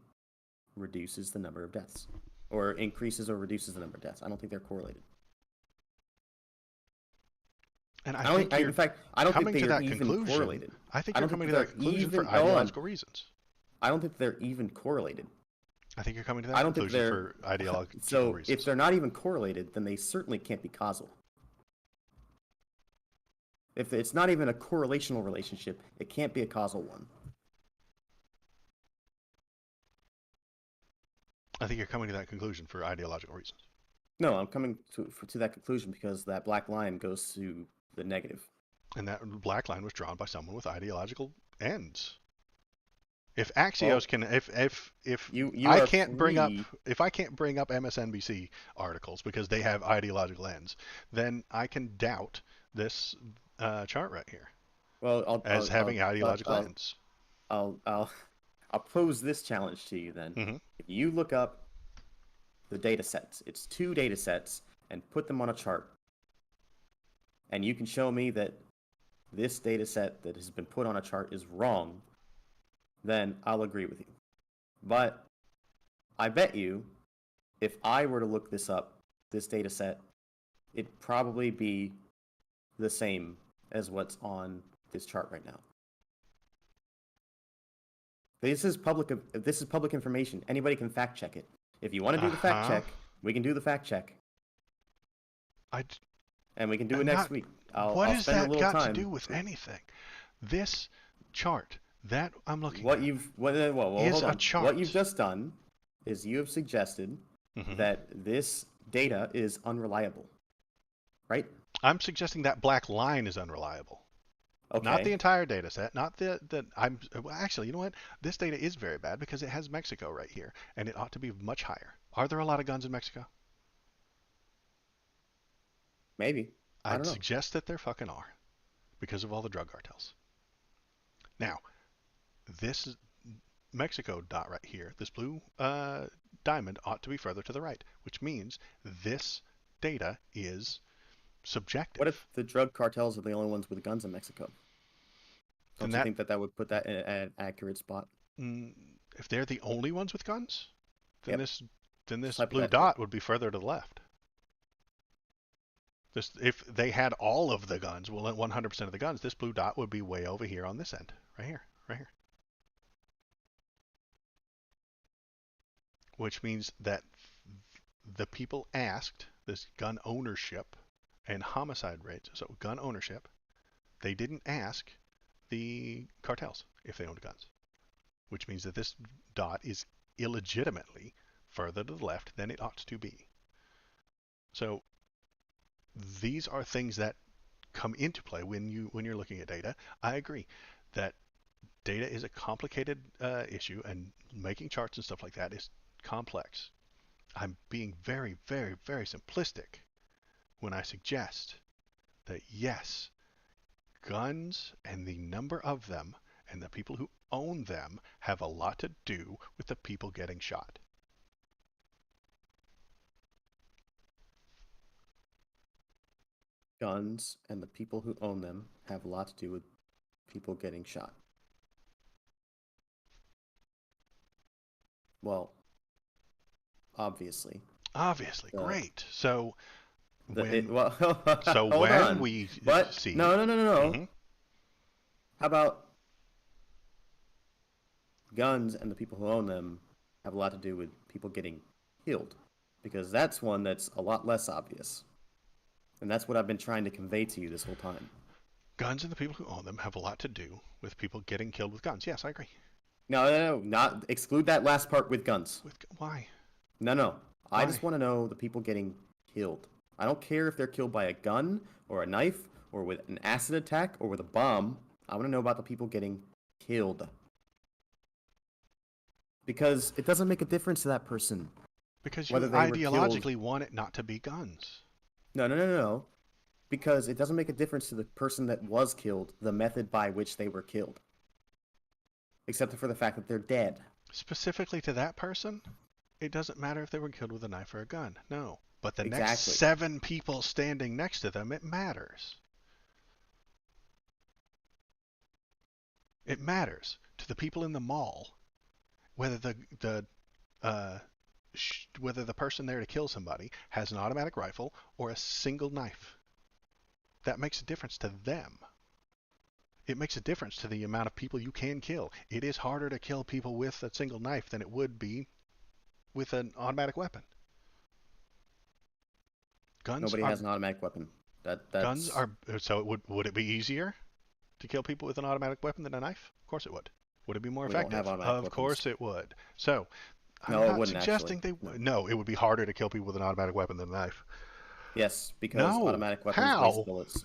reduces the number of deaths, or increases or reduces the number of deaths. I don't think they're correlated. And I don't, in fact, I don't think coming to they're that even conclusion. correlated. I think I you're don't coming think to that they're conclusion for even- hold on. ideological reasons. I don't think they're even correlated. I think you're coming to that I don't think conclusion they're for ideological So reasons. if they're not even correlated, then they certainly can't be causal. If it's not even a correlational relationship, it can't be a causal one. I think you're coming to that conclusion for ideological reasons. No, I'm coming to that conclusion because that black line goes to the negative. And that black line was drawn by someone with ideological ends. If Axios can, if You I are can't bring up, free- if I can't bring up MSNBC articles because they have ideological ends, then I can doubt this chart right here Well, as having ideological ends. I'll pose this challenge to you then. Mhm. If you look up the data sets, it's 2 data sets, and put them on a chart, and you can show me that this data set that has been put on a chart is wrong, then I'll agree with you. But I bet you, if I were to look this up, this data set, it'd probably be the same as what's on this chart right now. This is public information. Anybody can fact check it. If you want to do the fact check, we can do the fact check, and we can do it next week. What I'll has spend a that little got time. to do with anything? This chart that I'm looking What at you've is hold a on. chart. What you've just done is you have suggested that this data is unreliable, right? I'm suggesting that black line is unreliable. Okay. Not the entire data set, not well, actually, you know what? This data is very bad because it has Mexico right here, and it ought to be much higher. Are there a lot of guns in Mexico? Maybe. I I'd don't know. suggest that there fucking are, because of all the drug cartels. Now, this Mexico dot right here, this blue diamond ought to be further to the right, which means this data is subjective. What if the drug cartels are the only ones with guns in Mexico? Don't Then you think that would put that in an accurate spot? If they're the only ones with guns, then Yep. this Type blue that dot would be further to the left. If they had all of the guns, well, 100% of the guns, this blue dot would be way over here on this end, right here, right here. Which means that the people asked, this gun ownership and homicide rates, so gun ownership, they didn't ask the cartels if they owned guns, which means that this dot is illegitimately further to the left than it ought to be. So these are things that come into play when you're looking at data. I agree that data is a complicated issue, and making charts and stuff like that is complex. I'm being very, very, very simplistic when I suggest that yes, guns and the number of them and the people who own them have a lot to do with the people getting shot. Guns and the people who own them have a lot to do with people getting shot. Well, obviously. Obviously, great. So when hold on. we But see no. How about guns and the people who own them have a lot to do with people getting killed? Because that's one that's a lot less obvious. And that's what I've been trying to convey to you this whole time. Guns and the people who own them have a lot to do with people getting killed with guns. Yes, I agree. No, not exclude that last part with guns. Why? No. Why? I just want to know the people getting killed. I don't care if they're killed by a gun or a knife or with an acid attack or with a bomb. I want to know about the people getting killed. Because it doesn't make a difference to that person. Because you whether they were ideologically killed. want it not to be guns. No. Because it doesn't make a difference to the person that was killed, the method by which they were killed. Except for the fact that they're dead. Specifically to that person, it doesn't matter if they were killed with a knife or a gun. No. But the next Exactly. 7 people standing next to them, it matters. It matters to the people in the mall whether whether the person there to kill somebody has an automatic rifle or a single knife. That makes a difference to them. It makes a difference to the amount of people you can kill. It is harder to kill people with a single knife than it would be with an automatic weapon. Nobody has an automatic weapon. Guns That's are so. Would it be easier to kill people with an automatic weapon than a knife? Of course it would. Would it be more We don't effective? have automatic Of weapons. course it would. So I'm No, it not wouldn't suggesting actually. they. No, it would be harder to kill people with an automatic weapon than a knife. Yes, because No. automatic weapons waste How? bullets,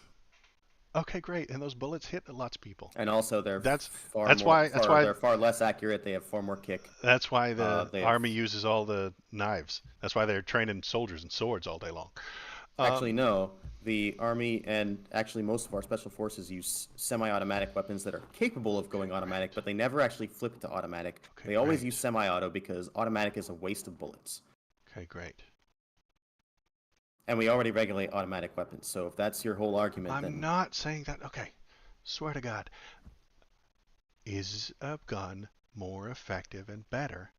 Okay, great. And those bullets hit lots of people. and also they're That's far that's why they're far less accurate. They have far more kick. that's why the They have army uses all the knives. That's why they're training soldiers and swords all day long. Actually, no. The Army and actually most of our special forces use semi-automatic weapons that are capable of going automatic, but they never actually flip to automatic. Okay, They always great. use semi-auto because automatic is a waste of bullets. Okay, great. And we already regulate automatic weapons, so if that's your whole argument, I'm then not saying that. Okay, swear to God. Is a gun more effective and better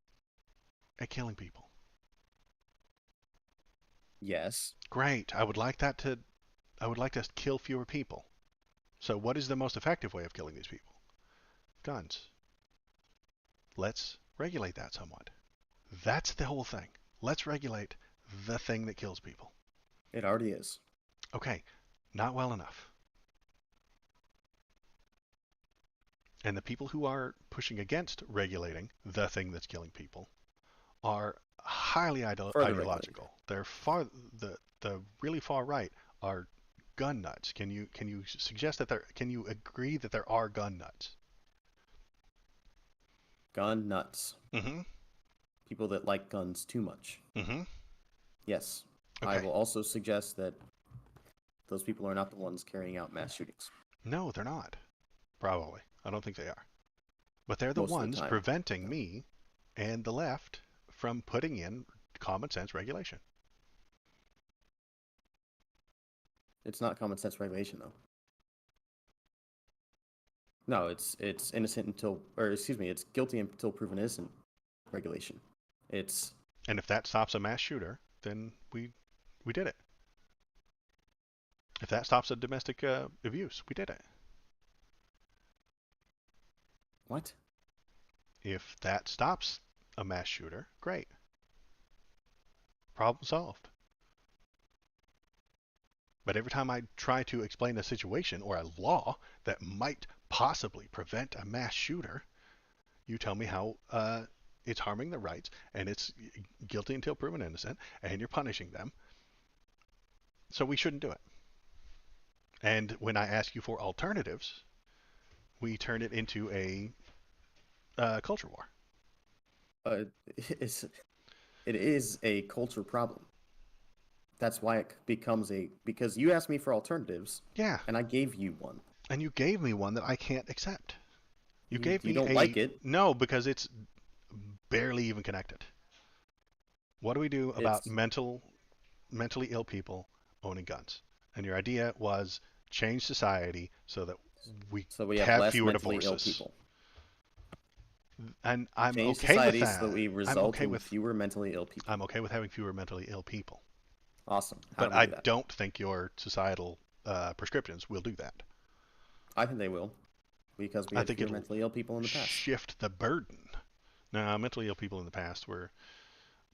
at killing people? yes. Great. I would like to kill fewer people. So what is the most effective way of killing these people? Guns. Let's regulate that somewhat. That's the whole thing. Let's regulate the thing that kills people. It already is. Okay, not well enough. And the people who are pushing against regulating the thing that's killing people are highly Further ideological. They're the really far right are gun nuts. Can you suggest that can you agree that there are gun nuts? Gun nuts. Mm-hmm. People that like guns too much. Mm-hmm. Yes. I Okay. will also suggest that those people are not the ones carrying out mass shootings. No, they're not. Probably. I don't think they are. But they're the Most of the ones time. preventing me and the left from putting in common sense regulation. It's not common sense regulation, though. No, it's innocent until, or excuse me, it's guilty until proven innocent regulation. It's And if that stops a mass shooter, then we did it. If that stops a domestic abuse, we did it. what? If that stops a mass shooter, great. Problem solved. But every time I try to explain a situation or a law that might possibly prevent a mass shooter, you tell me how it's harming the rights and it's guilty until proven innocent and you're punishing them. So we shouldn't do it. And when I ask you for alternatives, we turn it into a culture war. It's it is a culture problem. That's why it becomes because you asked me for alternatives Yeah, and I gave you one. and you gave me one that I can't accept. You gave You me don't like it. No, because it's barely even connected. What do we do about It's mentally ill people owning guns? And your idea was change society so that we so we have have less fewer mentally ill divorces. people. And I'm Change okay with society that. so that we I'm result okay in with fewer mentally ill people. I'm okay with having fewer mentally ill people. Awesome. How But do we I do that? don't think your societal prescriptions will do that. I think they will, because we I had think fewer it'll mentally ill people in the past. shift the burden. Now, mentally ill people in the past were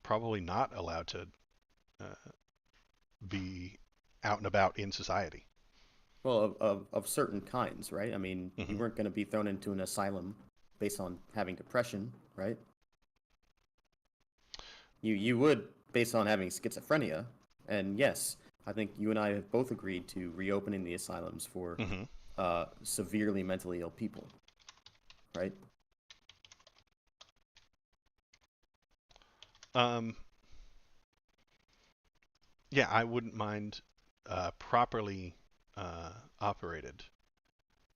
probably not allowed to be out and about in society. Well, of certain kinds, right? I mean, you Mhm. weren't going to be thrown into an asylum based on having depression, right? You would based on having schizophrenia, and yes, I think you and I have both agreed to reopening the asylums for Mhm. severely mentally ill people, right? Um, yeah, I wouldn't mind properly operated.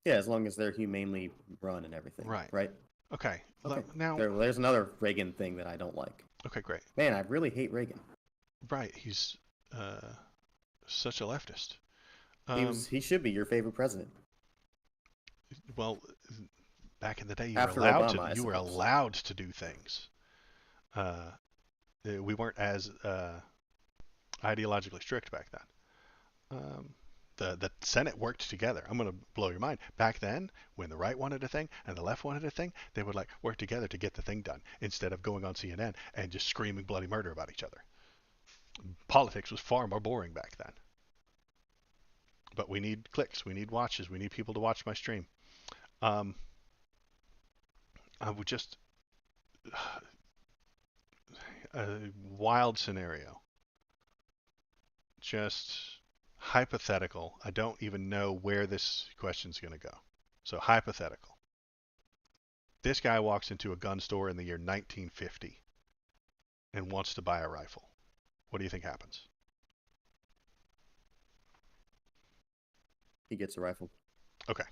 Yeah, as long as they're humanely run and everything, Right. right? Okay. Okay. Now, There's another Reagan thing that I don't like. okay, great. Man, I really hate Reagan. Right, he's such a leftist. He should be your favorite president. Well, Back in the day, After Obama, I you were suppose. allowed to do things. We weren't as ideologically strict back then. The Senate worked together. I'm going to blow your mind. Back then, when the right wanted a thing and the left wanted a thing, they would like work together to get the thing done instead of going on CNN and just screaming bloody murder about each other. Politics was far more boring back then. But we need clicks, we need watches, we need people to watch my stream. Um, I would just a wild scenario, just hypothetical. I don't even know where this question's going to go. So hypothetical. This guy walks into a gun store in the year 1950 and wants to buy a rifle. What do you think happens? He gets a rifle. Okay.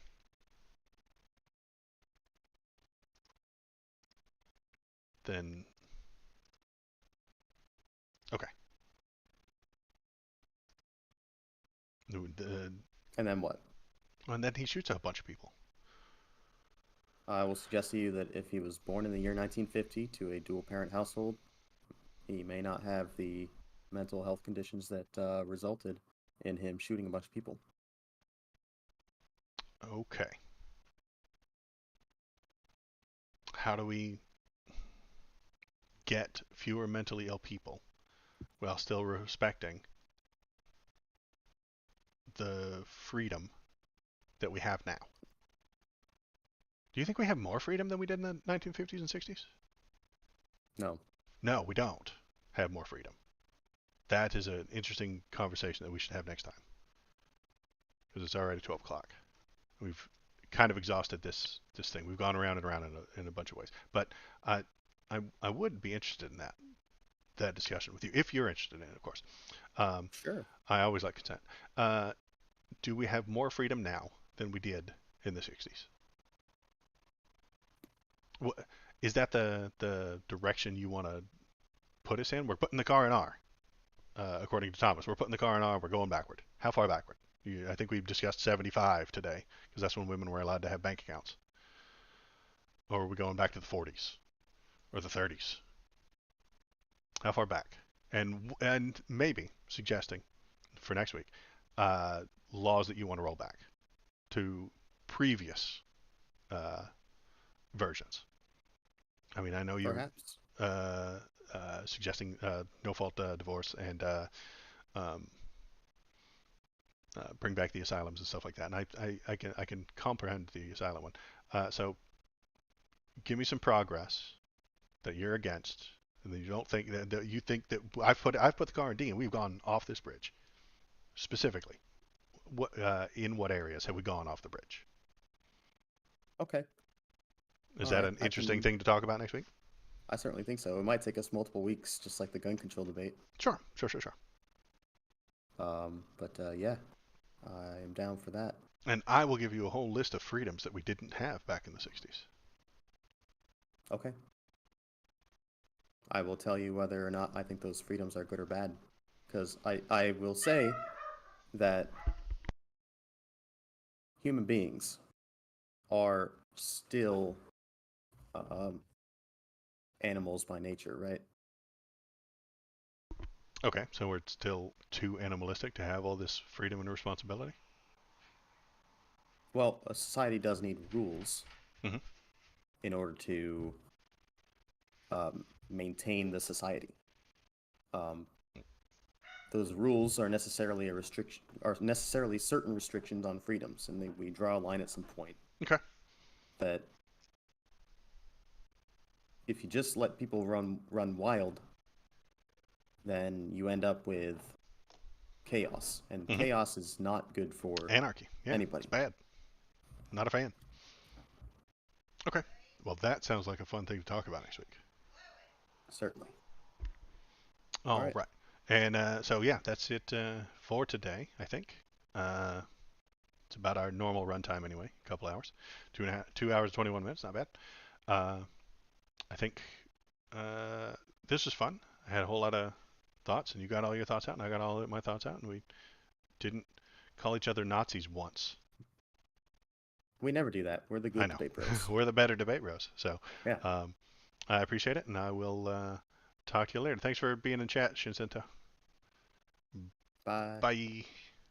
Then. Okay. And then what? And then he shoots a bunch of people. I will suggest to you that if he was born in the year 1950 to a dual-parent household, he may not have the mental health conditions that resulted in him shooting a bunch of people. Okay. How do we get fewer mentally ill people while still respecting the freedom that we have now? Do you think we have more freedom than we did in the 1950s and 60s? No. No, we don't have more freedom. That is an interesting conversation that we should have next time. Because it's already 12 o'clock. We've kind of exhausted this thing. We've gone around and around in a bunch of ways. But I would be interested in that discussion with you, if you're interested in it, of course. Sure. I always like consent. Do we have more freedom now than we did in the 60s? Is that the direction you want to put us in? We're putting the car in R, according to Thomas. We're putting the car in R. We're going backward. How far backward? I think we've discussed 75 today, because that's when women were allowed to have bank accounts. Or are we going back to the 40s or the 30s? How far back? And maybe suggesting for next week laws that you want to roll back to previous versions. I mean, I know you're Perhaps. suggesting no-fault divorce and bring back the asylums and stuff like that, and I can comprehend the asylum one. So give me some progress that you're against, and that you don't think that you think that I've put the car in D and we've gone off this bridge specifically. What in what areas have we gone off the bridge? Okay. Is All that right. an interesting thing to talk about next week? I certainly think so. It might take us multiple weeks, just like the gun control debate. Sure. Yeah, I am down for that. And I will give you a whole list of freedoms that we didn't have back in the 60s. Okay. I will tell you whether or not I think those freedoms are good or bad. Because I will say that human beings are still animals by nature, right? Okay, so we're still too animalistic to have all this freedom and responsibility? Well, a society does need rules Mm-hmm. in order to maintain the society. Those rules are necessarily certain restrictions on freedoms, and we draw a line at some point. Okay. That if you just let people run wild, then you end up with chaos, and chaos is not good for anarchy. Yeah, anybody. It's bad. Not a fan. Okay. Well, that sounds like a fun thing to talk about next week. Certainly. All right. And so, yeah, that's it for today, I think. It's about our normal runtime anyway, a couple hours. 2 hours, 21 minutes, not bad. I think this was fun. I had a whole lot of thoughts, and you got all your thoughts out, and I got all of my thoughts out, and we didn't call each other Nazis once. We never do that. We're the I good know. debate bros. We're the better debate bros. So Yeah. I appreciate it, and I will talk to you later. Thanks for being in chat, Shinzento. Bye. Bye.